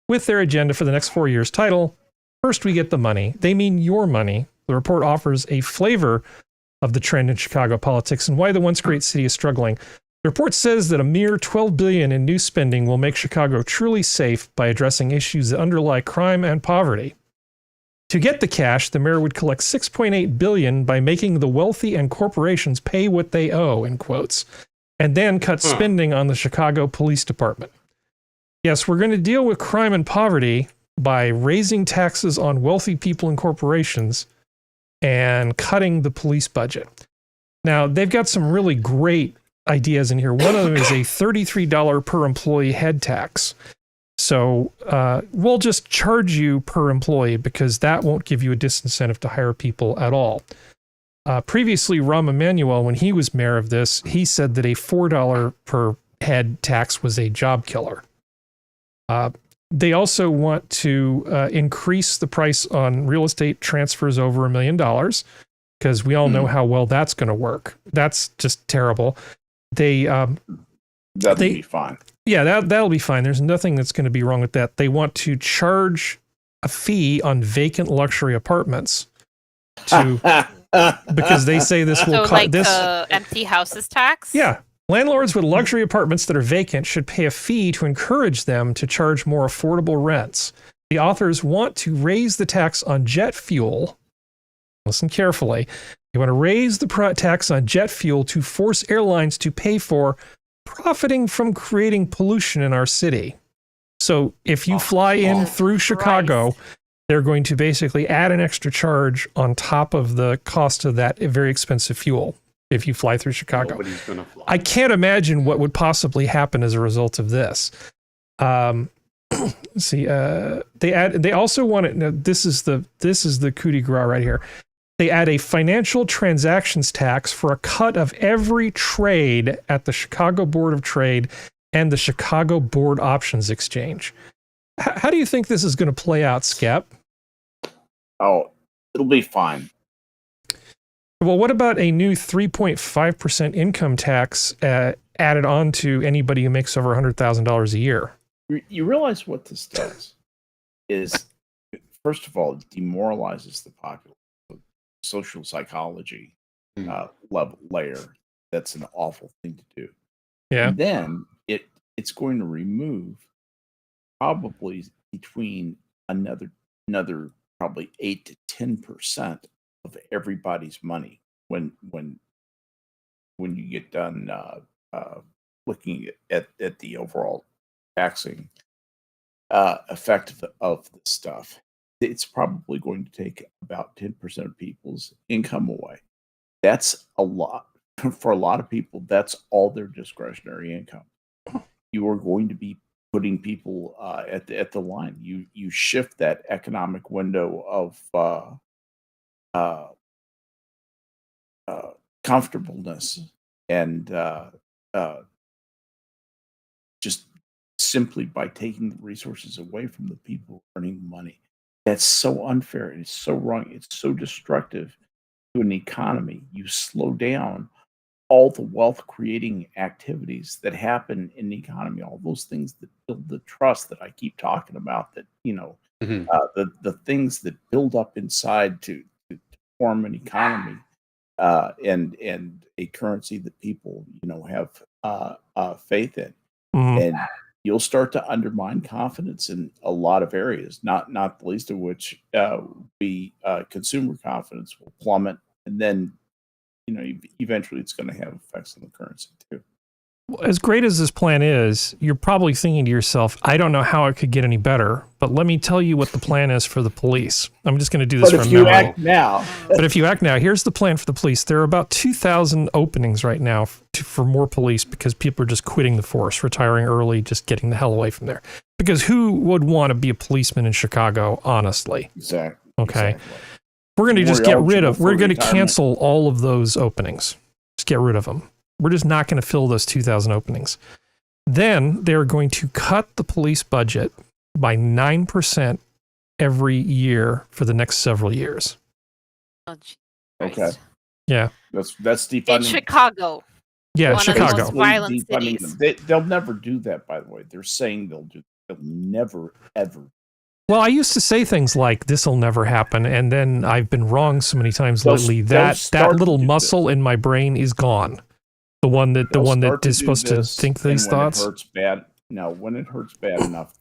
[SPEAKER 1] with their agenda for the next 4 years. Title, First We Get the Money. They mean your money. The report offers a flavor of the trend in Chicago politics and why the once great city is struggling. The report says that a mere $12 billion in new spending will make Chicago truly safe by addressing issues that underlie crime and poverty. To get the cash, the mayor would collect $6.8 billion by making the wealthy and corporations pay what they owe, in quotes, and then cut spending on the Chicago Police Department. Yes, we're going to deal with crime and poverty by raising taxes on wealthy people and corporations and cutting the police budget. Now, they've got some really great ideas in here. One of them is a $33 per employee head tax. So we'll just charge you per employee because that won't give you a disincentive to hire people at all. Previously, Rahm Emanuel, when he was mayor of this, he said that a $4 per head tax was a job killer. They also want to increase the price on real estate transfers over $1 million because we all know how well that's going to work. That's just terrible. That'll
[SPEAKER 3] be fine.
[SPEAKER 1] Yeah, that'll be fine. There's nothing that's going to be wrong with that. They want to charge a fee on vacant luxury apartments because they say this will
[SPEAKER 4] like empty houses tax.
[SPEAKER 1] Yeah, landlords with luxury apartments that are vacant should pay a fee to encourage them to charge more affordable rents. The authors want to raise the tax on jet fuel. Listen carefully. They want to raise the tax on jet fuel to force airlines to pay for profiting from creating pollution in our city. So if you fly in through Chicago, they're going to basically add an extra charge on top of the cost of that very expensive fuel if you fly through Chicago.
[SPEAKER 2] Nobody's gonna fly.
[SPEAKER 1] I can't imagine what would possibly happen as a result of this. See, they also want it. Now, this is the coup de grace right here. They add a financial transactions tax for a cut of every trade at the Chicago Board of Trade and the Chicago Board Options Exchange. How do you think this is going to play out, Skep?
[SPEAKER 3] Oh, it'll be fine.
[SPEAKER 1] Well, what about a new 3.5% income tax added on to anybody who makes over $100,000 a year?
[SPEAKER 3] You realize what this does is, first of all, it demoralizes the populace. Social psychology layer. That's an awful thing to do.
[SPEAKER 1] Yeah.
[SPEAKER 3] And then it's going to remove probably between another probably 8 to 10% of everybody's money when you get done looking at the overall taxing effect of this stuff. It's probably going to take about 10% of people's income away. That's a lot. For a lot of people, that's all their discretionary income. You are going to be putting people at the line. You shift that economic window of comfortableness and just simply by taking the resources away from the people earning money. That's so unfair. It's so wrong. It's so destructive to an economy. You slow down all the wealth creating activities that happen in the economy, all those things that build the trust that I keep talking about, that, the things that build up inside to form an economy and a currency that people, have faith in.
[SPEAKER 1] Mm-hmm.
[SPEAKER 3] And you'll start to undermine confidence in a lot of areas, not the least of which consumer confidence will plummet, and then eventually it's going to have effects on the currency too.
[SPEAKER 1] As great as this plan is, you're probably thinking to yourself, I don't know how it could get any better, but let me tell you what the plan is for the police. I'm just going to do this
[SPEAKER 3] But if you act now.
[SPEAKER 1] But if you act now, here's the plan for the police. There are about 2,000 openings right now for more police because people are just quitting the force, retiring early, just getting the hell away from there. Because who would want to be a policeman in Chicago, honestly?
[SPEAKER 3] Exactly.
[SPEAKER 1] Okay.
[SPEAKER 3] Exactly.
[SPEAKER 1] We're going to just get rid of, we're going to cancel all of those openings. Just get rid of them. We're just not going to fill those 2,000 openings. Then they're going to cut the police budget by 9% every year for the next several years.
[SPEAKER 3] Okay.
[SPEAKER 1] Yeah.
[SPEAKER 3] That's defunding.
[SPEAKER 4] In Chicago.
[SPEAKER 1] Yeah,
[SPEAKER 4] one
[SPEAKER 1] Chicago.
[SPEAKER 4] of the most violent cities.
[SPEAKER 3] They'll never do that, by the way. They're saying they'll never, ever.
[SPEAKER 1] Well, I used to say things like, this'll never happen, and then I've been wrong so many times lately. That little muscle in my brain is gone. The one that is supposed to think these thoughts.
[SPEAKER 3] When it hurts bad enough,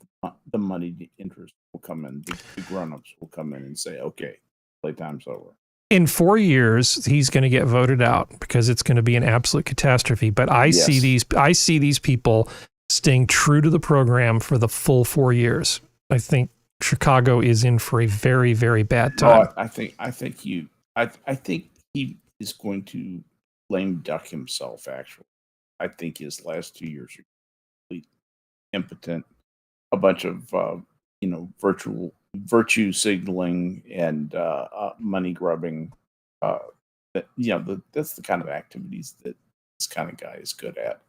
[SPEAKER 3] the money interest will come in. The grown-ups will come in and say, okay, playtime's over.
[SPEAKER 1] In 4 years, he's going to get voted out because it's going to be an absolute catastrophe. But I see these people staying true to the program for the full 4 years. I think Chicago is in for a very, very bad time.
[SPEAKER 3] I think he is going to lame duck himself. Actually, I think his last 2 years are completely impotent. a bunch of virtue signaling and money grubbing. That's the kind of activities that this kind of guy is good at.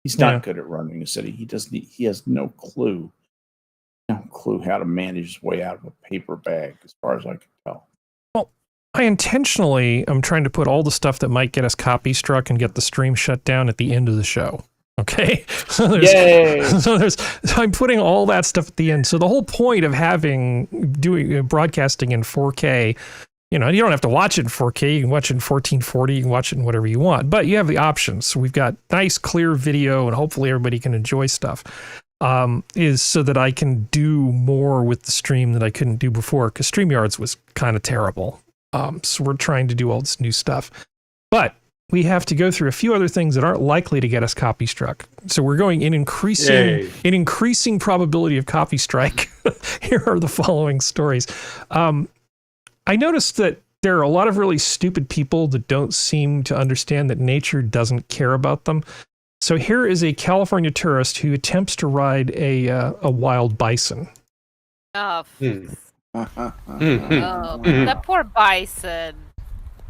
[SPEAKER 3] He's not good at running a city. He has no clue how to manage his way out of a paper bag, as far as I can tell.
[SPEAKER 1] Well, I intentionally am trying to put all the stuff that might get us copy struck and get the stream shut down at the end of the show. Okay, so I'm putting all that stuff at the end. So the whole point of broadcasting in 4K, you don't have to watch it in 4K. You can watch it in 1440. You can watch it in whatever you want, but you have the options. So we've got nice, clear video, and hopefully everybody can enjoy stuff. Is so that I can do more with the stream that I couldn't do before, because StreamYards was kind of terrible. So we're trying to do all this new stuff, but we have to go through a few other things that aren't likely to get us copy struck. So we're going in increasing probability of copy strike. Here are the following stories. I noticed that there are a lot of really stupid people that don't seem to understand that nature doesn't care about them. So here is a California tourist who attempts to ride a wild bison.
[SPEAKER 4] Oh, that poor bison.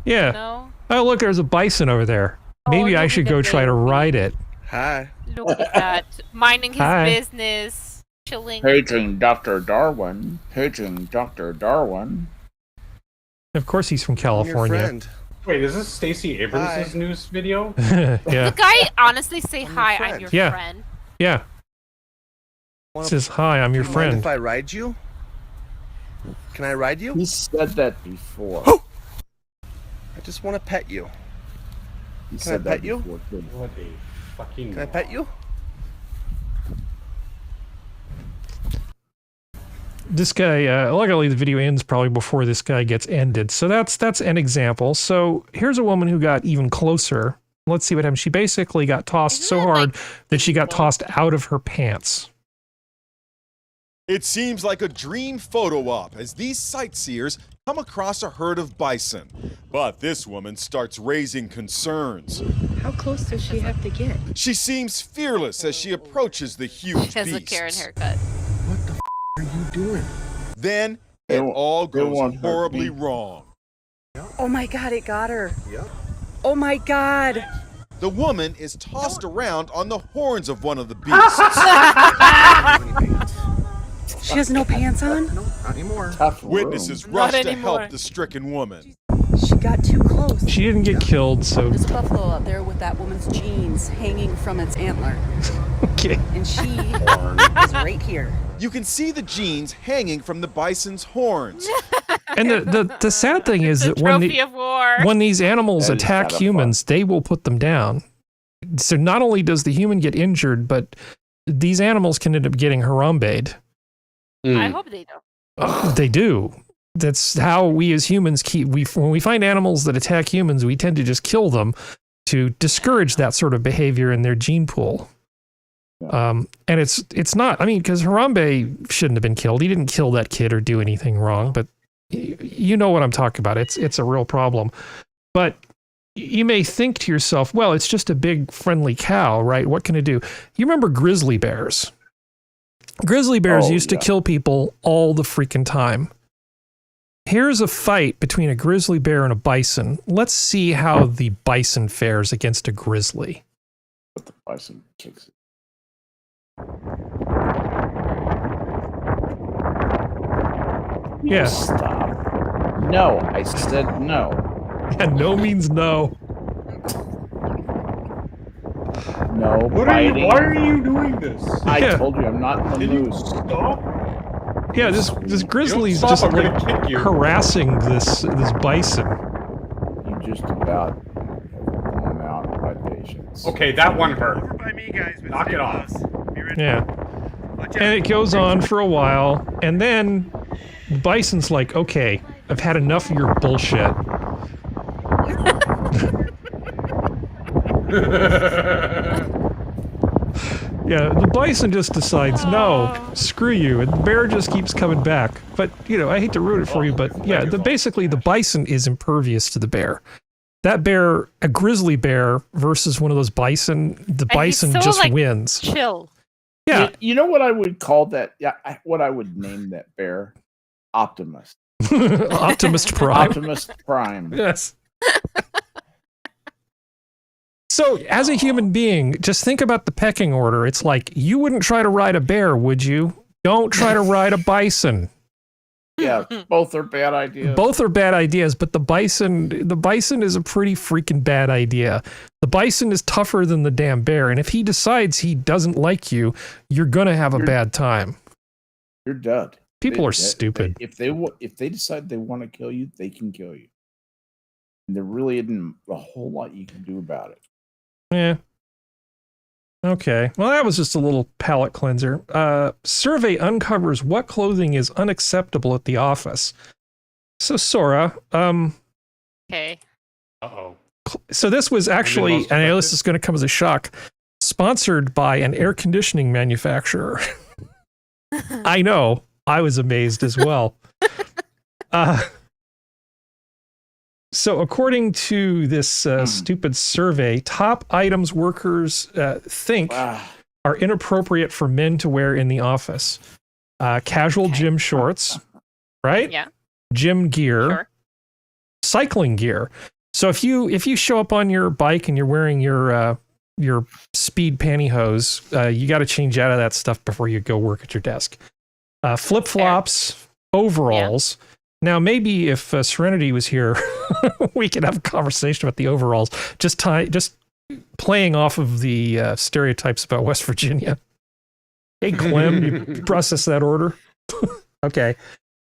[SPEAKER 1] Yeah.
[SPEAKER 4] No?
[SPEAKER 1] Oh, look, there's a bison over there. Maybe I should go try to ride it.
[SPEAKER 11] Hi.
[SPEAKER 4] Look at that. Minding his business. Chilling.
[SPEAKER 3] Paging Dr. Darwin. Paging Dr. Darwin.
[SPEAKER 1] Of course he's from California.
[SPEAKER 2] Wait, is this Stacey Abrams' news video?
[SPEAKER 1] Yeah.
[SPEAKER 4] The guy honestly say, hi, I'm your friend.
[SPEAKER 1] Yeah. He says, hi, I'm your friend.
[SPEAKER 11] Mind if I ride you? Can I ride you?
[SPEAKER 3] He said that before.
[SPEAKER 11] I just want to pet you. Can I pet you?
[SPEAKER 2] What a fucking...
[SPEAKER 11] Can I pet you?
[SPEAKER 1] This guy, luckily the video ends probably before this guy gets ended. So that's an example. So here's a woman who got even closer. Let's see what happened. She basically got tossed so hard that she got tossed out of her pants.
[SPEAKER 18] It seems like a dream photo op as these sightseers come across a herd of bison. But this woman starts raising concerns.
[SPEAKER 19] How close does she have to get?
[SPEAKER 18] She seems fearless as she approaches the huge
[SPEAKER 4] She has a
[SPEAKER 18] beasts.
[SPEAKER 4] Karen haircut.
[SPEAKER 11] What the are you doing?
[SPEAKER 18] Then it all goes horribly wrong.
[SPEAKER 19] Oh my god, it got her. Yep. Oh my god.
[SPEAKER 18] The woman is tossed around on the horns of one of the beasts.
[SPEAKER 19] She has no pants on?
[SPEAKER 11] No, not anymore.
[SPEAKER 18] Witnesses rush to help the stricken woman.
[SPEAKER 19] She got too close.
[SPEAKER 1] She didn't get killed, so...
[SPEAKER 19] There's a buffalo out there with that woman's jeans hanging from its antler.
[SPEAKER 1] Okay.
[SPEAKER 19] And she is right here.
[SPEAKER 18] You can see the jeans hanging from the bison's horns.
[SPEAKER 1] And the sad thing is that when these animals attack humans, they will put them down. So not only does the human get injured, but these animals can end up getting harambe'd.
[SPEAKER 4] I hope they do.
[SPEAKER 1] They do. That's how we as humans when we find animals that attack humans, we tend to just kill them to discourage that sort of behavior in their gene pool. And it's not, I mean, because Harambe shouldn't have been killed. He didn't kill that kid or do anything wrong, but you know what I'm talking about. It's a real problem. But you may think to yourself, well, it's just a big friendly cow, right? What can it do? You remember grizzly bears? Grizzly bears used to kill people all the freaking time. Here's a fight between a grizzly bear and a bison. Let's see how the bison fares against a grizzly.
[SPEAKER 3] But the bison kicks it.
[SPEAKER 1] Yeah.
[SPEAKER 3] Stop. No, I said no.
[SPEAKER 1] Yeah, no means no.
[SPEAKER 3] No.
[SPEAKER 2] Why are you doing this?
[SPEAKER 3] I told you I'm not in the mood.
[SPEAKER 2] Stop.
[SPEAKER 1] Yeah, this grizzly's just harassing this bison.
[SPEAKER 3] You just about have blown out my patience.
[SPEAKER 2] Okay, that one hurt. Knock it off.
[SPEAKER 1] Yeah. And it goes on for a while, and then the bison's like, okay, I've had enough of your bullshit. Yeah, the bison just decides, no, screw you, and the bear just keeps coming back. But, you know, I hate to ruin it for you, but yeah, basically the bison is impervious to the bear. That bear, a grizzly bear versus one of those bison, the bison just wins.
[SPEAKER 4] Chill.
[SPEAKER 1] Yeah.
[SPEAKER 3] You know what I would call that? Yeah, what I would name that bear? Optimus.
[SPEAKER 1] Optimus Prime.
[SPEAKER 3] Optimus Prime.
[SPEAKER 1] Yes. So, as a human being, just think about the pecking order. It's like, you wouldn't try to ride a bear, would you? Don't try to ride a bison.
[SPEAKER 3] Yeah, both are bad ideas.
[SPEAKER 1] Both are bad ideas, but the bison is a pretty freaking bad idea. The bison is tougher than the damn bear, and if he decides he doesn't like you, you're gonna have a bad time.
[SPEAKER 3] You're dead.
[SPEAKER 1] People are stupid.
[SPEAKER 3] If they decide they want to kill you, they can kill you. And there really isn't a whole lot you can do about it.
[SPEAKER 1] Yeah. Okay. Well, that was just a little palate cleanser. Survey uncovers what clothing is unacceptable at the office. So, Sora,
[SPEAKER 4] Okay.
[SPEAKER 2] Uh-oh.
[SPEAKER 1] So this was actually, and I know this is going to come as a shock, sponsored by an air conditioning manufacturer. I know. I was amazed as well. So according to this stupid survey, top items workers think are inappropriate for men to wear in the office. Casual gym shorts, right?
[SPEAKER 4] Yeah.
[SPEAKER 1] Gym gear, cycling gear. So if you show up on your bike and you're wearing your speed pantyhose, you got to change out of that stuff before you go work at your desk. Flip-flops, overalls. Yeah. Now, maybe if Serenity was here, we could have a conversation about the overalls. Just playing off of the stereotypes about West Virginia. Hey, Clem, you process that order? Okay.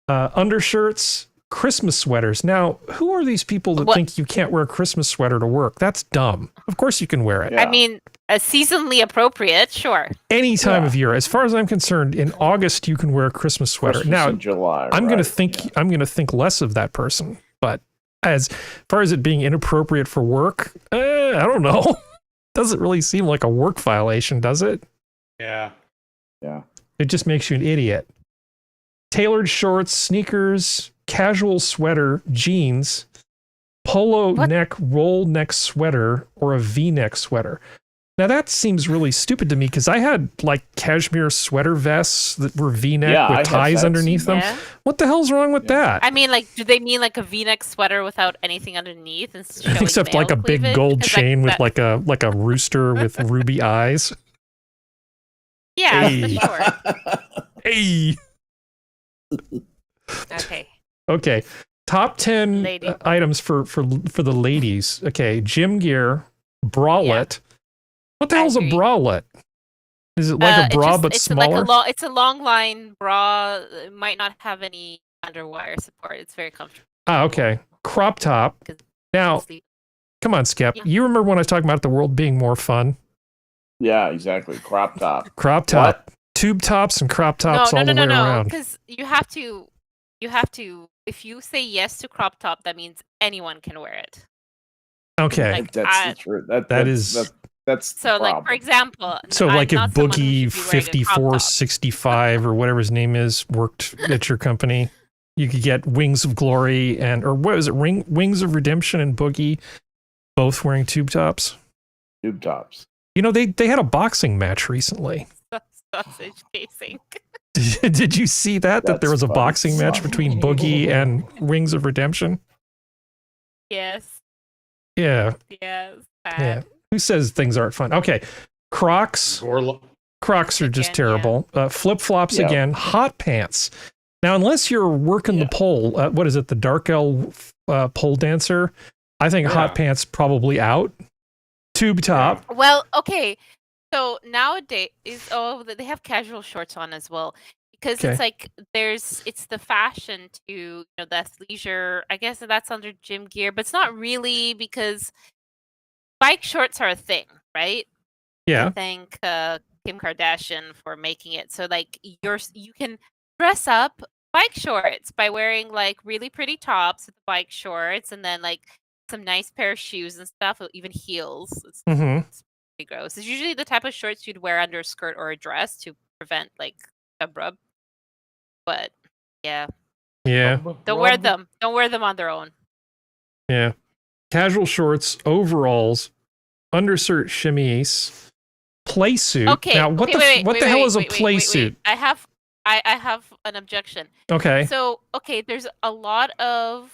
[SPEAKER 1] Undershirts, Christmas sweaters. Now, who are these people that think you can't wear a Christmas sweater to work? That's dumb. Of course you can wear it.
[SPEAKER 4] Yeah. I mean, seasonally appropriate, sure.
[SPEAKER 1] Any time of year. As far as I'm concerned, in August you can wear a Christmas sweater.
[SPEAKER 3] Christmas
[SPEAKER 1] now,
[SPEAKER 3] in July,
[SPEAKER 1] I'm going to think less of that person. But as far as it being inappropriate for work, I don't know. Doesn't really seem like a work violation, does it?
[SPEAKER 2] Yeah.
[SPEAKER 3] Yeah.
[SPEAKER 1] It just makes you an idiot. Tailored shorts, sneakers, casual sweater, jeans, polo neck, roll neck sweater, or a V-neck sweater. Now that seems really stupid to me because I had like cashmere sweater vests that were V-neck with ties underneath them. Yeah. What the hell's wrong with that?
[SPEAKER 4] I mean, like, do they mean like a V-neck sweater without anything underneath, and
[SPEAKER 1] except like a big gold chain with like a rooster with ruby eyes?
[SPEAKER 4] Yeah, hey. Sure.
[SPEAKER 1] Hey. Okay. Top 10 items for the ladies. Okay, gym gear, bralette. Yeah. What the hell is a bralette? Is it like a bra but smaller?
[SPEAKER 4] It's a long line bra. It might not have any underwire support. It's very comfortable.
[SPEAKER 1] Okay. Crop top. Now, come on, Skep. Yeah. You remember when I was talking about the world being more fun?
[SPEAKER 3] Yeah, exactly. Crop top.
[SPEAKER 1] Crop top. What? Tube tops and crop tops all the way around.
[SPEAKER 4] Because you have to, if you say yes to crop top, that means anyone can wear it.
[SPEAKER 1] Okay.
[SPEAKER 3] Like, that's true. That's
[SPEAKER 4] so, like, for example.
[SPEAKER 1] So, like, if Boogie 5465 or whatever his name is worked at your company, you could get Wings of Glory or what was it? Wings of Redemption and Boogie both wearing tube tops.
[SPEAKER 3] Tube tops.
[SPEAKER 1] You know, they had a boxing match recently.
[SPEAKER 4] Sausage casing.
[SPEAKER 1] Did you see that there was a boxing match between Boogie and Wings of Redemption?
[SPEAKER 4] Yes.
[SPEAKER 1] Yeah.
[SPEAKER 4] Yes.
[SPEAKER 1] Yeah. Who says things aren't fun? Okay. Crocs. Crocs are just terrible. Yeah. Flip-flops again. Hot pants. Now, unless you're working the pole, what is it? The Dark L pole dancer? I think hot pants probably out. Tube top.
[SPEAKER 4] Well, okay. So nowadays, they have casual shorts on as well, because it's like it's the fashion to that's leisure. I guess that's under gym gear, but it's not really because bike shorts are a thing, right?
[SPEAKER 1] Yeah.
[SPEAKER 4] I thank Kim Kardashian for making it so like you can dress up bike shorts by wearing like really pretty tops with bike shorts and then like some nice pair of shoes and stuff, or even heels. It's pretty gross. It's usually the type of shorts you'd wear under a skirt or a dress to prevent like tub rub. But yeah. Don't wear them. Don't wear them on their own.
[SPEAKER 1] Yeah. Casual shorts, overalls, undershirt chemise, play suit.
[SPEAKER 4] Okay.
[SPEAKER 1] Now, what the hell is a play suit?
[SPEAKER 4] I have an objection.
[SPEAKER 1] Okay.
[SPEAKER 4] So, okay, there's a lot of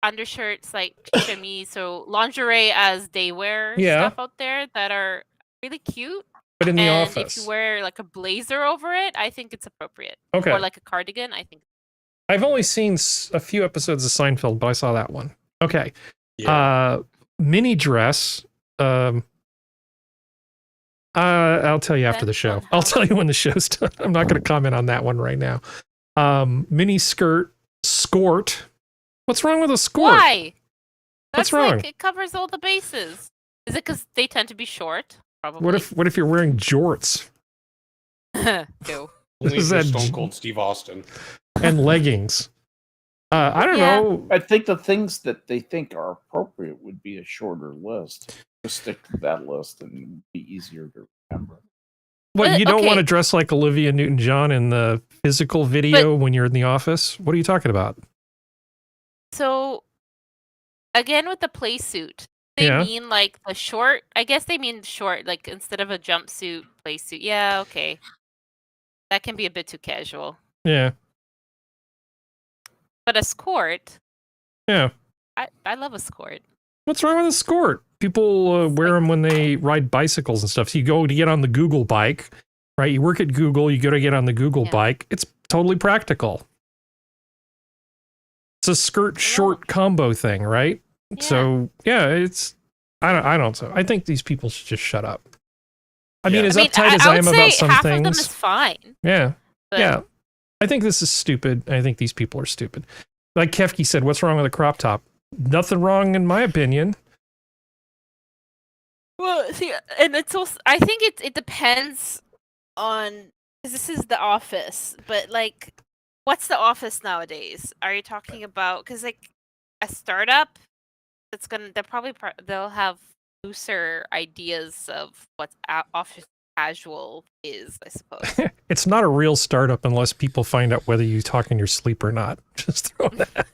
[SPEAKER 4] undershirts like chemise, so lingerie as they wear stuff out there that are really cute.
[SPEAKER 1] But in the
[SPEAKER 4] and
[SPEAKER 1] office.
[SPEAKER 4] if you wear like a blazer over it, I think it's appropriate.
[SPEAKER 1] Okay.
[SPEAKER 4] Or like a cardigan, I think.
[SPEAKER 1] I've only seen a few episodes of Seinfeld, but I saw that one. Okay.
[SPEAKER 2] Yeah.
[SPEAKER 1] Mini dress. I'll tell you after the show. I'll tell you when the show's done. I'm not going to comment on that one right now. Mini skirt, skort. What's wrong with a skort?
[SPEAKER 4] Why?
[SPEAKER 1] What's
[SPEAKER 4] That's
[SPEAKER 1] wrong?
[SPEAKER 4] like it covers all the bases. Is it because they tend to be short? Probably.
[SPEAKER 1] What if you're wearing jorts?
[SPEAKER 4] No.
[SPEAKER 2] Only
[SPEAKER 1] Is
[SPEAKER 2] if you're
[SPEAKER 1] that
[SPEAKER 2] Stone Cold Steve Austin.
[SPEAKER 1] And leggings. I don't know.
[SPEAKER 3] I think the things that they think are appropriate would be a shorter list. Just stick to that list and it'd be easier to remember.
[SPEAKER 1] What, you don't want to dress like Olivia Newton-John in the physical video when you're in the office? What are you talking about?
[SPEAKER 4] So, again with the play suit, they mean like the short. I guess they mean short, like instead of a jumpsuit, play suit. Yeah, okay. That can be a bit too casual.
[SPEAKER 1] Yeah.
[SPEAKER 4] But a skort.
[SPEAKER 1] Yeah.
[SPEAKER 4] I love a skort.
[SPEAKER 1] What's wrong with a skort? People wear them when they ride bicycles and stuff. So you go to get on the Google bike, right? You work at Google, you go to get on the Google bike. It's totally practical. It's a skirt short combo thing, right? Yeah. So yeah, it's I don't know. I think these people should just shut up. I mean, as uptight as I am about some
[SPEAKER 4] half
[SPEAKER 1] things,
[SPEAKER 4] of them is fine.
[SPEAKER 1] Yeah.
[SPEAKER 4] But
[SPEAKER 1] Yeah. I think this is stupid. I think these people are stupid. Like Kefki said, what's wrong with a crop top? Nothing wrong in my opinion.
[SPEAKER 4] Well, see, and it's also, I think it depends on, because this is the office, but like, what's the office nowadays? Are you talking about, because like a startup, they'll have looser ideas of what office casual is, I suppose.
[SPEAKER 1] It's not a real startup unless people find out whether you talk in your sleep or not. Just throw that.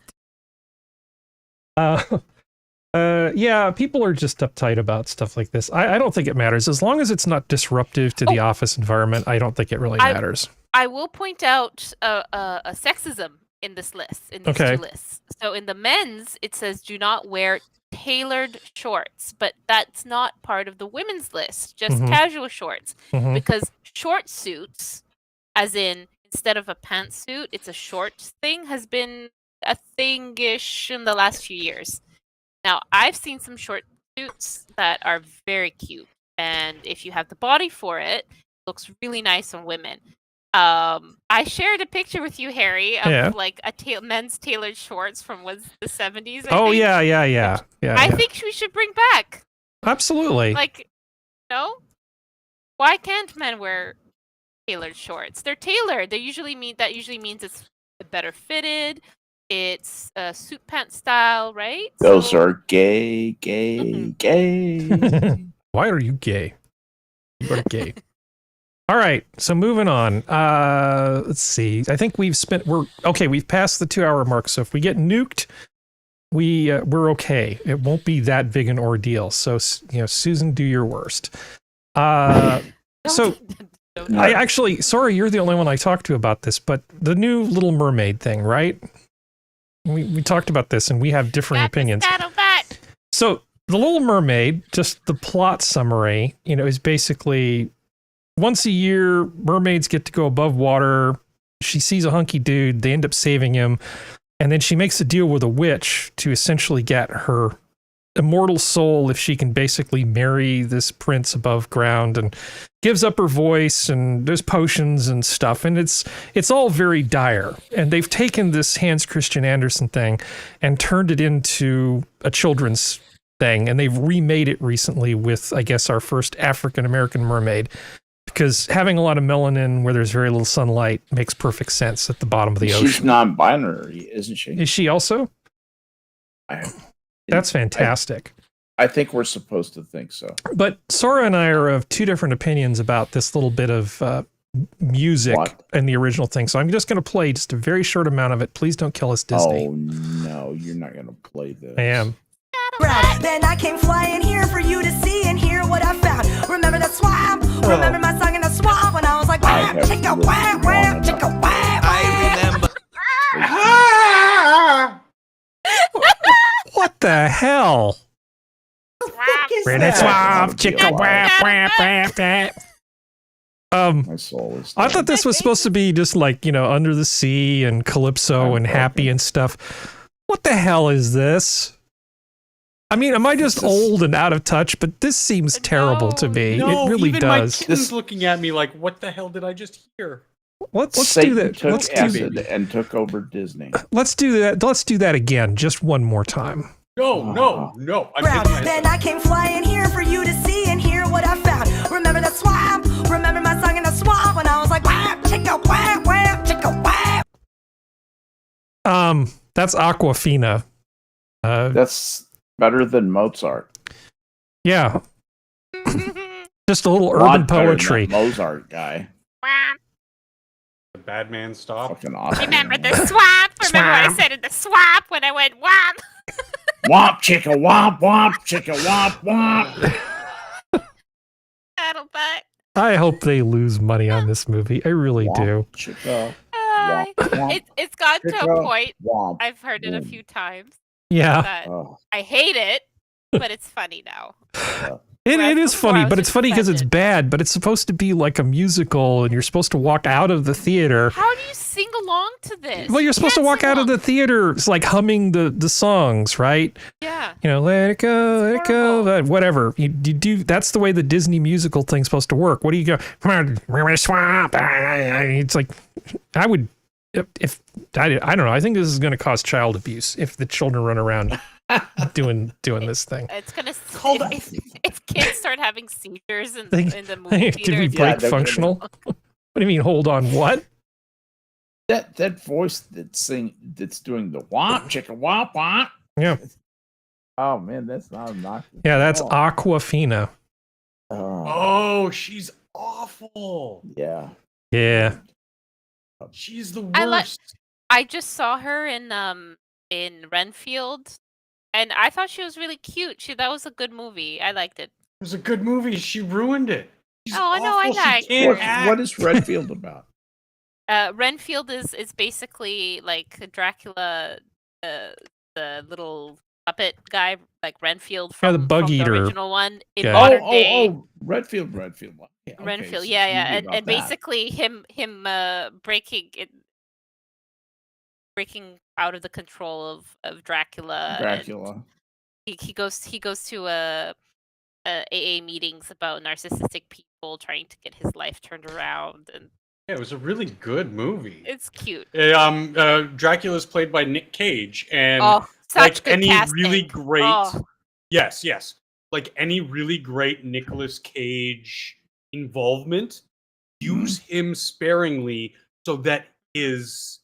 [SPEAKER 1] Yeah, people are just uptight about stuff like this. I don't think it matters. As long as it's not disruptive to the office environment, I don't think it really matters.
[SPEAKER 4] I will point out a sexism in this list, in these two lists. So in the men's, it says do not wear tailored shorts, but that's not part of the women's list, just casual shorts. Because short suits, as in instead of a pantsuit, it's a short thing, has been a thingish in the last few years. Now, I've seen some short suits that are very cute, and if you have the body for it, it looks really nice on women. I shared a picture with you, Harry, of like a men's tailored shorts from the 70s. I think we should bring back.
[SPEAKER 1] Absolutely.
[SPEAKER 4] Like, why can't men wear tailored shorts? They're tailored. That usually means it's better fitted. It's a suit pant style, right?
[SPEAKER 3] Those are gay.
[SPEAKER 1] Why are you gay? You are gay. All right, so moving on. Let's see. I think we've passed the 2-hour mark. So if we get nuked, we're okay. It won't be that big an ordeal. So Susan, do your worst. So I actually, sorry, you're the only one I talked to about this, but the new Little Mermaid thing, right? We talked about this and we have differing opinions. So the Little Mermaid, just the plot summary, is basically once a year, mermaids get to go above water. She sees a hunky dude. They end up saving him. And then she makes a deal with a witch to essentially get her immortal soul if she can basically marry this prince above ground, and gives up her voice, and there's potions and stuff. And it's all very dire. And they've taken this Hans Christian Andersen thing and turned it into a children's thing. And they've remade it recently with, I guess, our first African-American mermaid. Because having a lot of melanin where there's very little sunlight makes perfect sense at the bottom of the ocean.
[SPEAKER 3] She's non-binary, isn't she?
[SPEAKER 1] Is she also? That's fantastic.
[SPEAKER 3] I think we're supposed to think so.
[SPEAKER 1] But Sora and I are of two different opinions about this little bit of music in the original thing. So I'm just going to play just a very short amount of it. Please don't kill us, Disney.
[SPEAKER 3] Oh, no, you're not going to play this.
[SPEAKER 1] I am.
[SPEAKER 20] Then I came flying here for you to see and hear what I found. Remember the swamp? Remember my song in the swamp when I was like, wham, chicka, wham, wham, chicka, wham.
[SPEAKER 11] I remember.
[SPEAKER 1] What the hell? We're in the swamp, chicka, wham, wham, wham, wham.
[SPEAKER 3] My soul is
[SPEAKER 1] I thought this was supposed to be just like, under the sea and calypso and happy and stuff. What the hell is this? I mean, am I just old and out of touch? But this seems terrible to me.
[SPEAKER 2] No,
[SPEAKER 1] it really
[SPEAKER 2] even
[SPEAKER 1] does.
[SPEAKER 2] My kitten's looking at me like, what the hell did I just hear?
[SPEAKER 1] Let's do that.
[SPEAKER 3] Took
[SPEAKER 1] Let's
[SPEAKER 3] acid and took over Disney.
[SPEAKER 1] Let's do that. Let's do that again, just one more time.
[SPEAKER 2] No.
[SPEAKER 20] Then I came flying here for you to see and hear what I found. Remember the swamp? Remember my song in the swamp when I was like, wham, chicka, wham, wham, chicka, wham.
[SPEAKER 1] That's Aquafina.
[SPEAKER 3] That's better than Mozart.
[SPEAKER 1] Yeah. Just a little urban poetry.
[SPEAKER 3] Mozart guy.
[SPEAKER 2] The bad man stop.
[SPEAKER 3] Fucking awesome.
[SPEAKER 4] Remember the swamp? Remember what I said in the swamp when I went wham?
[SPEAKER 3] Womp chicka womp womp chicka womp womp.
[SPEAKER 4] Saddlebutt.
[SPEAKER 1] I hope they lose money on this movie. I really do.
[SPEAKER 3] Chicka.
[SPEAKER 4] It's gotten to a point. I've heard it a few times.
[SPEAKER 1] Yeah.
[SPEAKER 4] That I hate it, but it's funny now.
[SPEAKER 1] It is funny, but it's funny because it's bad, but it's supposed to be like a musical and you're supposed to walk out of the theater.
[SPEAKER 4] How do you sing along to this?
[SPEAKER 1] Well, you're supposed to walk out of the theater, it's like humming the songs, right?
[SPEAKER 4] Yeah.
[SPEAKER 1] Let it go, whatever. You do. That's the way the Disney musical thing's supposed to work. What do you go? Swamp. It's like, I would, if I don't know. I think this is going to cause child abuse if the children run around doing this thing.
[SPEAKER 4] It's gonna if kids start having seizures in the movie theater.
[SPEAKER 1] Did we break functional? What do you mean? Hold on, what?
[SPEAKER 3] That voice that's doing the womp chicka womp womp.
[SPEAKER 1] Yeah.
[SPEAKER 3] Oh man, that's not obnoxious.
[SPEAKER 1] Yeah, that's Aquafina.
[SPEAKER 2] Oh, she's awful.
[SPEAKER 3] Yeah.
[SPEAKER 1] Yeah.
[SPEAKER 2] She's the worst.
[SPEAKER 4] I just saw her in Renfield, and I thought she was really cute. That was a good movie. I liked it.
[SPEAKER 2] It was a good movie. She ruined it. She's
[SPEAKER 4] I know. I like.
[SPEAKER 3] What is Renfield about?
[SPEAKER 4] Renfield is basically like Dracula, the little puppet guy, like Renfield from,
[SPEAKER 1] the bug
[SPEAKER 4] from
[SPEAKER 1] eater.
[SPEAKER 4] the original one in modern day.
[SPEAKER 3] Oh, Renfield. Yeah, okay,
[SPEAKER 4] Renfield,
[SPEAKER 3] so
[SPEAKER 4] yeah,
[SPEAKER 3] about
[SPEAKER 4] and
[SPEAKER 3] that.
[SPEAKER 4] basically him breaking out of the control of Dracula.
[SPEAKER 3] Dracula.
[SPEAKER 4] He goes to AA meetings about narcissistic people trying to get his life turned around, and
[SPEAKER 2] Yeah, it was a really good movie.
[SPEAKER 4] it's cute.
[SPEAKER 2] Dracula's played by Nick Cage, and
[SPEAKER 4] Such
[SPEAKER 2] like
[SPEAKER 4] good
[SPEAKER 2] any
[SPEAKER 4] casting.
[SPEAKER 2] really great,
[SPEAKER 4] Oh.
[SPEAKER 2] yes, like any really great Nicolas Cage involvement, use him sparingly so that his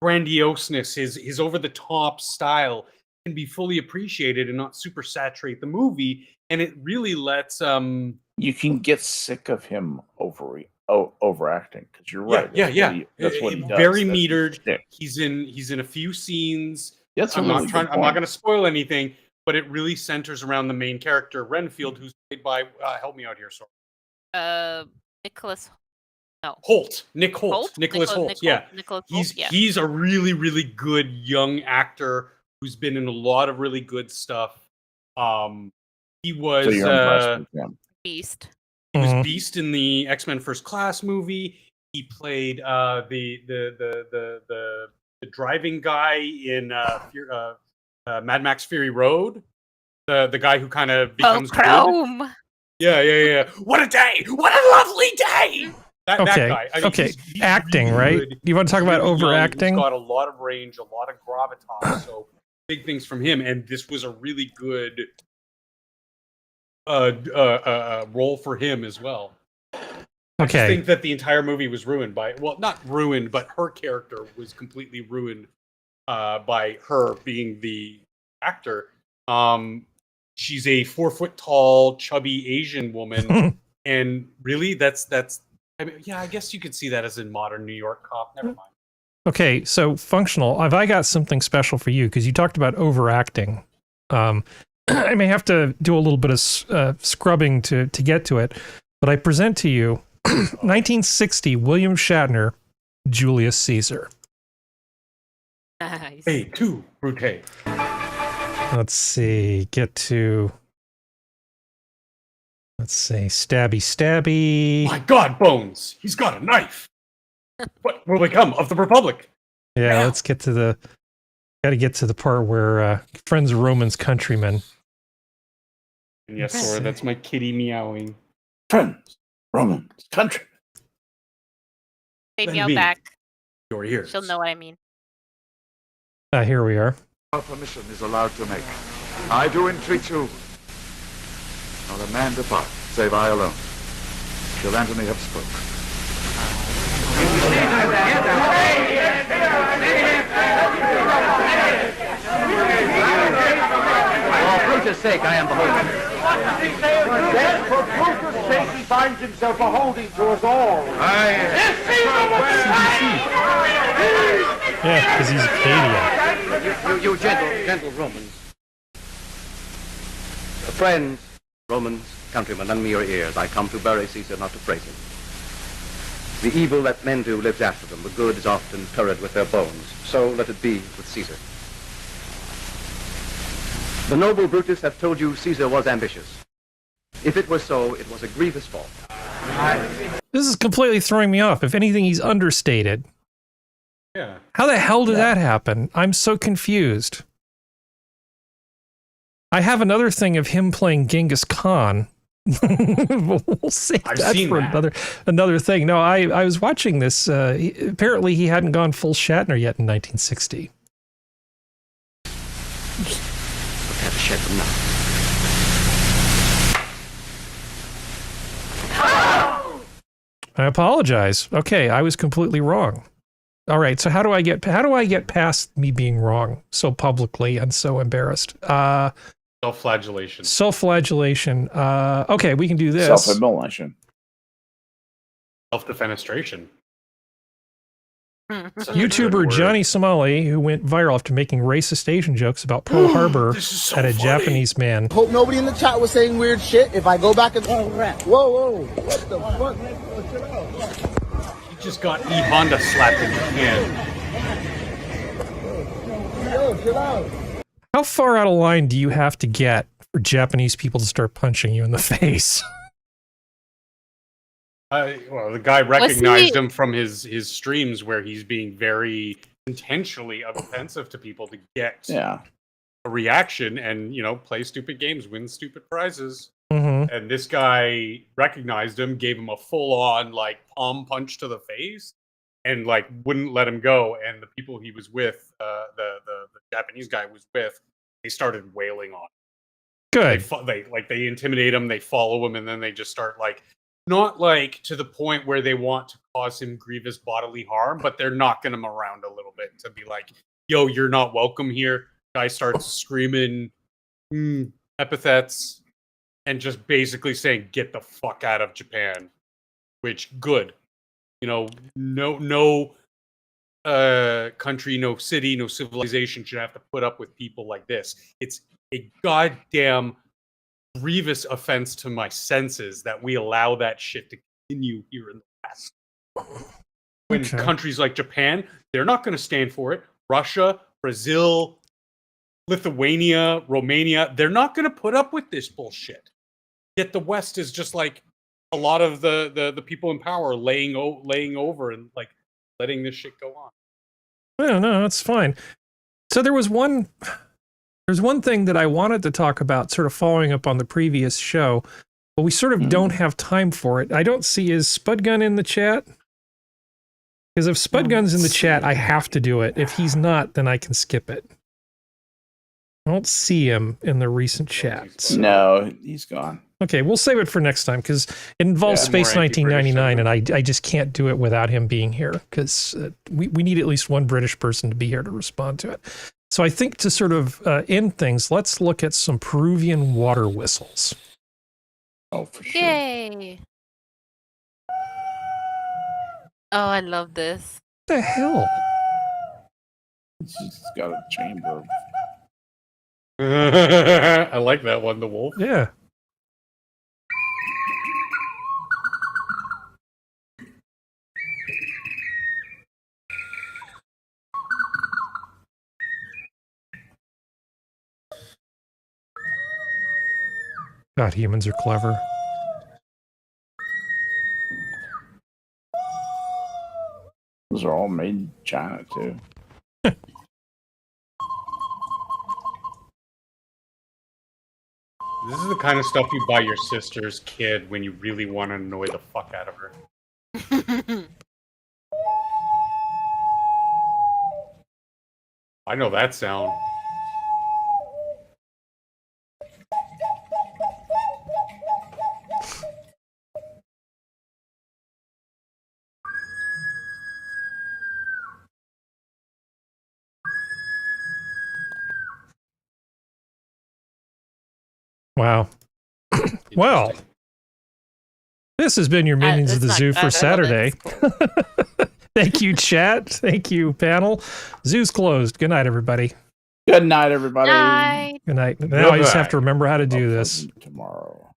[SPEAKER 2] grandioseness, his over the top style can be fully appreciated and not super saturate the movie. And it really lets
[SPEAKER 3] You can get sick of him overacting because you're right. That's what he does.
[SPEAKER 2] Very
[SPEAKER 3] That's his
[SPEAKER 2] metered.
[SPEAKER 3] shtick.
[SPEAKER 2] He's in a few scenes.
[SPEAKER 3] That's a
[SPEAKER 2] I'm
[SPEAKER 3] really
[SPEAKER 2] not trying.
[SPEAKER 3] good
[SPEAKER 2] I'm not
[SPEAKER 3] point.
[SPEAKER 2] going to spoil anything, but it really centers around the main character Renfield, who's played by help me out here, Sora.
[SPEAKER 4] Nicholas.
[SPEAKER 2] Nick Holt. Nicholas Holt. Yeah.
[SPEAKER 4] Nicholas Holt, yeah.
[SPEAKER 2] He's a really, really good young actor who's been in a lot of really good stuff. He was
[SPEAKER 3] So you're impressed with him.
[SPEAKER 4] Beast.
[SPEAKER 2] He was Beast in the X-Men First Class movie. He played the driving guy in Mad Max Fury Road. The guy who kind of becomes good.
[SPEAKER 4] Chrome.
[SPEAKER 2] Yeah. What a day! What a lovely day! That guy. I mean,
[SPEAKER 1] okay.
[SPEAKER 2] he's
[SPEAKER 1] Acting,
[SPEAKER 2] really
[SPEAKER 1] right?
[SPEAKER 2] good.
[SPEAKER 1] You want to talk about
[SPEAKER 2] Really young.
[SPEAKER 1] overacting?
[SPEAKER 2] He's got a lot of range, a lot of gravitas. So big things from him, and this was a really good role for him as well. I just
[SPEAKER 1] Okay.
[SPEAKER 2] think that the entire movie was ruined by, well, not ruined, but her character was completely ruined by her being the actor. She's a 4 foot tall, chubby Asian woman, and really, that's. I mean, yeah, I guess you could see that as in modern New York cop. Never mind.
[SPEAKER 1] Okay, so functional. Have I got something special for you? Because you talked about overacting. I may have to do a little bit of scrubbing to get to it, but I present to you 1960 William Shatner, Julius Caesar.
[SPEAKER 4] Nice.
[SPEAKER 2] Hey, two, Brute.
[SPEAKER 1] Let's see, stabby, stabby.
[SPEAKER 2] My God, Bones! He's got a knife! What will become of the Republic?
[SPEAKER 1] Yeah, let's get to the... Gotta get to the part where friends Roman's countrymen.
[SPEAKER 2] And yes, Sora, that's my kitty meowing.
[SPEAKER 3] Friends, Roman's countrymen.
[SPEAKER 4] They
[SPEAKER 2] Then
[SPEAKER 4] meow
[SPEAKER 2] me,
[SPEAKER 4] back.
[SPEAKER 2] Your ears.
[SPEAKER 4] She'll know what I mean.
[SPEAKER 1] Here we are.
[SPEAKER 21] Our permission is allowed to make. I do entreat you. Not a man depart, save I alone. Till Antony have spoke.
[SPEAKER 22] For Brutus' sake, I am beholden.
[SPEAKER 21] Then for Brutus' sake he finds himself beholding to us all.
[SPEAKER 1] Yeah, because he's Acadian.
[SPEAKER 22] You gentle Romans. Friends, Romans, countrymen, lend me your ears. I come to bury Caesar, not to praise him. The evil that men do lives after them. The good is often turret with their bones. So let it be with Caesar. The noble Brutus hath told you Caesar was ambitious. If it were so, it was a grievous fault.
[SPEAKER 1] This is completely throwing me off. If anything, he's understated.
[SPEAKER 2] Yeah.
[SPEAKER 1] How the hell did that happen? I'm so confused. I have another thing of him playing Genghis Khan. We'll save that for another thing. No, I was watching this. Apparently, he hadn't gone full Shatner yet in 1960.
[SPEAKER 22] Prepare to shed them now.
[SPEAKER 1] I apologize. Okay, I was completely wrong. All right, so how do I get past me being wrong so publicly and so embarrassed?
[SPEAKER 2] Self-flagellation.
[SPEAKER 1] Self-flagellation. Okay, we can do this.
[SPEAKER 3] Self-immolation.
[SPEAKER 2] Self-defenestration.
[SPEAKER 1] YouTuber Johnny Somali, who went viral after making racist Asian jokes about Pearl Harbor at a Japanese man.
[SPEAKER 23] Hope nobody in the chat was saying weird shit. If I go back and whoa, what the fuck?
[SPEAKER 2] You just got E Honda slapped in your hand.
[SPEAKER 23] Yo, chill out.
[SPEAKER 1] How far out of line do you have to get for Japanese people to start punching you in the face?
[SPEAKER 2] Well, the guy recognized him from his streams where he's being very intentionally offensive to people to get a reaction and, play stupid games, win stupid prizes.
[SPEAKER 1] Mm-hmm.
[SPEAKER 2] And this guy recognized him, gave him a full-on, palm punch to the face, and, wouldn't let him go. And the people he was with, the Japanese guy was with, they started wailing on him.
[SPEAKER 1] Good.
[SPEAKER 2] They intimidate him, they follow him, and then they just start, not to the point where they want to cause him grievous bodily harm, but they're knocking him around a little bit to be like, yo, you're not welcome here. Guy starts screaming epithets and just basically saying, get the fuck out of Japan. Which, good. No country, no city, no civilization should have to put up with people like this. It's a goddamn grievous offense to my senses that we allow that shit to continue here in the West. When countries like Japan, they're not going to stand for it. Russia, Brazil, Lithuania, Romania, they're not going to put up with this bullshit. Yet the West is just a lot of the people in power laying over and letting this shit go on.
[SPEAKER 1] No, that's fine. So there's one thing that I wanted to talk about, sort of following up on the previous show, but we sort of don't have time for it. I don't see, is Spudgun in the chat? Because if Spudgun's in the chat, I have to do it. If he's not, then I can skip it. I don't see him in the recent chats.
[SPEAKER 3] No, he's gone.
[SPEAKER 1] Okay, we'll save it for next time, because it involves Space 1999, and I just can't do it without him being here, because we need at least one British person to be here to respond to it. So I think to sort of end things, let's look at some Peruvian water whistles.
[SPEAKER 3] Oh, for sure.
[SPEAKER 4] Yay! Oh, I love this.
[SPEAKER 1] What the hell?
[SPEAKER 3] It's got a chamber.
[SPEAKER 2] I like that one, the wolf.
[SPEAKER 1] Yeah. God, humans are clever.
[SPEAKER 3] Those are all made in China, too.
[SPEAKER 2] This is the kind of stuff you buy your sister's kid when you really want to annoy the fuck out of her. I know that sound.
[SPEAKER 1] Wow. Well, this has been your Minions of the Zoo for Saturday. Thank you, chat. Thank you, panel. Zoo's closed. Good night, everybody.
[SPEAKER 3] Good night, everybody.
[SPEAKER 4] Night.
[SPEAKER 1] Good night. Now I just have to remember how to do this.
[SPEAKER 3] Tomorrow.